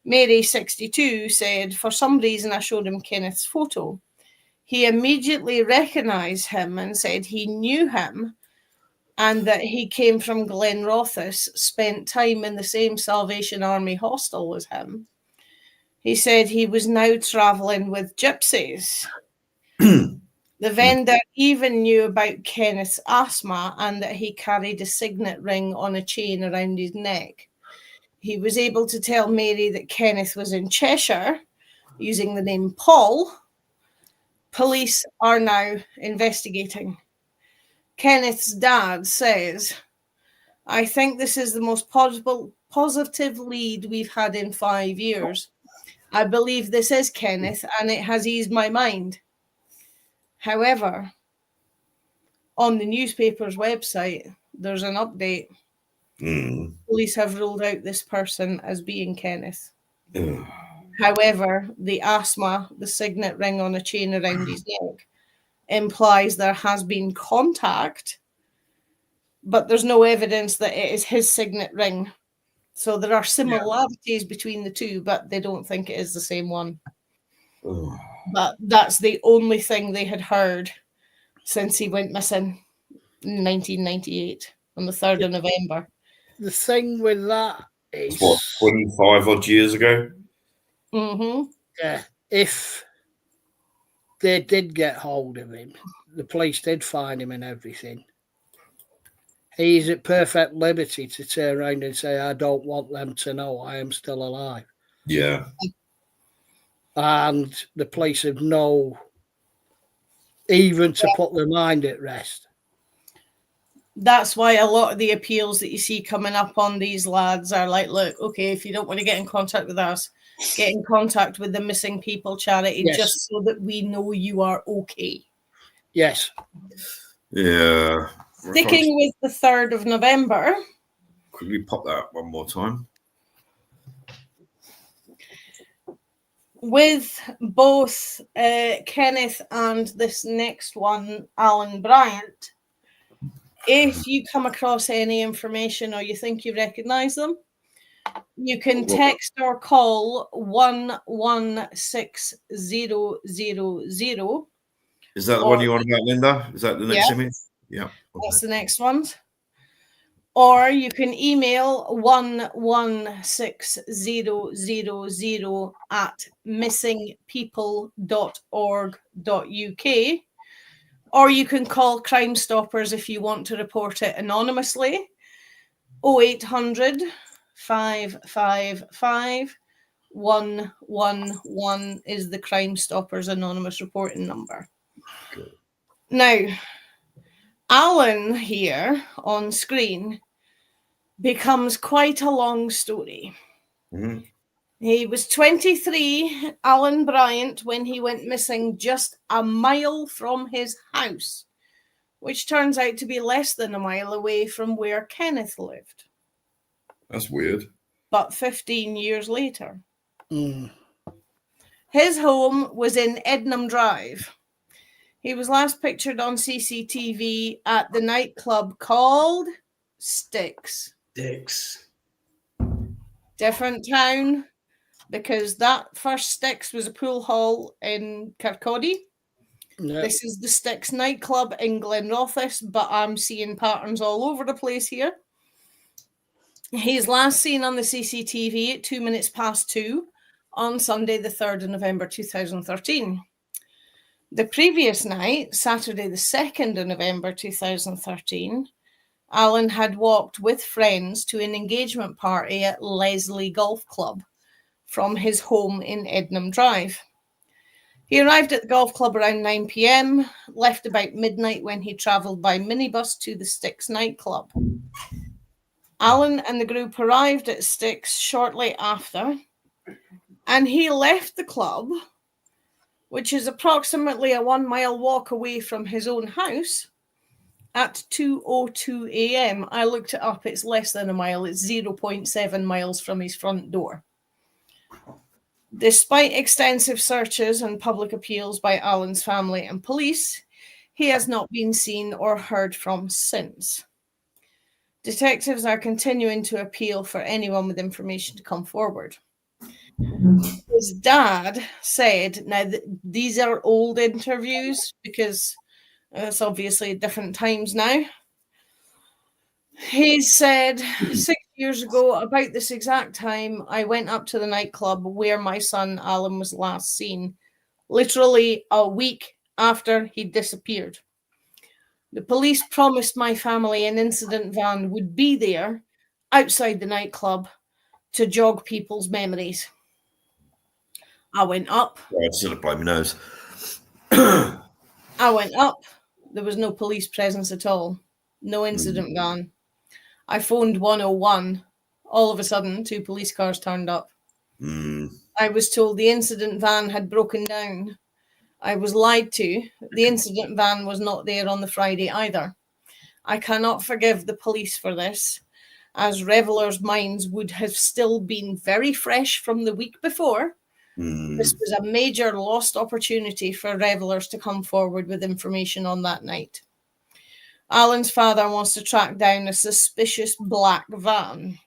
Mary, 62, said, for some reason I showed him Kenneth's photo. He immediately recognised him and said he knew him and that he came from Glenrothes, spent time in the same Salvation Army hostel as him. He said he was now travelling with gypsies. The vendor even knew about Kenneth's asthma and that he carried a signet ring on a chain around his neck. He was able to tell Mary that Kenneth was in Cheshire using the name Paul. Police are now investigating. Kenneth's dad says, I think this is the most positive lead we've had in 5 years. I believe this is Kenneth, and it has eased my mind. However, on the newspaper's website, there's an update. Police have ruled out this person as being Kenneth. However, the asthma, the signet ring on a chain around his neck, implies there has been contact, but there's no evidence that it is his signet ring. So there are similarities between the two, but they don't think it is the same one. But that's the only thing they had heard since he went missing in 1998 on the 3rd of November. The thing with that is, what, 25 odd years ago? Yeah, if they did get hold of him, the police did find him and everything, he's at perfect liberty to turn around and say, I don't want them to know I am still alive. Yeah. And the police have no, even to put their mind at rest. That's why a lot of the appeals that you see coming up on these lads are like, look, okay, if you don't want to get in contact with us, get in contact with the Missing People charity, just so that we know you are okay. Yes. Yeah. Sticking with the 3rd of November. Could we pop that up one more time? With both Kenneth and this next one, Alan Bryant, if you come across any information or you think you recognize them, you can text or call 116000. Is that the one you want about, Linda? Is that the next image? Yeah. Okay. That's the next one. Or you can email 116000@missingpeople.org.uk. Or you can call Crime Stoppers if you want to report it anonymously. 0800 555 111 is the Crime Stoppers anonymous reporting number. Good. Now, Alan here on screen becomes quite a long story. He was 23, Alan Bryant, when he went missing just a mile from his house, which turns out to be less than a mile away from where Kenneth lived. That's weird. But 15 years later. His home was in Ednam Drive. He was last pictured on CCTV at the nightclub called Sticks. Different town, because that first Sticks was a pool hall in Kirkcaldy. Yep. This is the Sticks nightclub in Glenrothes, but I'm seeing patterns all over the place here. He's last seen on the CCTV at 2:02 on Sunday, the 3rd of November 2013. The previous night, Saturday, the 2nd of November 2013, Alan had walked with friends to an engagement party at Leslie Golf Club from his home in Ednam Drive. He arrived at the golf club around 9 p.m, left about midnight when he travelled by minibus to the Sticks nightclub. Alan and the group arrived at Sticks shortly after, and he left the club, which is approximately a 1 mile walk away from his own house, at 2:02 a.m. I looked it up. It's less than a mile. It's 0.7 miles from his front door. Despite extensive searches and public appeals by Alan's family and police, he has not been seen or heard from since. Detectives are continuing to appeal for anyone with information to come forward. His dad said, now these are old interviews because it's obviously different times now. He said, 6 years ago, about this exact time, I went up to the nightclub where my son Alan was last seen, literally a week after he disappeared. The police promised my family an incident van would be there outside the nightclub to jog people's memories. I went up. I should have blown my nose. I went up. There was no police presence at all. No incident van. I phoned 101. All of a sudden, 2 police cars turned up. I was told the incident van had broken down. I was lied to. The incident van was not there on the Friday either. I cannot forgive the police for this, as revelers' minds would have still been very fresh from the week before. This was a major lost opportunity for revelers to come forward with information on that night. Alan's father wants to track down a suspicious black van.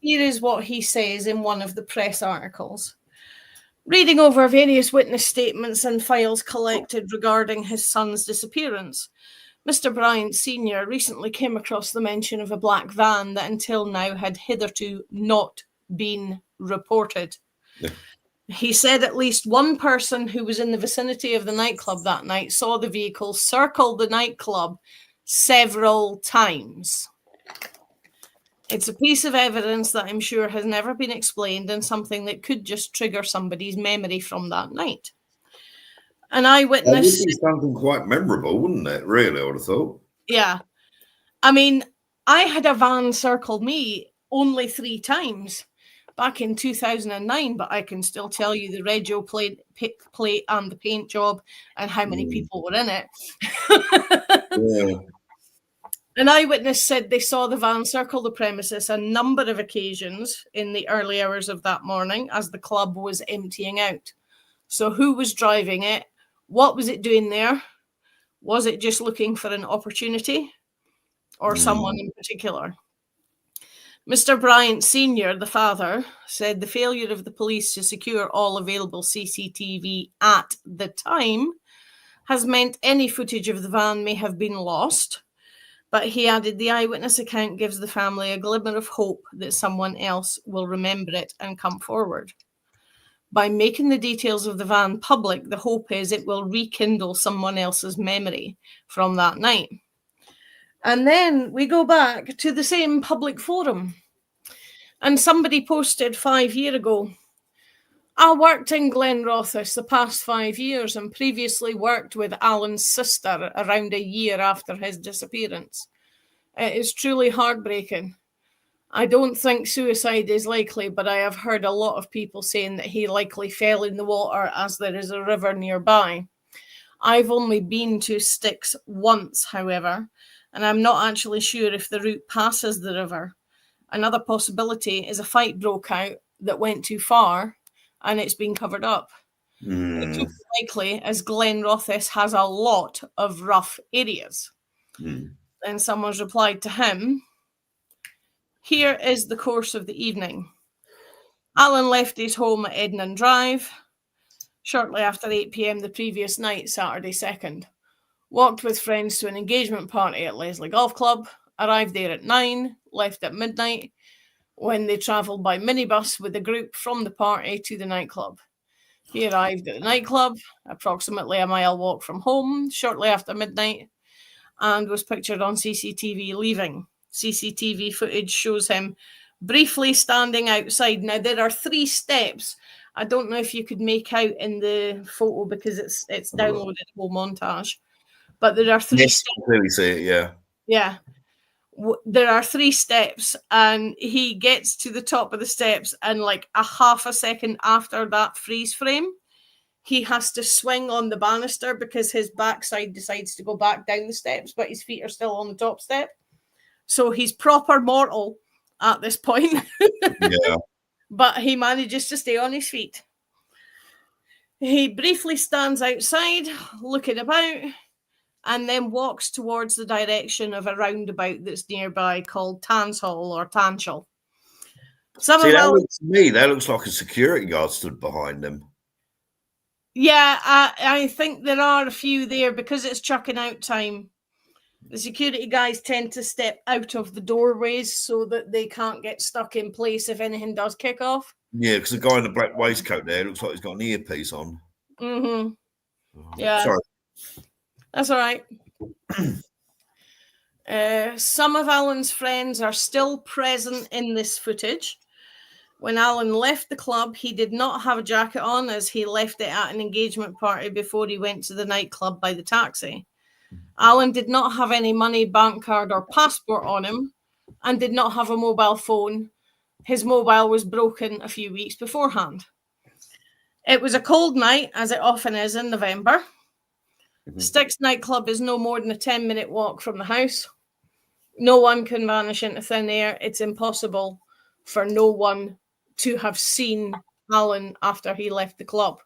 Here is what he says in one of the press articles. Reading over various witness statements and files collected regarding his son's disappearance, Mr. Bryant Sr. recently came across the mention of a black van that until now had hitherto not been reported. Yeah. He said at least one person who was in the vicinity of the nightclub that night saw the vehicle circle the nightclub several times. It's a piece of evidence that I'm sure has never been explained and something that could just trigger somebody's memory from that night. An eyewitness... That would be something quite memorable, wouldn't it? Really, I would have thought. Yeah. I mean, I had a van circle me only 3 times back in 2009, but I can still tell you the radio plate and the paint job and how many people were in it. Yeah. An eyewitness said they saw the van circle the premises a number of occasions in the early hours of that morning as the club was emptying out. So who was driving it? What was it doing there? Was it just looking for an opportunity or someone in particular? Mr. Bryant Sr., the father, said the failure of the police to secure all available CCTV at the time has meant any footage of the van may have been lost, but he added the eyewitness account gives the family a glimmer of hope that someone else will remember it and come forward. By making the details of the van public, the hope is it will rekindle someone else's memory from that night. And then we go back to the same public forum. And somebody posted 5 years ago, I worked in Glenrothes the past 5 years and previously worked with Alan's sister around a year after his disappearance. It is truly heartbreaking. I don't think suicide is likely, but I have heard a lot of people saying that he likely fell in the water as there is a river nearby. I've only been to Styx once, however, and I'm not actually sure if the route passes the river. Another possibility is a fight broke out that went too far and it's been covered up. It's too likely as Glenrothes has a lot of rough areas. Then someone's replied to him, here is the course of the evening. Alan left his home at Ednan Drive shortly after 8 p.m. the previous night, Saturday 2nd. Walked with friends to an engagement party at Leslie Golf Club, arrived there at 9, left at midnight, when they travelled by minibus with a group from the party to the nightclub. He arrived at the nightclub, approximately a mile walk from home, shortly after midnight, and was pictured on CCTV leaving. CCTV footage shows him briefly standing outside. Now, there are 3 steps. I don't know if you could make out in the photo because it's downloaded a whole montage. But there are 3 steps. I clearly see it, yeah. Yeah. There are 3 steps, and he gets to the top of the steps, and like a half a second after that freeze frame, he has to swing on the banister because his backside decides to go back down the steps, but his feet are still on the top step. So he's proper mortal at this point. Yeah. But he manages to stay on his feet. He briefly stands outside, looking about, and then walks towards the direction of a roundabout that's nearby called Tanshall or Tanshall. That looks like a security guard stood behind him. Yeah, I think there are a few there because it's chucking out time. The security guys tend to step out of the doorways so that they can't get stuck in place if anything does kick off. Yeah, because the guy in the black waistcoat there looks like he's got an earpiece on. Mm-hmm. Yeah. Sorry. That's all right. Some of Alan's friends are still present in this footage. When Alan left the club, he did not have a jacket on as he left it at an engagement party before he went to the nightclub by the taxi. Alan did not have any money, bank card, or passport on him and did not have a mobile phone. His mobile was broken a few weeks beforehand. It was a cold night, as it often is in November. Sticks nightclub is no more than a 10-minute walk from the house. No one can vanish into thin air. It's impossible for no one to have seen Alan after he left the club.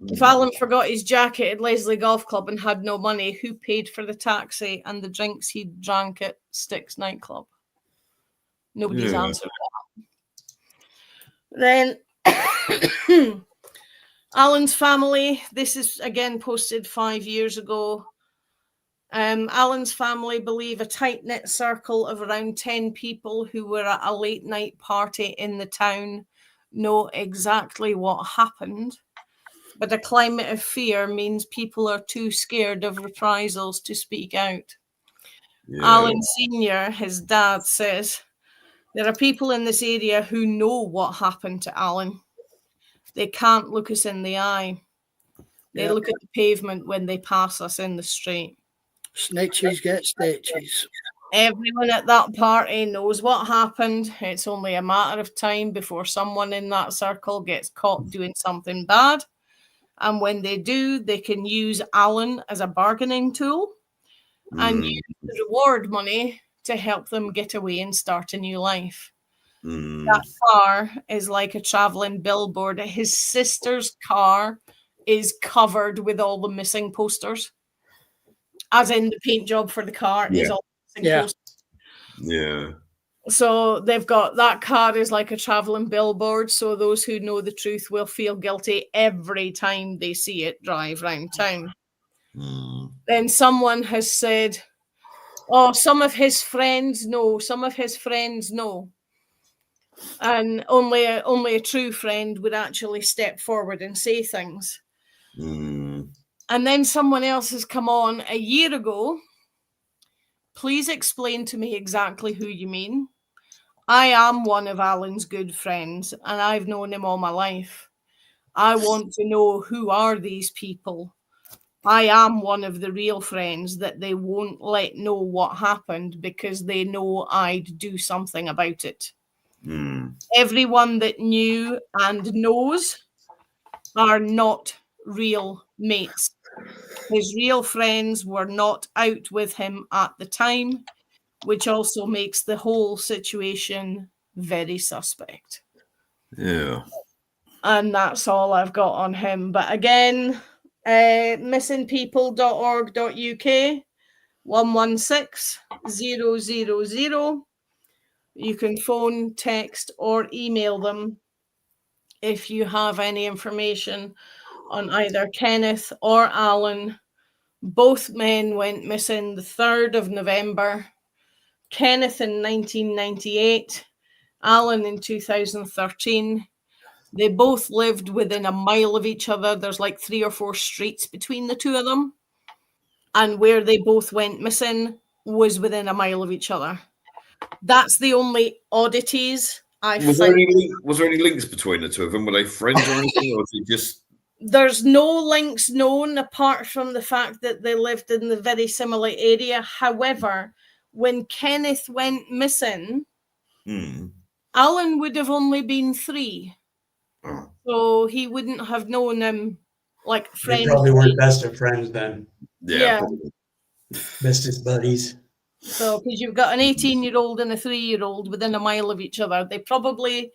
If Alan forgot his jacket at Leslie Golf Club and had no money, who paid for the taxi and the drinks he drank at Sticks nightclub? Nobody's answered that. Then Alan's family, this is again posted 5 years ago. Alan's family believe a tight-knit circle of around 10 people who were at a late night party in the town know exactly what happened, but a climate of fear means people are too scared of reprisals to speak out. Alan Sr., his dad, says, there are people in this area who know what happened to Alan. They can't look us in the eye. They look at the pavement when they pass us in the street. Snitches get stitches. Everyone at that party knows what happened. It's only a matter of time before someone in that circle gets caught doing something bad. And when they do, they can use Alan as a bargaining tool and use the reward money to help them get away and start a new life. That car is like a traveling billboard. His sister's car is covered with all the missing posters. As in the paint job for the car is all missing posters. Yeah. So they've got that car is like a traveling billboard. So those who know the truth will feel guilty every time they see it drive around town. Then someone has said, oh, some of his friends know, some of his friends know. And only a true friend would actually step forward and say things. And then someone else has come on a year ago. Please explain to me exactly who you mean. I am one of Alan's good friends, and I've known him all my life. I want to know who are these people. I am one of the real friends that they won't let know what happened because they know I'd do something about it. Everyone that knew and knows are not real mates. His real friends were not out with him at the time, which also makes the whole situation very suspect. Yeah. And that's all I've got on him. But again, missingpeople.org.uk 116000. You can phone, text, or email them if you have any information on either Kenneth or Alan. Both men went missing the 3rd of November. Kenneth in 1998, Alan in 2013. They both lived within a mile of each other. There's like 3 or 4 streets between the two of them. And where they both went missing was within a mile of each other. That's the only oddities I found. Was there any links between the two of them? Were they friends or anything? Or was it just... There's no links known apart from the fact that they lived in the very similar area. However, when Kenneth went missing, Alan would have only been 3. So he wouldn't have known him like friends. They probably weren't best of friends then. Yeah. Bestest buddies. So, because you've got an 18-year-old and a 3-year-old within a mile of each other, they probably,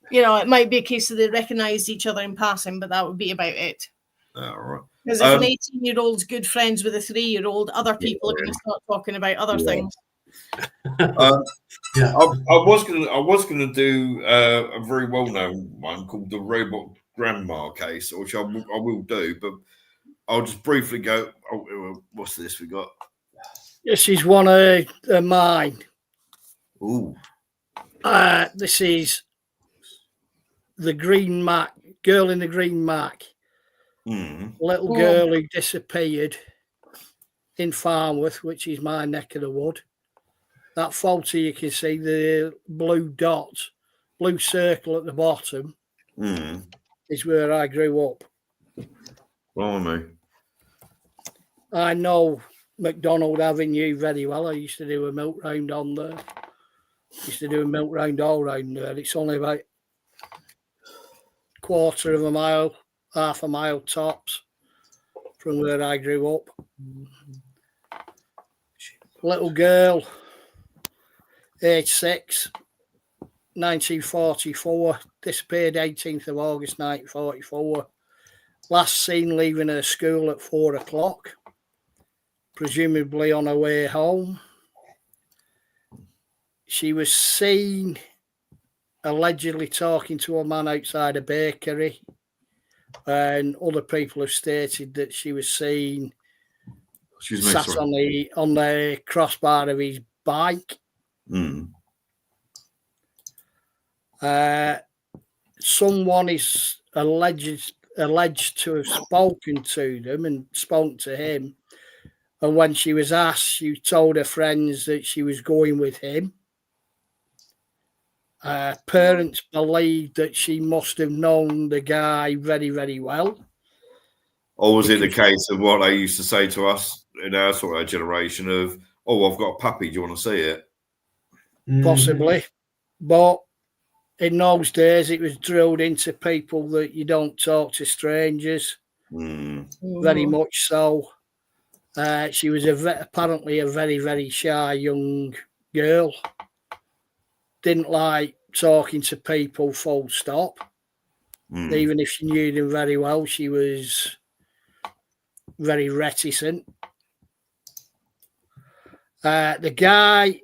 it might be a case that they recognize each other in passing, but that would be about it. All right. Because if an 18-year-old's good friends with a 3-year-old, other people are going to start talking about other things. I was gonna do a very well-known one called the Robot Grandma case, which I will do, but I'll just briefly go. Oh, what's this we got? This is one of mine. Ooh. This is the Green Mac, girl in the Green Mac. Little girl who disappeared in Farnworth, which is my neck of the wood. That photo you can see, the blue dot, blue circle at the bottom, is where I grew up. Blimey. I know McDonald Avenue very well. I used to do a milk round on there. Used to do a milk round all round there. It's only about quarter of a mile, half a mile tops from where I grew up. Little girl, age 6, 1944, disappeared 18th of August 1944. Last seen leaving her school at 4 o'clock, presumably on her way home. She was seen allegedly talking to a man outside a bakery, and other people have stated that she was seen sat on the crossbar of his bike. Someone is alleged to have spoken to them and spoken to him, and when she was asked, she told her friends that she was going with him. Parents believed that she must have known the guy very, very well. Or was it the case of what they used to say to us in our sort of generation of, oh, I've got a puppy, do you want to see it? Possibly. But in those days, it was drilled into people that you don't talk to strangers. Very much so. She was apparently a very, very shy young girl. Didn't like talking to people full stop. Even if she knew them very well, she was very reticent. The guy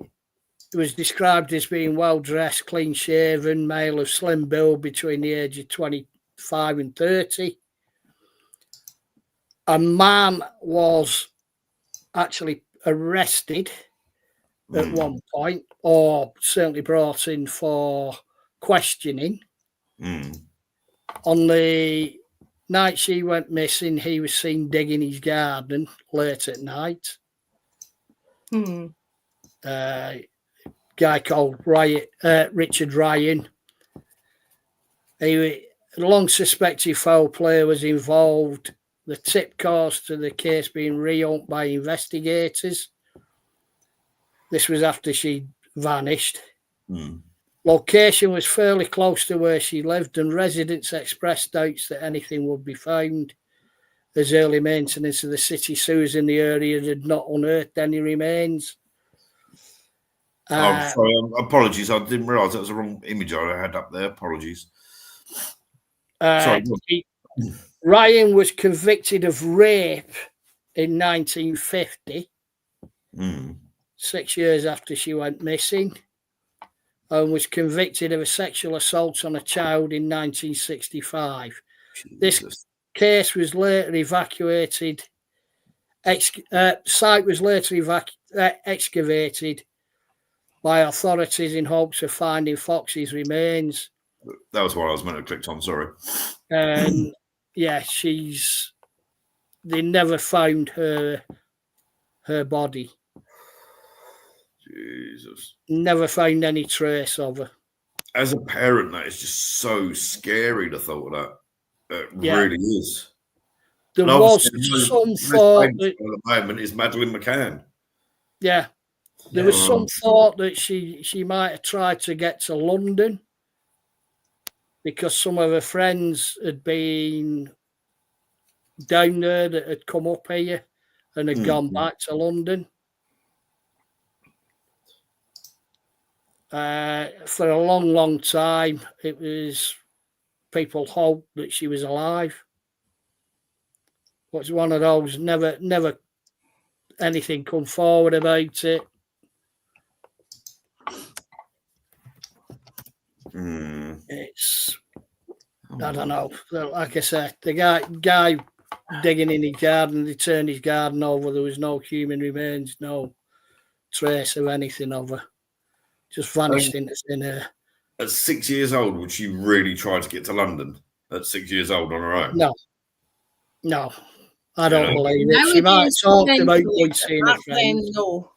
was described as being well-dressed, clean-shaven, male of slim build between the age of 25 and 30. A man was actually arrested at one point, or certainly brought in for questioning. On the night she went missing, he was seen digging his garden late at night. Guy called Richard Ryan. A long suspected foul play was involved. The tip caused to the case being reopened by investigators. This was after she vanished. Location was fairly close to where she lived, and residents expressed doubts that anything would be found, as early maintenance of the city sewers in the area had not unearthed any remains. Sorry, apologies. I didn't realise that was the wrong image I had up there. Apologies. Sorry. Ryan was convicted of rape in 1950, 6 years after she went missing, and was convicted of a sexual assault on a child in 1965. This case was later evacuated. Site was later excavated by authorities in hopes of finding Fox's remains. That was what I was meant to have clicked on, sorry. And yeah, they never found her body. Jesus. Never found any trace of her. As a parent, that is just so scary, the thought of that. It really is. There was some thought that at the moment is Madeleine McCann. Yeah. There was some thought that she might have tried to get to London because some of her friends had been down there that had come up here and had gone back to London. For a long, long time, it was people hoped that she was alive. But it's one of those, never anything come forward about it. It's, I don't know. Like I said, the guy digging in his garden, he turned his garden over. There was no human remains, no trace of anything of her. Just vanished into thin air. At 6 years old, would she really try to get to London? At 6 years old on her own? No, I don't believe it. She might talk about going seeing her friends. No.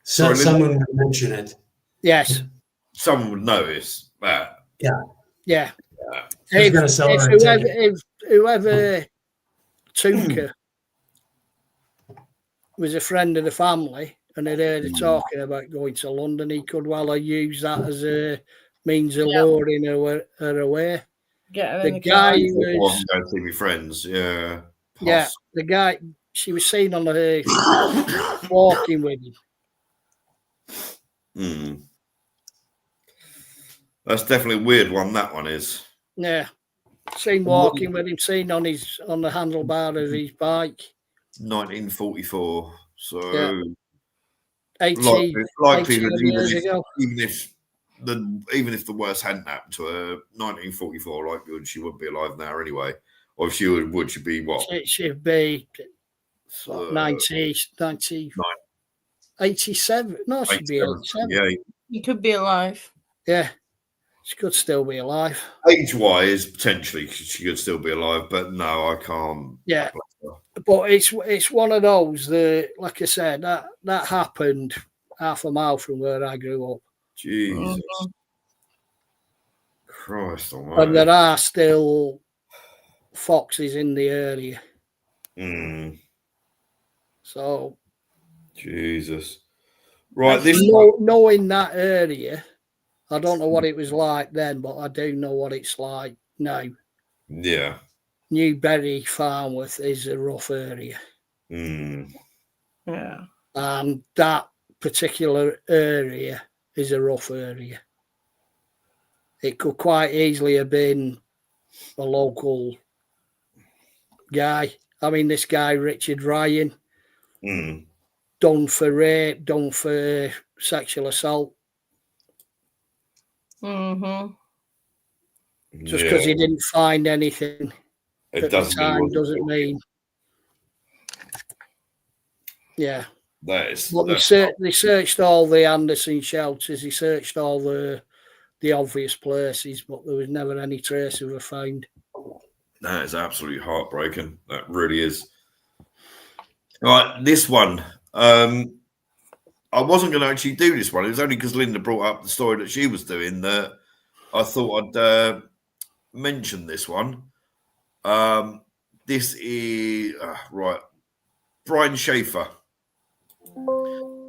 So someone would mention it. Yes. Someone would notice that. Yeah. If whoever took her was a friend of the family and had heard her talking about going to London, he could well have used that as a means of luring her away. Get her The in the guy car. who was, Go see my friends. Yeah. yeah, the guy, she was seen on her walking with him. That's definitely a weird one. That one is. Yeah. Seen walking with him, seen on the handlebar of his bike. 1944. So Yeah. 80 likelihood, years ago. even if the worst hadn't happened to her, 1944, likelihood she wouldn't be alive now anyway. Or if she would she be what? She'd be 90, 87. No, she'd be 87. Yeah. You could be alive. Yeah. She could still be alive. Age-wise, potentially she could still be alive, but no, I can't. Yeah. But it's one of those that, like I said, that happened half a mile from where I grew up. Jesus Christ almighty. And there are still foxes in the area. So Jesus. Right, knowing that area, I don't know what it was like then, but I do know what it's like now. Yeah. Newberry Farmworth is a rough area. Yeah. And that particular area is a rough area. It could quite easily have been a local guy. I mean, this guy, Richard Ryan, done for rape, done for sexual assault. Just because he didn't find anything at the time doesn't mean. Yeah. That is. But they searched all the Anderson shelters. They searched all the obvious places, but there was never any trace of her found. That is absolutely heartbreaking. That really is. All right, this one. I wasn't going to actually do this one. It was only because Linda brought up the story that she was doing that I thought I'd mention this one. This is right. Brian Schaefer.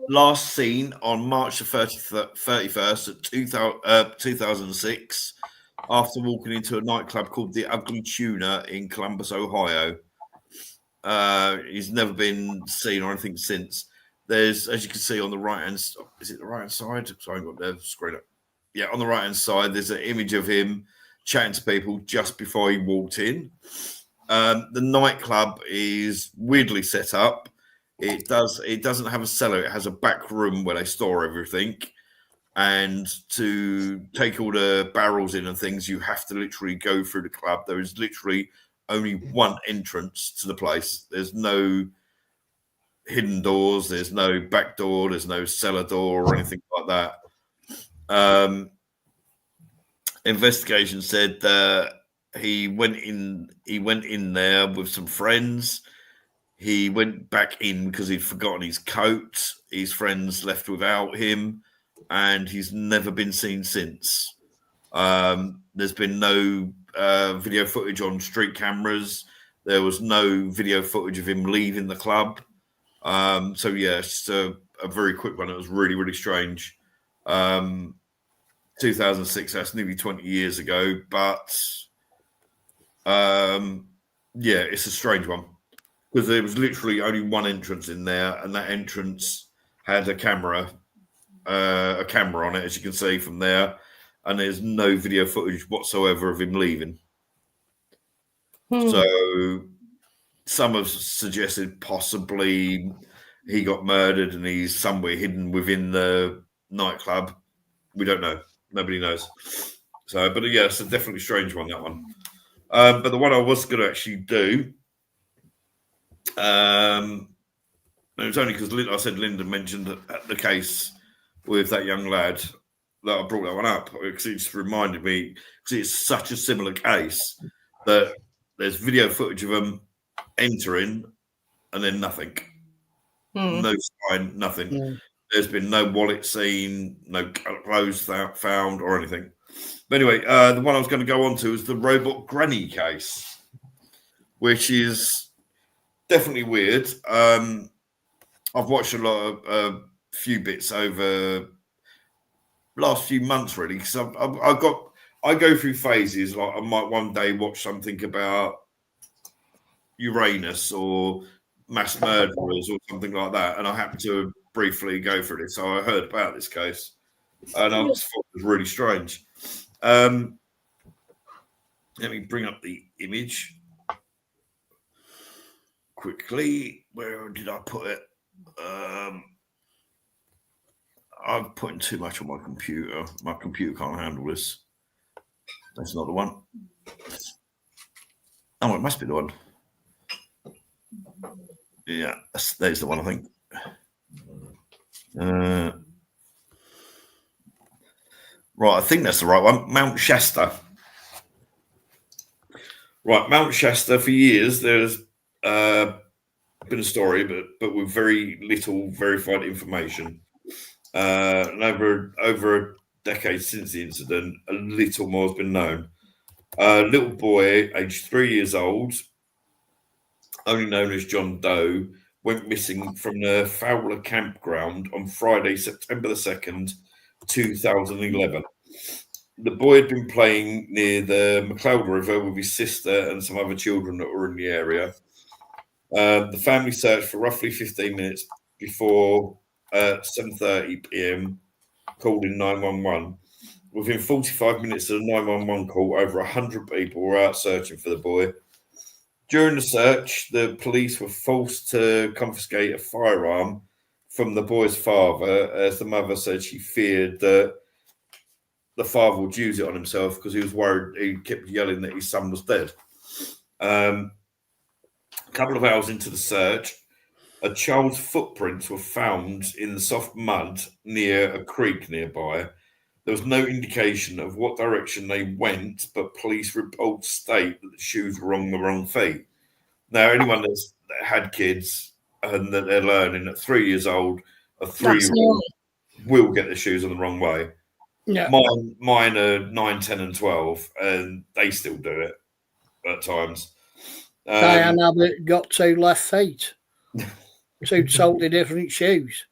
Last seen on March the 31st of 2006 after walking into a nightclub called the Ugly Tuna in Columbus, Ohio. He's never been seen or anything since. There's, as you can see on the right-hand, is it the right-hand side? Sorry, I've got the screen up. Yeah, on the right-hand side, there's an image of him chatting to people just before he walked in. The nightclub is weirdly set up. It doesn't have a cellar. It has a back room where they store everything. And to take all the barrels in and things, you have to literally go through the club. There is literally only one entrance to the place. There's no hidden doors. There's no back door. There's no cellar door or anything like that. Investigation said that he went in there with some friends. He went back in because he'd forgotten his coat. His friends left without him, and he's never been seen since. There's been no video footage on street cameras. There was no video footage of him leaving the club. So yeah, it's just a very quick one. It was really, really strange. 2006, that's nearly 20 years ago, but yeah, it's a strange one because there was literally only one entrance in there, and that entrance had a camera on it, as you can see from there, and there's no video footage whatsoever of him leaving. So some have suggested possibly he got murdered and he's somewhere hidden within the nightclub. We don't know. Nobody knows. So, but yeah, it's a definitely strange one, that one. But the one I was going to actually do, it was only because I said Linda mentioned the case with that young lad that I brought that one up, because it just reminded me, because it's such a similar case that there's video footage of them entering and then nothing. No sign, nothing. There's been no wallet seen, no clothes found or anything. But anyway, the one I was going to go on to is the robot granny case, which is definitely weird. I've watched a few bits over last few months, really, because I go through phases. Like I might one day watch something about Uranus or mass murderers or something like that, and I happen to briefly go through this. So I heard about this case, and I just thought it was really strange. Let me bring up the image quickly. Where did I put it? I'm putting too much on my computer. My computer can't handle this. That's not the one. Oh, it must be the one. Yeah, there's the one, I think. Right, I think that's the right one. Mount Shasta. Right, Mount Shasta. For years, there's been a story, but with very little verified information. And over a decade since the incident, a little more has been known. A little boy, aged 3 years old, only known as John Doe, went missing from the Fowler campground on Friday, September the 2nd, 2011. The boy had been playing near the McLeod River with his sister and some other children that were in the area. The family searched for roughly 15 minutes before 7:30 p.m. called in 911. Within 45 minutes of the 911 call, over 100 people were out searching for the boy. During the search, the police were forced to confiscate a firearm from the boy's father, as the mother said she feared that the father would use it on himself because he was worried. He kept yelling that his son was dead. A couple of hours into the search, a child's footprints were found in the soft mud near a creek nearby. There was no indication of what direction they went, but police reports state that the shoes were on the wrong feet. Now, anyone that had kids and that they're learning at 3 years old, a 3-year-old will get the shoes on the wrong way. Yeah. Mine are 9, 10 and 12, and they still do it at times. Diane Abbott got 2 left feet. 2 totally different shoes.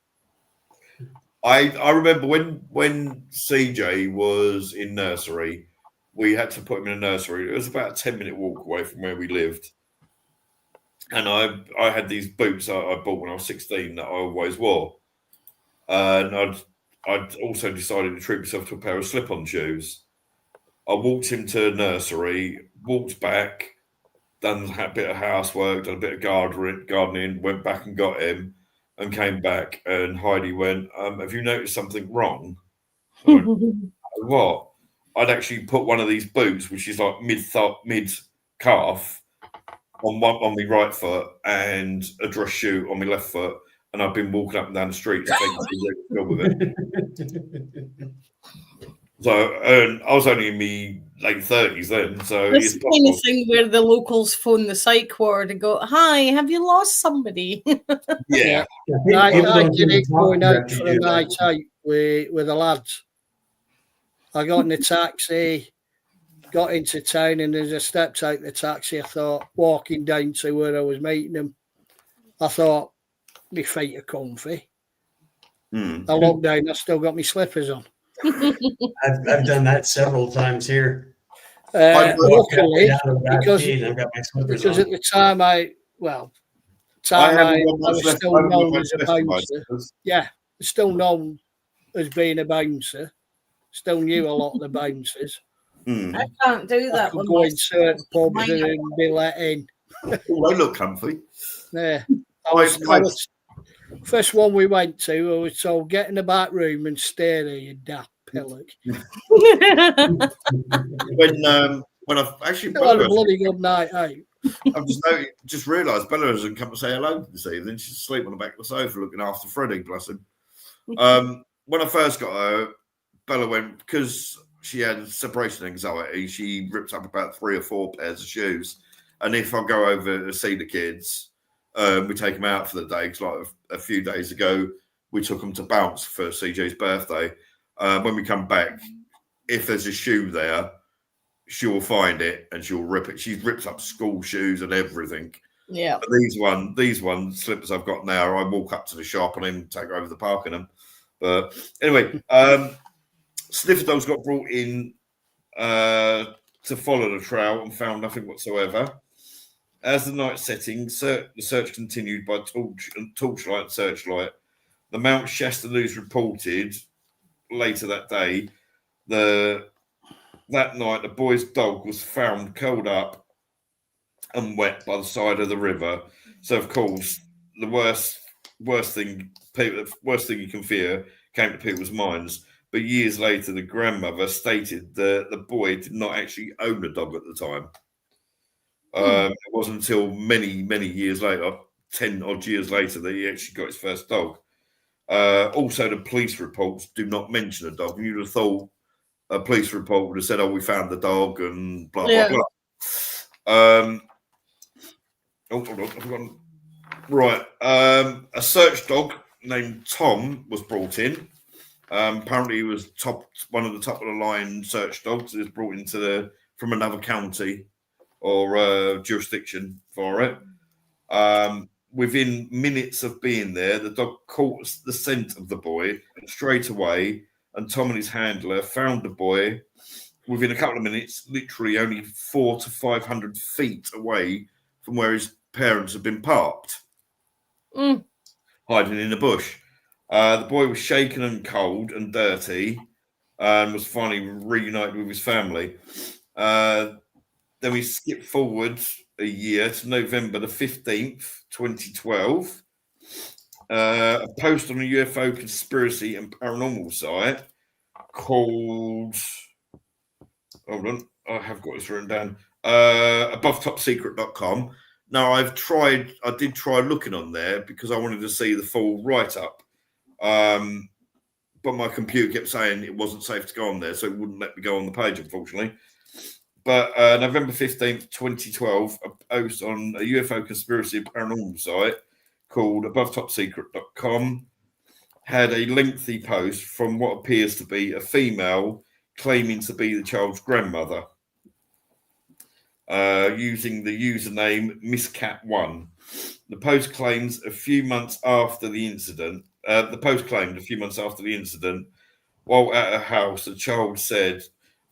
I remember when CJ was in nursery, we had to put him in a nursery. It was about a 10-minute walk away from where we lived. And I had these boots I bought when I was 16 that I always wore. And I'd also decided to treat myself to a pair of slip-on shoes. I walked him to nursery, walked back, done a bit of housework, done a bit of gardening, went back and got him, and came back. And Heidi went, "Have you noticed something wrong?" I went, "What?" I'd actually put one of these boots, which is like mid calf, on my right foot, and a dress shoe on my left foot. And I've been walking up and down the street with it. So, and I was only in my late 30s then. So it's the kind of thing where the locals phone the psych ward and go, "Hi, have you lost somebody?" Yeah. I did it going out for a night out with the lads. I got in the taxi, got into town, and as I stepped out the taxi, I thought, walking down to where I was meeting them, I thought, my feet are comfy. I looked down, I still got my slippers on. I've done that several times here. Luckily, because I've got my slippers on. At the time I was still known as a bouncer. Yeah, still known as being a bouncer. Still knew a lot of the bouncers. I can't do that. I could go in certain pubs and be let in. Oh, they look comfy. Yeah. First one we went to, I was told, get in the back room and stare there, you daft pillock. When I've actually had a bloody good night out. I've just realised Bella hasn't come to say hello this evening. She's asleep on the back of the sofa looking after Freddie, bless him. When I first got her, Bella went, because she had separation anxiety, she ripped up about 3 or 4 pairs of shoes. And if I go over to see the kids, we take them out for the day. Because like a few days ago, we took them to bounce for CJ's birthday. When we come back, if there's a shoe there, she'll find it and she'll rip it. She's ripped up school shoes and everything. Yeah. But these slippers I've got now, I walk up to the shop and then take over the park in them. But anyway, sniffer dogs got brought in to follow the trail and found nothing whatsoever. As the night setting, the search continued by torchlight and searchlight. The Mount Shasta News reported later that day that night the boy's dog was found curled up and wet by the side of the river. So of course, the worst thing you can fear came to people's minds. But years later, the grandmother stated that the boy did not actually own a dog at the time. It wasn't until many, many years later, 10 odd years later, that he actually got his first dog. Also, the police reports do not mention a dog. And you'd have thought a police report would have said, "Oh, we found the dog," and blah, blah, blah. Oh, hold on, I've forgotten. Right. A search dog named Tom was brought in. Apparently, he was one of the top of the line search dogs. He was brought into from another county or jurisdiction for it. Within minutes of being there, the dog caught the scent of the boy straight away, and Tom and his handler found the boy within a couple of minutes, literally only 400 to 500 feet away from where his parents had been parked, hiding in a bush. The boy was shaken and cold and dirty and was finally reunited with his family. Then we skip forward a year to November the 15th, 2012. A post on a UFO conspiracy and paranormal site called... Hold on, I have got this written down. AboveTopSecret.com. Now, I did try looking on there because I wanted to see the full write-up. But my computer kept saying it wasn't safe to go on there, so it wouldn't let me go on the page, unfortunately. But November 15th, 2012, a post on a UFO conspiracy and paranormal site called AboveTopSecret.com had a lengthy post from what appears to be a female claiming to be the child's grandmother, using the username MissCat1. The post claims a few months after the incident, while at her house, the child said,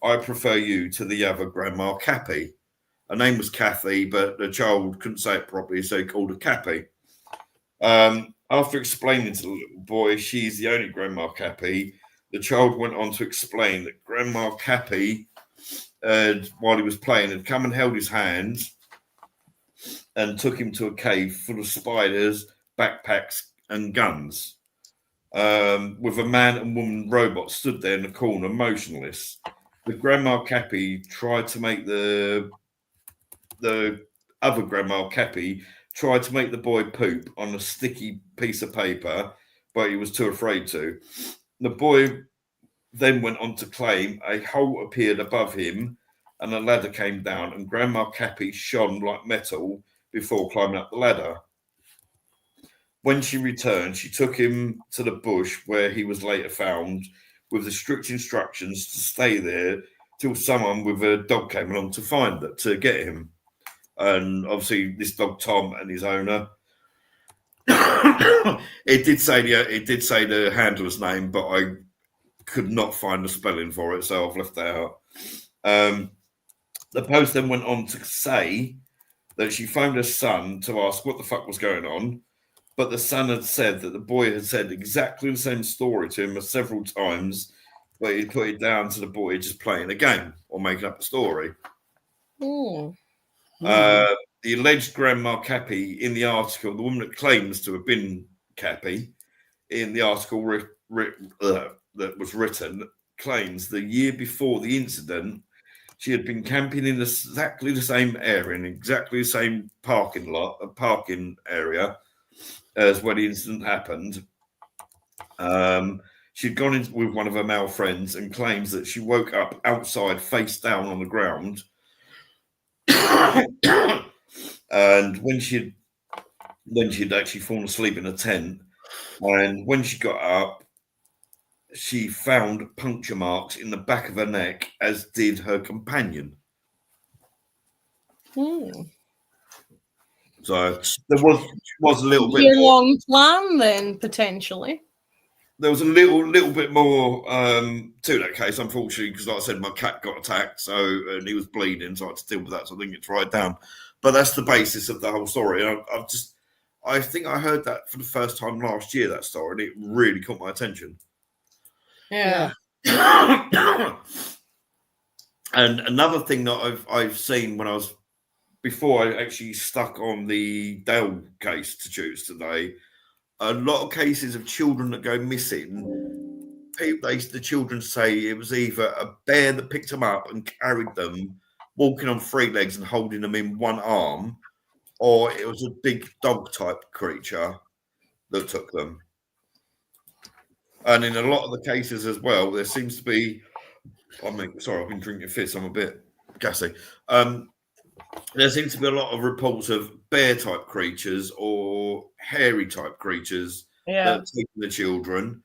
"I prefer you to the other grandma, Cappy." Her name was Kathy, but the child couldn't say it properly, so he called her Cappy. After explaining to the little boy she's the only grandma, Cappy, the child went on to explain that Grandma Cappy, while he was playing, had come and held his hand and took him to a cave full of spiders, backpacks, and guns, with a man and woman robot stood there in the corner, motionless. The Grandma Cappy tried to make the other Grandma Cappy tried to make the boy poop on a sticky piece of paper, but he was too afraid to. The boy then went on to claim a hole appeared above him and a ladder came down, and Grandma Cappy shone like metal before climbing up the ladder. When she returned, she took him to the bush where he was later found with the strict instructions to stay there till someone with a dog came along to get him. And obviously this dog, Tom, and his owner. It did say the handler's name, but I could not find the spelling for it, so I've left that out. The post then went on to say that she phoned her son to ask what the fuck was going on, but the son had said that the boy had said exactly the same story to him several times, but he put it down to the boy just playing a game or making up a story. The alleged Grandma Cappy in the article, the woman that claims to have been Cappy in the article that was written, claims the year before the incident, she had been camping in exactly the same area, in exactly the same parking area as where the incident happened. She'd gone in with one of her male friends and claims that she woke up outside face down on the ground. And when she'd actually fallen asleep in a tent, and when she got up, she found puncture marks in the back of her neck, as did her companion. So there was a little bit year-long plan then, potentially. there was a little bit more to that case, unfortunately, because like I said, my cat got attacked, and he was bleeding, so I had to deal with that. So I didn't get to write down. But that's the basis of the whole story. And I think I heard that for the first time last year, that story, and it really caught my attention. Yeah. And another thing that I've seen when before I actually stuck on the Dale case to choose today, a lot of cases of children that go missing, the children say it was either a bear that picked them up and carried them, walking on 3 legs and holding them in one arm, or it was a big dog type creature that took them. And in a lot of the cases as well, there seems to be, sorry, I've been drinking fizz, I'm a bit gassy. There seems to be a lot of reports of bear type creatures or hairy type creatures that take the children,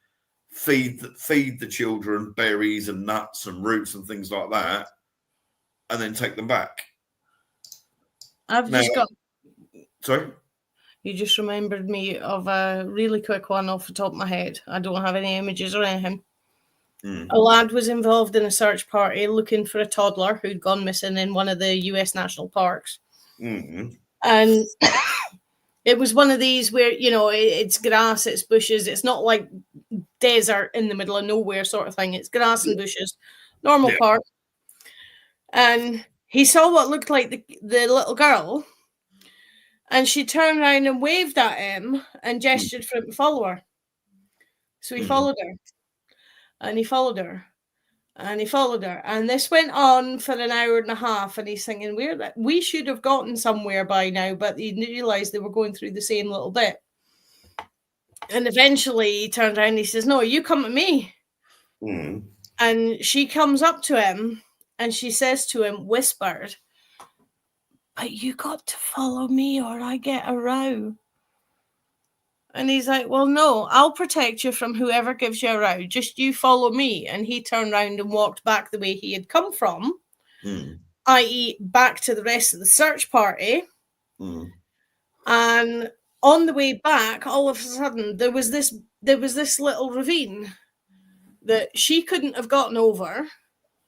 feed the children berries and nuts and roots and things like that, and then take them back. Sorry? You just remembered me of a really quick one off the top of my head. I don't have any images or anything. A lad was involved in a search party looking for a toddler who'd gone missing in one of the US national parks. And it was one of these where, it's grass, it's bushes. It's not like desert in the middle of nowhere sort of thing. It's grass and bushes, normal park. And he saw what looked like the little girl. And she turned around and waved at him and gestured for him to follow her. So he followed her. And he followed her. And he followed her. And this went on for an hour and a half. And he's thinking, we should have gotten somewhere by now. But he realised they were going through the same little bit. And eventually he turned around and he says, no, you come to me. And she comes up to him and she says to him, whispered, but you got to follow me or I get a row. And he's like, well, no, I'll protect you from whoever gives you a row. Just you follow me. And he turned around and walked back the way he had come from, i.e. back to the rest of the search party. And on the way back, all of a sudden, there was this little ravine that she couldn't have gotten over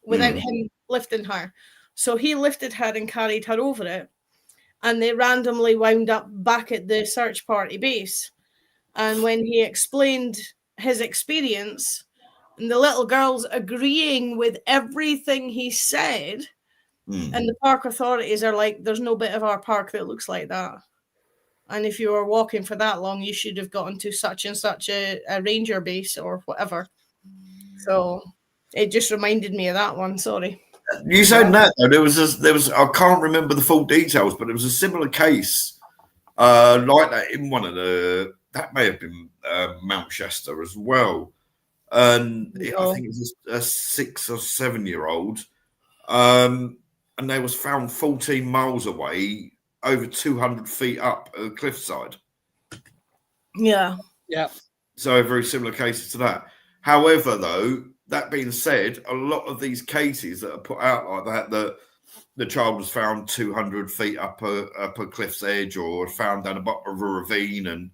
without him lifting her. So he lifted her and carried her over it. And they randomly wound up back at the search party base. And when he explained his experience, and the little girl's agreeing with everything he said, and the park authorities are like, there's no bit of our park that looks like that. And if you were walking for that long, you should have gotten to such and such a ranger base or whatever. So it just reminded me of that one. Sorry. You said that though, there was I can't remember the full details, but it was a similar case like that in one of that may have been Mount Shasta as well, and I think it was a 6 or 7 year old, and they was found 14 miles away, over 200 feet up a cliffside. Yeah. So very similar cases to that. However, though, that being said, a lot of these cases that are put out like that the child was found 200 feet up a cliff's edge or found down the bottom of a ravine and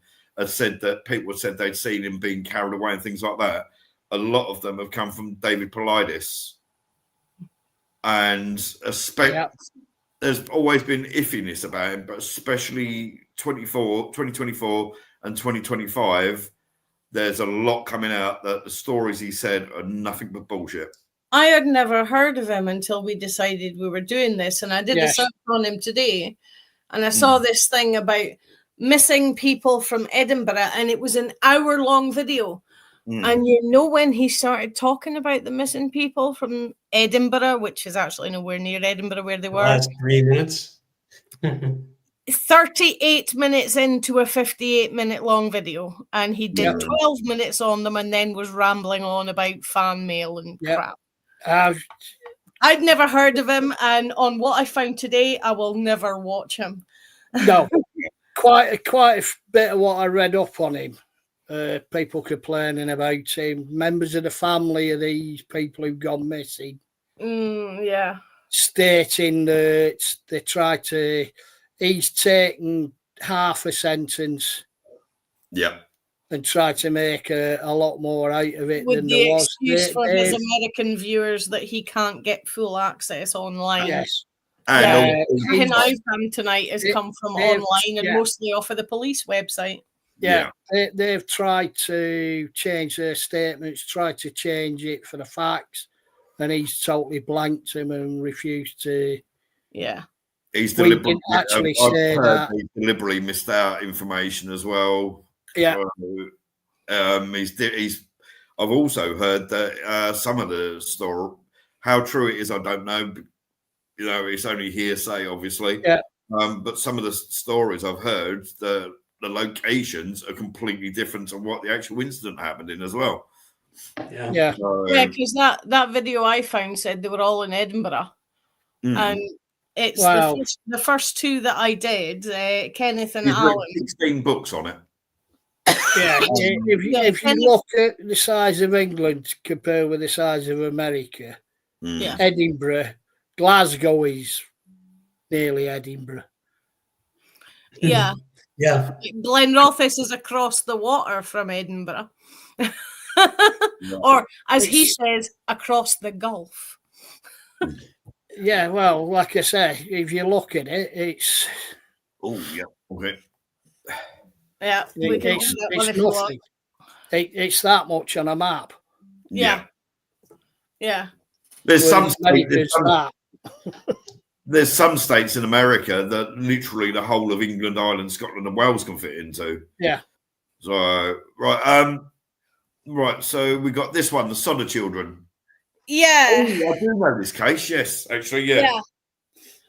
said that people said they'd seen him being carried away and things like that. A lot of them have come from David Politis. And there's always been iffiness about him, but especially 2024 and 2025, there's a lot coming out that the stories he said are nothing but bullshit. I had never heard of him until we decided we were doing this, and I did a search on him today, and I saw this thing about missing people from Edinburgh, and it was an hour-long video. And when he started talking about the missing people from Edinburgh, which is actually nowhere near Edinburgh where they were. Last 3 minutes. 38 minutes into a 58-minute long video, and he did 12 minutes on them and then was rambling on about fan mail and crap. I'd never heard of him, and on what I found today, I will never watch him. No, quite a bit of what I read up on him. People complaining about him, members of the family of these people who've gone missing. Stating that they try to, he's taken half a sentence. Yeah. and try to make a lot more out of it with than the there was. excuse for his American viewers that he can't get full access online. Yes. And Everything I've done tonight has come from online and mostly off of the police website. Yeah. They've tried to change their statements, tried to change it for the facts, and he's totally blanked him and refused to. Yeah. He's deliberately actually say that. He deliberately missed out information as well. Yeah. I've also heard that some of the story, how true it is, I don't know. You know, it's only hearsay, obviously. Yeah. But some of the stories I've heard, the locations are completely different to what the actual incident happened in as well. Yeah. Yeah. Because that video I found said they were all in Edinburgh. And it's the first two that I did, Kenneth and Alan. 16 books on it. Yeah. If you look at the size of England compared with the size of America, Edinburgh, Glasgow is nearly Edinburgh. Yeah. Yeah. Glenrothes is across the water from Edinburgh. Or, as he says, across the Gulf. Yeah, well, like I say, if you look at it, it's... Oh, yeah, okay. Yeah, we can it's nothing. It's that much on a map. Yeah. There's some states in America that literally the whole of England, Ireland, Scotland, and Wales can fit into. Yeah. So right. So we got this one, the Sodder children. Yeah. Oh, I do know this case. Yes, actually, yeah.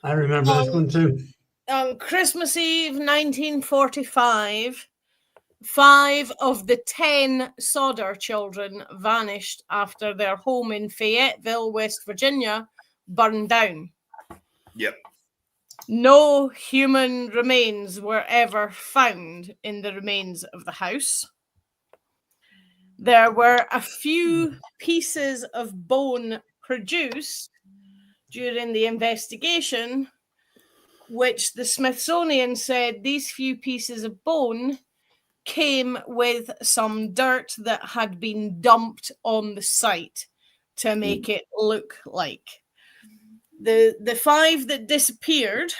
I remember this one too. On Christmas Eve, 1945, 5 of the 10 Sodder children vanished after their home in Fayetteville, West Virginia, burned down. Yep. No human remains were ever found in the remains of the house. There were a few pieces of bone produced during the investigation, which the Smithsonian said these few pieces of bone came with some dirt that had been dumped on the site to make it look like. The 5 that disappeared.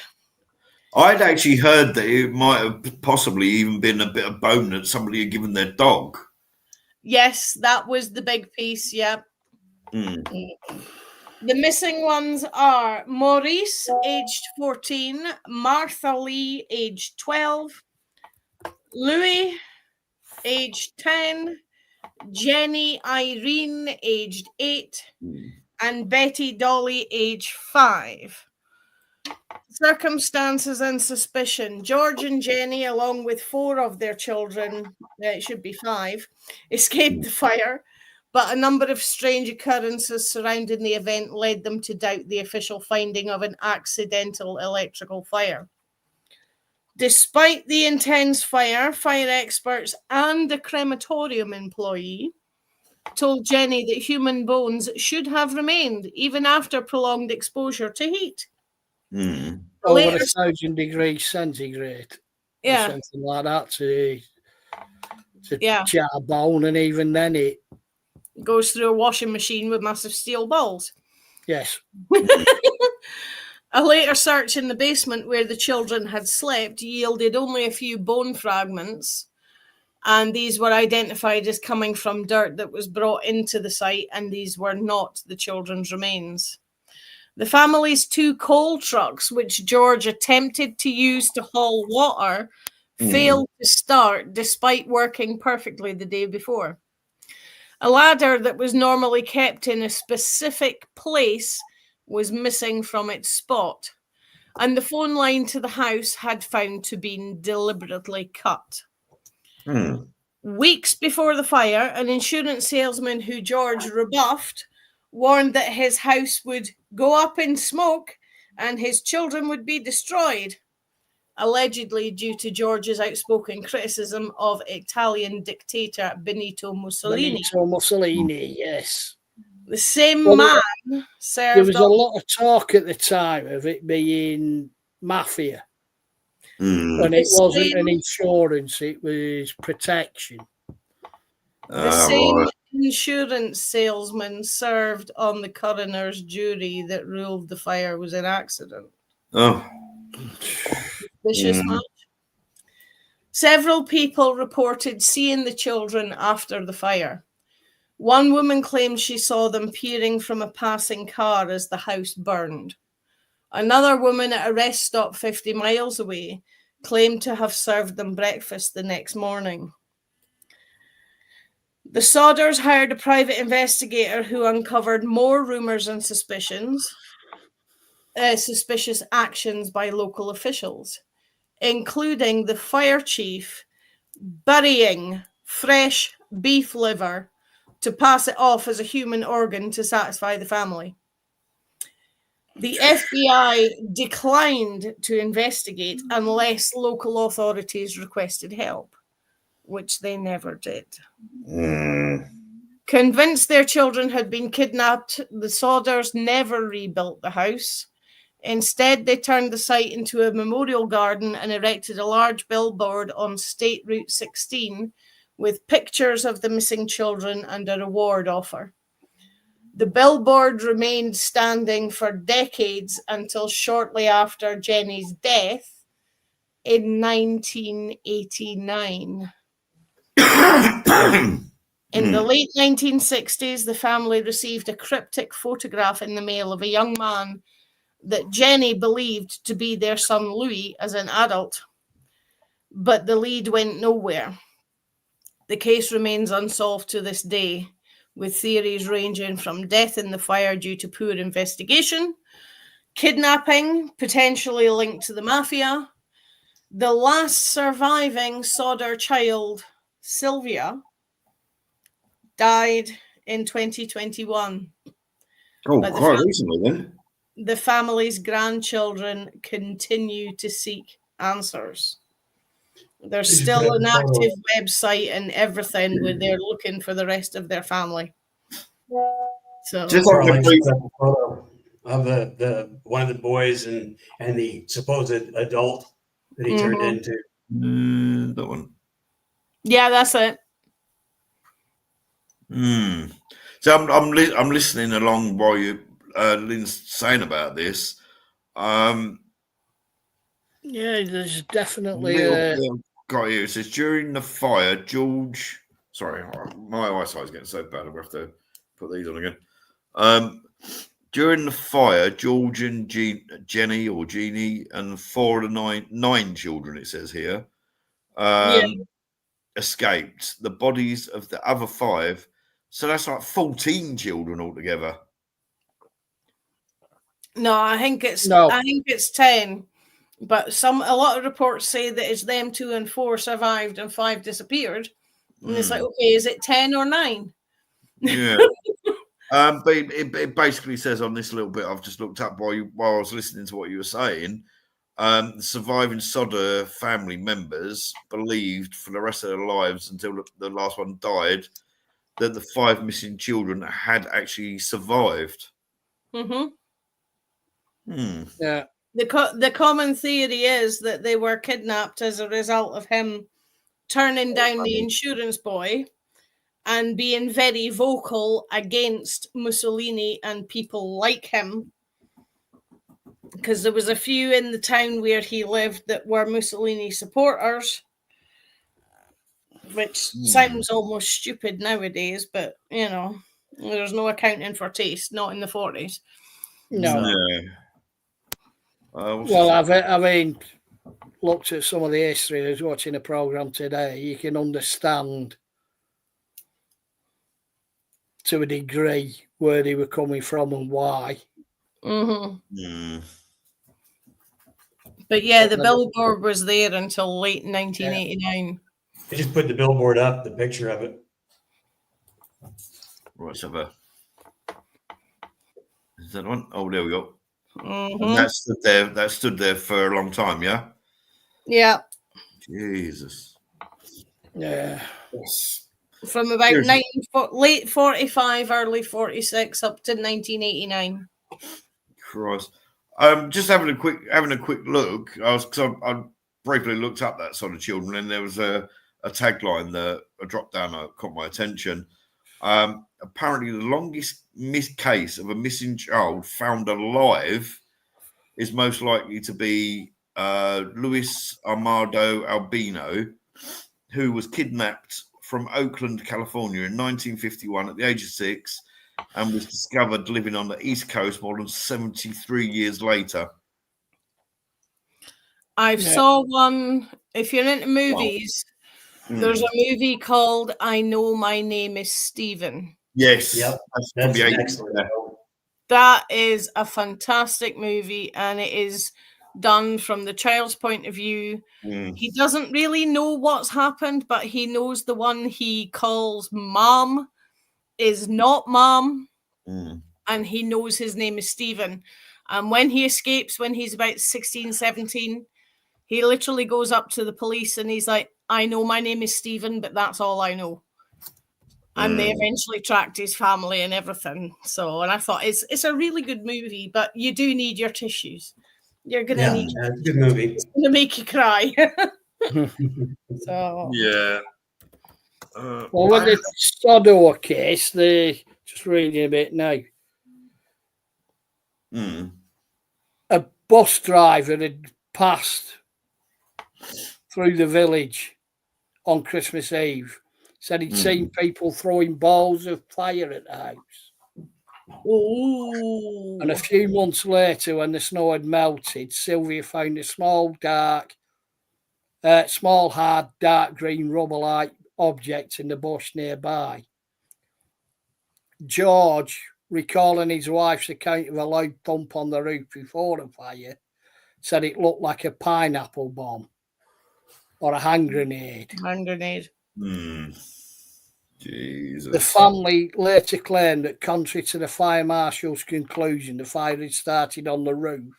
I'd actually heard that it might have possibly even been a bit of bone that somebody had given their dog. Yes, that was the big piece, yeah. The missing ones are Maurice, aged 14, Martha Lee, aged 12, Louis, aged 10, Jenny Irene, aged 8, and Betty Dolly, aged 5. Circumstances and suspicion. George and Jenny, along with 4 of their children, it should be 5, escaped the fire, but a number of strange occurrences surrounding the event led them to doubt the official finding of an accidental electrical fire. Despite the intense fire, fire experts and a crematorium employee told Jenny that human bones should have remained even after prolonged exposure to heat. Over 1,000 degrees centigrade. Yeah. Or something like that to jar a bone, and even then it goes through a washing machine with massive steel balls. Yes. A later search in the basement where the children had slept yielded only a few bone fragments, and these were identified as coming from dirt that was brought into the site, and these were not the children's remains. The family's 2 coal trucks, which George attempted to use to haul water, failed to start despite working perfectly the day before. A ladder that was normally kept in a specific place was missing from its spot, and the phone line to the house had found to be deliberately cut. Weeks before the fire, an insurance salesman who George rebuffed warned that his house would go up in smoke and his children would be destroyed, allegedly due to George's outspoken criticism of Italian dictator Benito Mussolini. Benito Mussolini, yes. The same man served. There was a lot of talk at the time of it being mafia. And it wasn't an insurance, it was protection. The same Right. insurance salesman served on the coroner's jury that ruled the fire was an accident. Oh. Vicious much. Several people reported seeing the children after the fire. One woman claimed she saw them peering from a passing car as the house burned. Another woman at a rest stop 50 miles away claimed to have served them breakfast the next morning. The Sodders hired a private investigator who uncovered more rumors and suspicious actions by local officials, including the fire chief burying fresh beef liver to pass it off as a human organ to satisfy the family. The FBI declined to investigate unless local authorities requested help, which they never did. Convinced their children had been kidnapped, the Sodders never rebuilt the house. Instead, they turned the site into a memorial garden and erected a large billboard on State Route 16 with pictures of the missing children and a reward offer. The billboard remained standing for decades until shortly after Jenny's death in 1989. In the late 1960s, the family received a cryptic photograph in the mail of a young man that Jenny believed to be their son Louis as an adult, but the lead went nowhere. The case remains unsolved to this day, with theories ranging from death in the fire due to poor investigation, kidnapping potentially linked to the mafia. The last surviving Sodder child, Sylvia, died in 2021. Oh, quite recently then. The family's grandchildren continue to seek answers. There's still an active website and everything where they're looking for the rest of their family. So Just put like the a photo of the one of the boys and the supposed adult that he turned into. that one. Yeah, that's it. So I'm listening along while you Lynn's saying about this. Yeah, there's definitely got here. It says during the fire, George. Sorry, my eyesight's getting so bad. I'm gonna have to put these on again. During the fire, George and Jenny or Jeannie and 4 of the 9 children. It says here. Escaped. The bodies of the other 5. So that's like 14 children altogether. No, I think it's 10. But a lot of reports say that it's them 2 and 4 survived and 5 disappeared. And it's like, okay, is it 10 or 9? Yeah. But it basically says on this little bit I've just looked up while I was listening to what you were saying. The surviving Sodder family members believed for the rest of their lives until the last one died that the 5 missing children had actually survived. Yeah. The common theory is that they were kidnapped as a result of him turning down the insurance boy and being very vocal against Mussolini and people like him, because there was a few in the town where he lived that were Mussolini supporters, which sounds almost stupid nowadays, but there's no accounting for taste, not in the 40s. No. Well, I mean, looked at some of the history. I was watching a program today. You can understand to a degree where they were coming from and why. But yeah, the billboard was there until late 1989. They just put the billboard up, the picture of it. Right, so is that one? Oh, there we go. And that stood there for a long time, yeah? Yeah. Jesus. Yeah. Yes. From about late 45, early 46 up to 1989. Christ. Just having a quick look. I briefly looked up that sort of children, and there was a a tagline that a drop down that caught my attention. Apparently, the longest case of a missing child found alive is most likely to be Luis Armando Albino, who was kidnapped from Oakland, California in 1951 at the age of 6 and was discovered living on the East Coast more than 73 years later. I've saw one. If you're into movies, there's a movie called I Know My Name is Stephen. Yes. Yep. That's an excellent film. That is a fantastic movie, and it is done from the child's point of view. He doesn't really know what's happened, but he knows the one he calls Mom is not Mom, and he knows his name is Stephen. And when he escapes, when he's about 16, 17, he literally goes up to the police and he's like, I know my name is Stephen, but that's all I know. And they eventually tracked his family and everything. So, and I thought it's a really good movie, but you do need your tissues. You're going to need it's a good movie. It's going to make you cry. So, yeah. Well, with the Sodor case, they just reading a bit now. A bus driver had passed through the village on Christmas Eve. Said he'd seen people throwing balls of fire at the house. Ooh. And a few months later, when the snow had melted, Sylvia found a small, hard, dark green rubber-like object in the bush nearby. George, recalling his wife's account of a loud thump on the roof before the fire, said it looked like a pineapple bomb or a hand grenade. Jesus. The family later claimed that, contrary to the fire marshal's conclusion, the fire had started on the roof,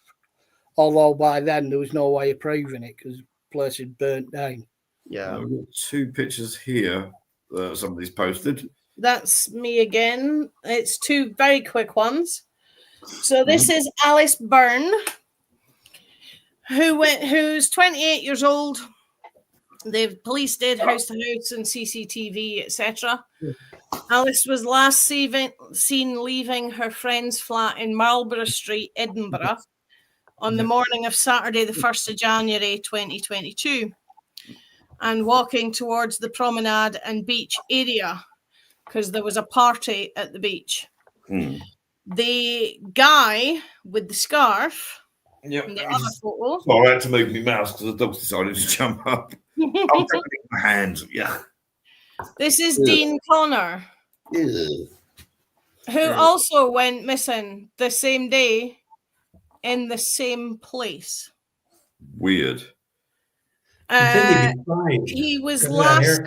although by then there was no way of proving it because the place had burnt down. Yeah. I've got 2 pictures here that somebody's posted. That's me again. It's 2 very quick ones. So this is Alice Byrne, who's 28 years old. The police did house to house and CCTV, etc. Alice was last seen leaving her friend's flat in Marlborough Street, Edinburgh, on the morning of Saturday, the 1st of January, 2022, and walking towards the promenade and beach area because there was a party at the beach. The guy with the scarf in the other photo. Sorry, I had to move my mouse because the dog decided to jump up. I'll take it in my hands. Yeah. This is Dean Connor, who also went missing the same day in the same place. Weird. He was last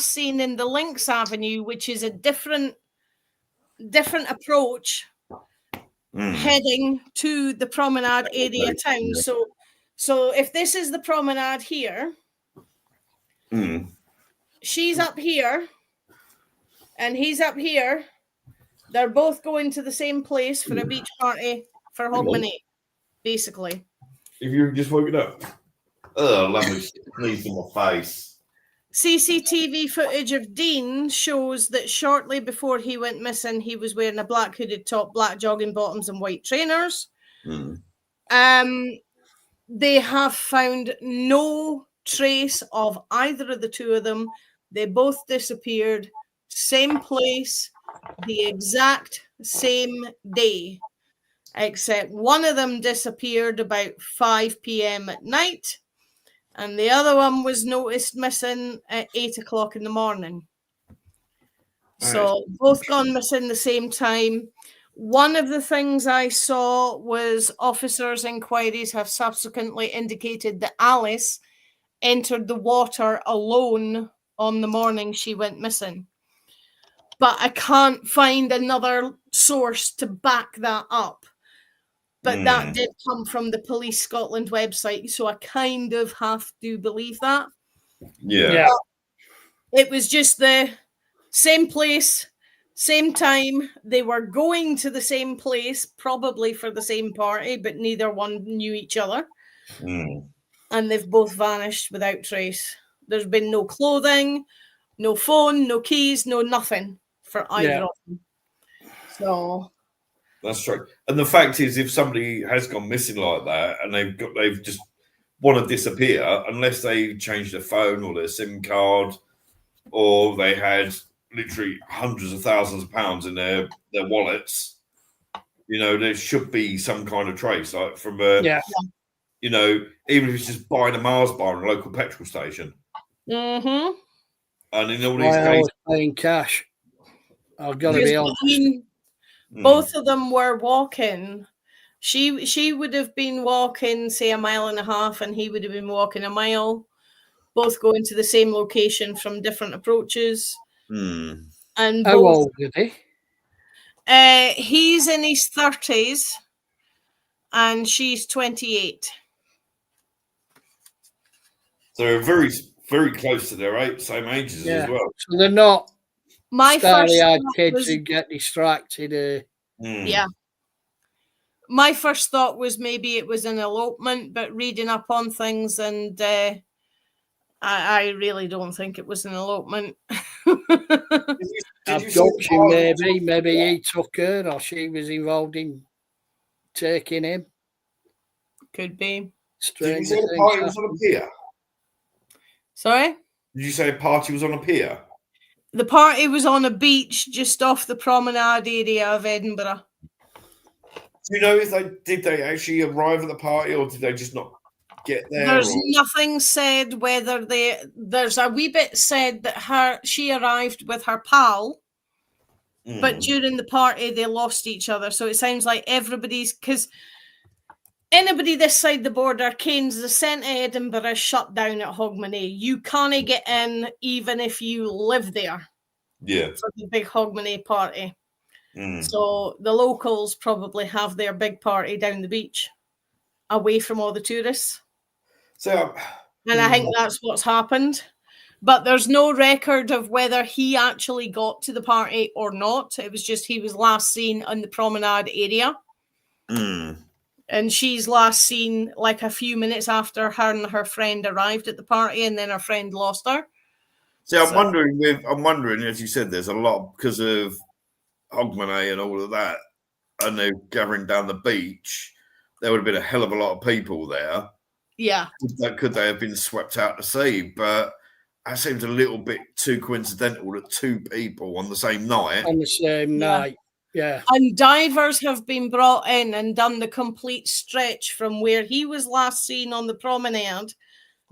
seen in the Lynx Avenue, which is a different approach heading to the promenade area town. So if this is the promenade here, she's up here and he's up here. They're both going to the same place for a beach party for Hogmanay, basically. If you just woke it up. Oh, lovely. Sneeze in my face. CCTV footage of Dean shows that shortly before he went missing, he was wearing a black hooded top, black jogging bottoms, and white trainers. They have found no trace of either of the 2 of them. They both disappeared, same place, the exact same day, except one of them disappeared about 5 p.m. at night, and the other one was noticed missing at 8 o'clock in the morning. So both gone missing the same time. One of the things I saw was officers' inquiries have subsequently indicated that Alice entered the water alone on the morning she went missing. But I can't find another source to back that up. But that did come from the Police Scotland website, so I kind of have to believe that. Yeah. But it was just the same place, same time. They were going to the same place, probably for the same party, but neither one knew each other. And they've both vanished without trace. There's been no clothing, no phone, no keys, no nothing for either of them. So that's true. And the fact is, if somebody has gone missing like that and they've just want to disappear, unless they changed their phone or their SIM card, or they had literally hundreds of thousands of pounds in their wallets, you know, there should be some kind of trace, like from you know, even if it's just buying a Mars bar in a local petrol station. Mm-hmm. And in all these cases, I was paying cash. I've got to be honest. I mean, both of them were walking. She would have been walking, say, 1.5 miles, and he would have been walking 1 mile. Both going to the same location from different approaches. And how old is he? He's in his 30s, and she's 28. So they're very, very close to their same ages as well. So they're not starry-eyed kids who get distracted. Yeah. My first thought was maybe it was an elopement, but reading up on things, and I really don't think it was an elopement. Abduction, maybe he took her, or she was involved in taking him. Could be. Did you say the party was on a pier? Sorry? Did you say a party was on a pier? The party was on a beach just off the promenade area of Edinburgh. Do you know if did they actually arrive at the party, or did they just not get there? There's nothing said whether there's a wee bit said that she arrived with her pal, but during the party they lost each other. So it sounds like everybody's, because anybody this side the border, Cairns, the centre of Edinburgh is shut down at Hogmanay. You can't get in even if you live there. Yeah. For the big Hogmanay party. So the locals probably have their big party down the beach, away from all the tourists. So, and I think that's what's happened. But there's no record of whether he actually got to the party or not. It was just he was last seen on the promenade area. And she's last seen like a few minutes after her and her friend arrived at the party, and then her friend lost her. See, I'm wondering, as you said, there's a lot because of Hogmanay and all of that, and they're gathering down the beach. There would have been a hell of a lot of people there. Yeah. Could they have been swept out to sea? But that seems a little bit too coincidental that 2 people on the same night. On the same night, yeah. And divers have been brought in and done the complete stretch from where he was last seen on the promenade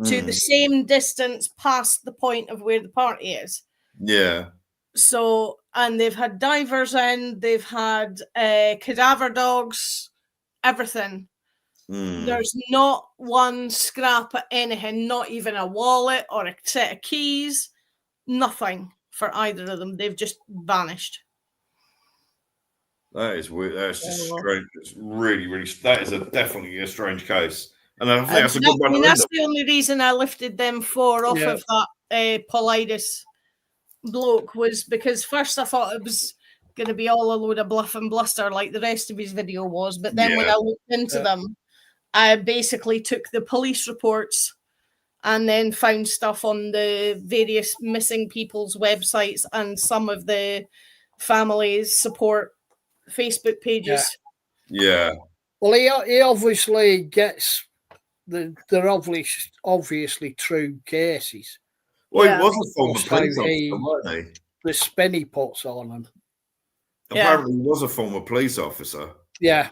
to the same distance past the point of where the party is. Yeah. So, and they've had divers in, they've had cadaver dogs, everything. There's not one scrap of anything, not even a wallet or a set of keys, nothing for either of them. They've just vanished. That is weird. That's just strange. It's really, really. That is definitely a strange case, and I think that's a good one. I mean, that's the only reason I lifted them 4 off of that Paulides bloke, was because first I thought it was going to be all a load of bluff and bluster like the rest of his video was, but then when I looked into them, I basically took the police reports and then found stuff on the various missing people's websites and some of the families' support Facebook pages. Yeah. Well, he obviously gets they're obviously true cases. Well, he was a former police officer, wasn't he? The spin he puts on them. Apparently, he was a former police officer. Yeah.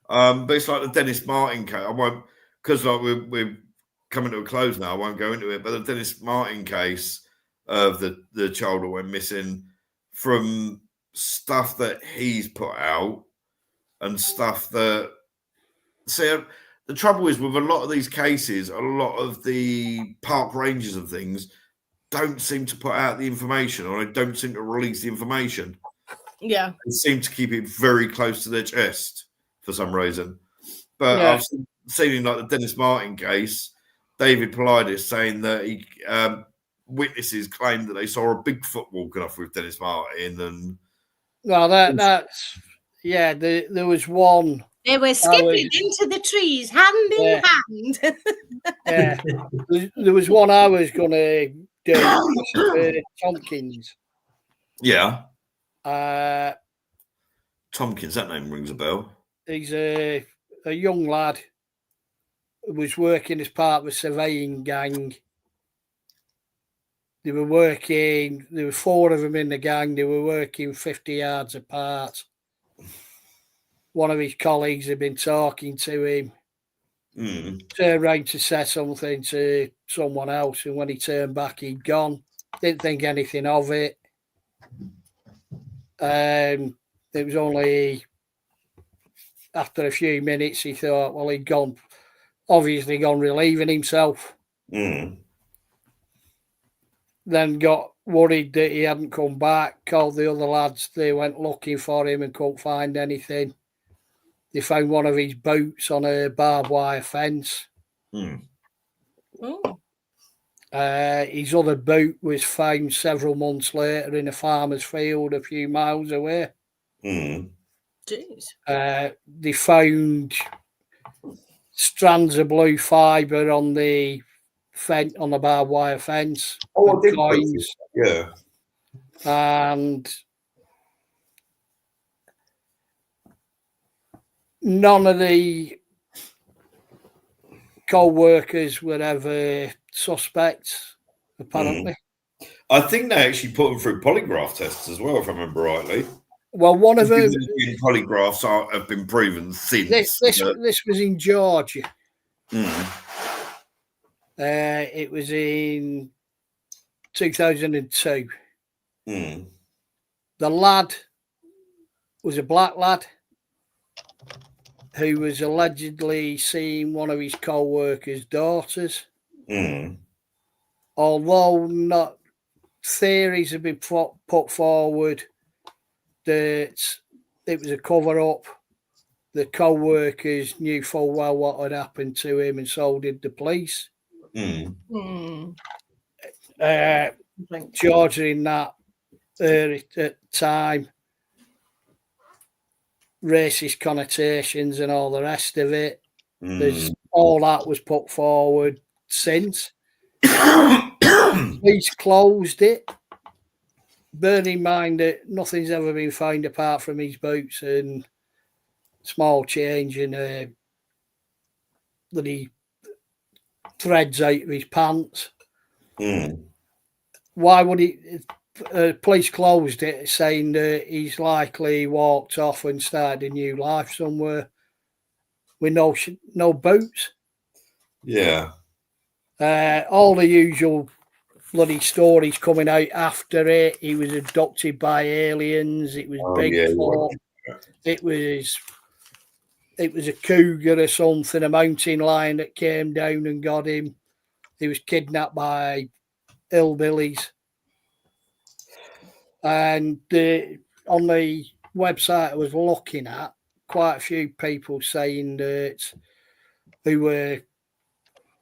But it's like the Dennis Martin case. I won't, because like we're coming to a close now. I won't go into it. But the Dennis Martin case of the child that went missing, from stuff that he's put out and stuff that. See, the trouble is with a lot of these cases, a lot of the park rangers and things don't seem to put out the information, or they don't seem to release the information. Yeah. They seem to keep it very close to their chest for some reason. But I've seen in like the Dennis Martin case, David Paulides saying that he witnesses claimed that they saw a Bigfoot walking off with Dennis Martin. And well, that's there was one. They were skipping into the trees, hand in hand. Yeah. There was one I was going to do, Tompkins. Yeah. Tompkins, that name rings a bell. He's a young lad who was working as part of a surveying gang. They were working, there were 4 of them in the gang, they were working 50 yards apart. One of his colleagues had been talking to him, turned around to say something to someone else, and when he turned back, he'd gone. Didn't think anything of it. It was only after a few minutes he thought, well, he'd obviously gone relieving himself. Then got worried that he hadn't come back, called the other lads. They went looking for him and couldn't find anything. They found one of his boots on a barbed wire fence. His other boot was found several months later in a farmer's field a few miles away. Jeez. They found strands of blue fibre on the on the barbed wire fence. Oh, I did. Coins. Yeah. And none of the co-workers were ever suspects, apparently. I think they actually put them through polygraph tests as well, if I remember rightly. Well, one of them... Polygraphs have been proven since. This was in Georgia. It was in 2002. The lad was a black lad who was allegedly seeing one of his co-workers' daughters. Although not theories have been put forward that it was a cover-up, the co-workers knew full well what had happened to him, and so did the police. Georgia in that area at the time, racist connotations and all the rest of it. There's all that was put forward since. Police closed it. Bear in mind that nothing's ever been found apart from his boots and small change in that he threads out of his pants. Why would he? Police closed it, saying that he's likely walked off and started a new life somewhere with no boots. Yeah. All the usual bloody stories coming out after it. He was abducted by aliens. It was Bigfoot. Yeah. It was a cougar or something, a mountain lion that came down and got him. He was kidnapped by hillbillies. And on the website I was looking at, quite a few people saying that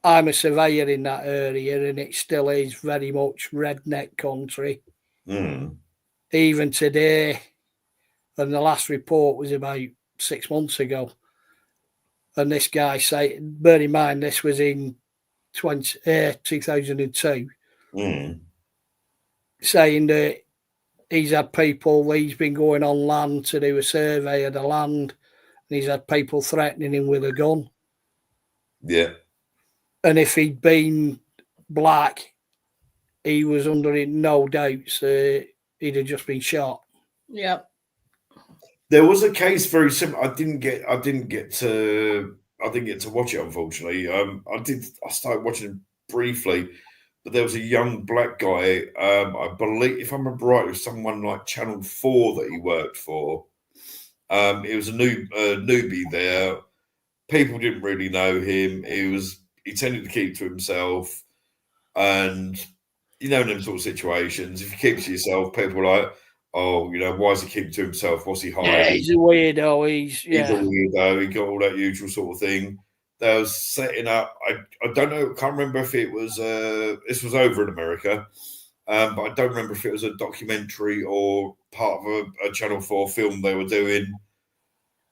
I'm a surveyor in that area, and it still is very much redneck country. Even today, and the last report was about 6 months ago. And this guy said, bear in mind, this was in 2002, saying that he's been going on land to do a survey of the land, and he's had people threatening him with a gun. Yeah. And if he'd been black, he was under no doubts he'd have just been shot. Yeah. There was a case very similar. I didn't get to watch it, unfortunately. I started watching it briefly, but there was a young black guy. I believe, if I remember right, it was someone like Channel 4 that he worked for. It was a newbie there. People didn't really know him. He tended to keep to himself, and in them sort of situations, if you keep to yourself, people are like, oh, why is he keeping to himself? What's he hiding? Yeah, he's a weirdo. He's a weirdo. He got all that usual sort of thing. They was setting up. I don't know. Can't remember if it was. This was over in America, but I don't remember if it was a documentary or part of a Channel 4 film they were doing.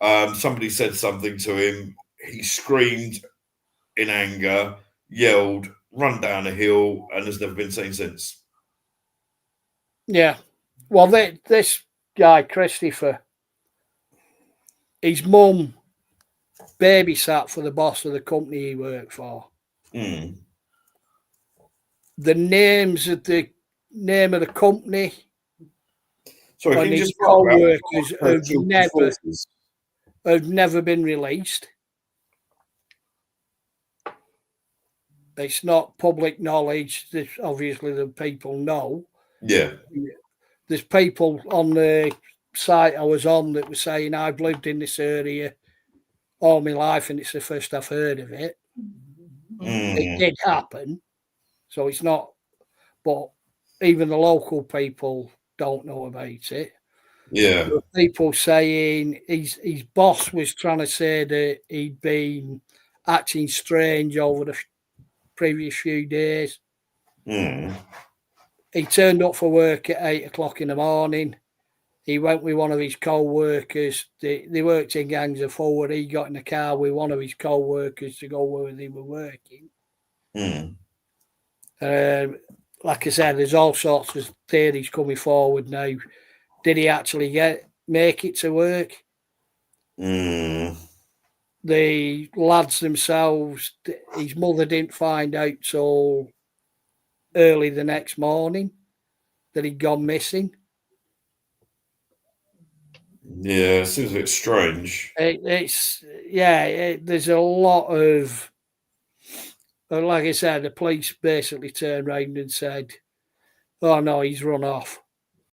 Somebody said something to him. He screamed in anger, yelled, run down a hill, and has never been seen since. Yeah. Well, this guy, Christopher, his mum babysat for the boss of the company he worked for. Mm. The name of the company Sorry, and can you his just mark that? co-workers have never been released. It's not public knowledge. This, obviously, the people know. Yeah. There's people on the site I was on that were saying, I've lived in this area all my life and it's the first I've heard of it. It did happen. So it's not, but even the local people don't know about it. Yeah. There were people saying his boss was trying to say that he'd been acting strange over the previous few days. He turned up for work at 8 o'clock in the morning. He went with one of his co-workers. They worked in gangs of four. He got in the car with one of his co-workers to go where they were working. Like I said, there's all sorts of theories coming forward now. Did he actually make it to work? The lads themselves, his mother didn't find out till early the next morning that he'd gone missing. Yeah, it seems a bit strange. There's a lot of, like I said, the police basically turned around and said, oh no, he's run off.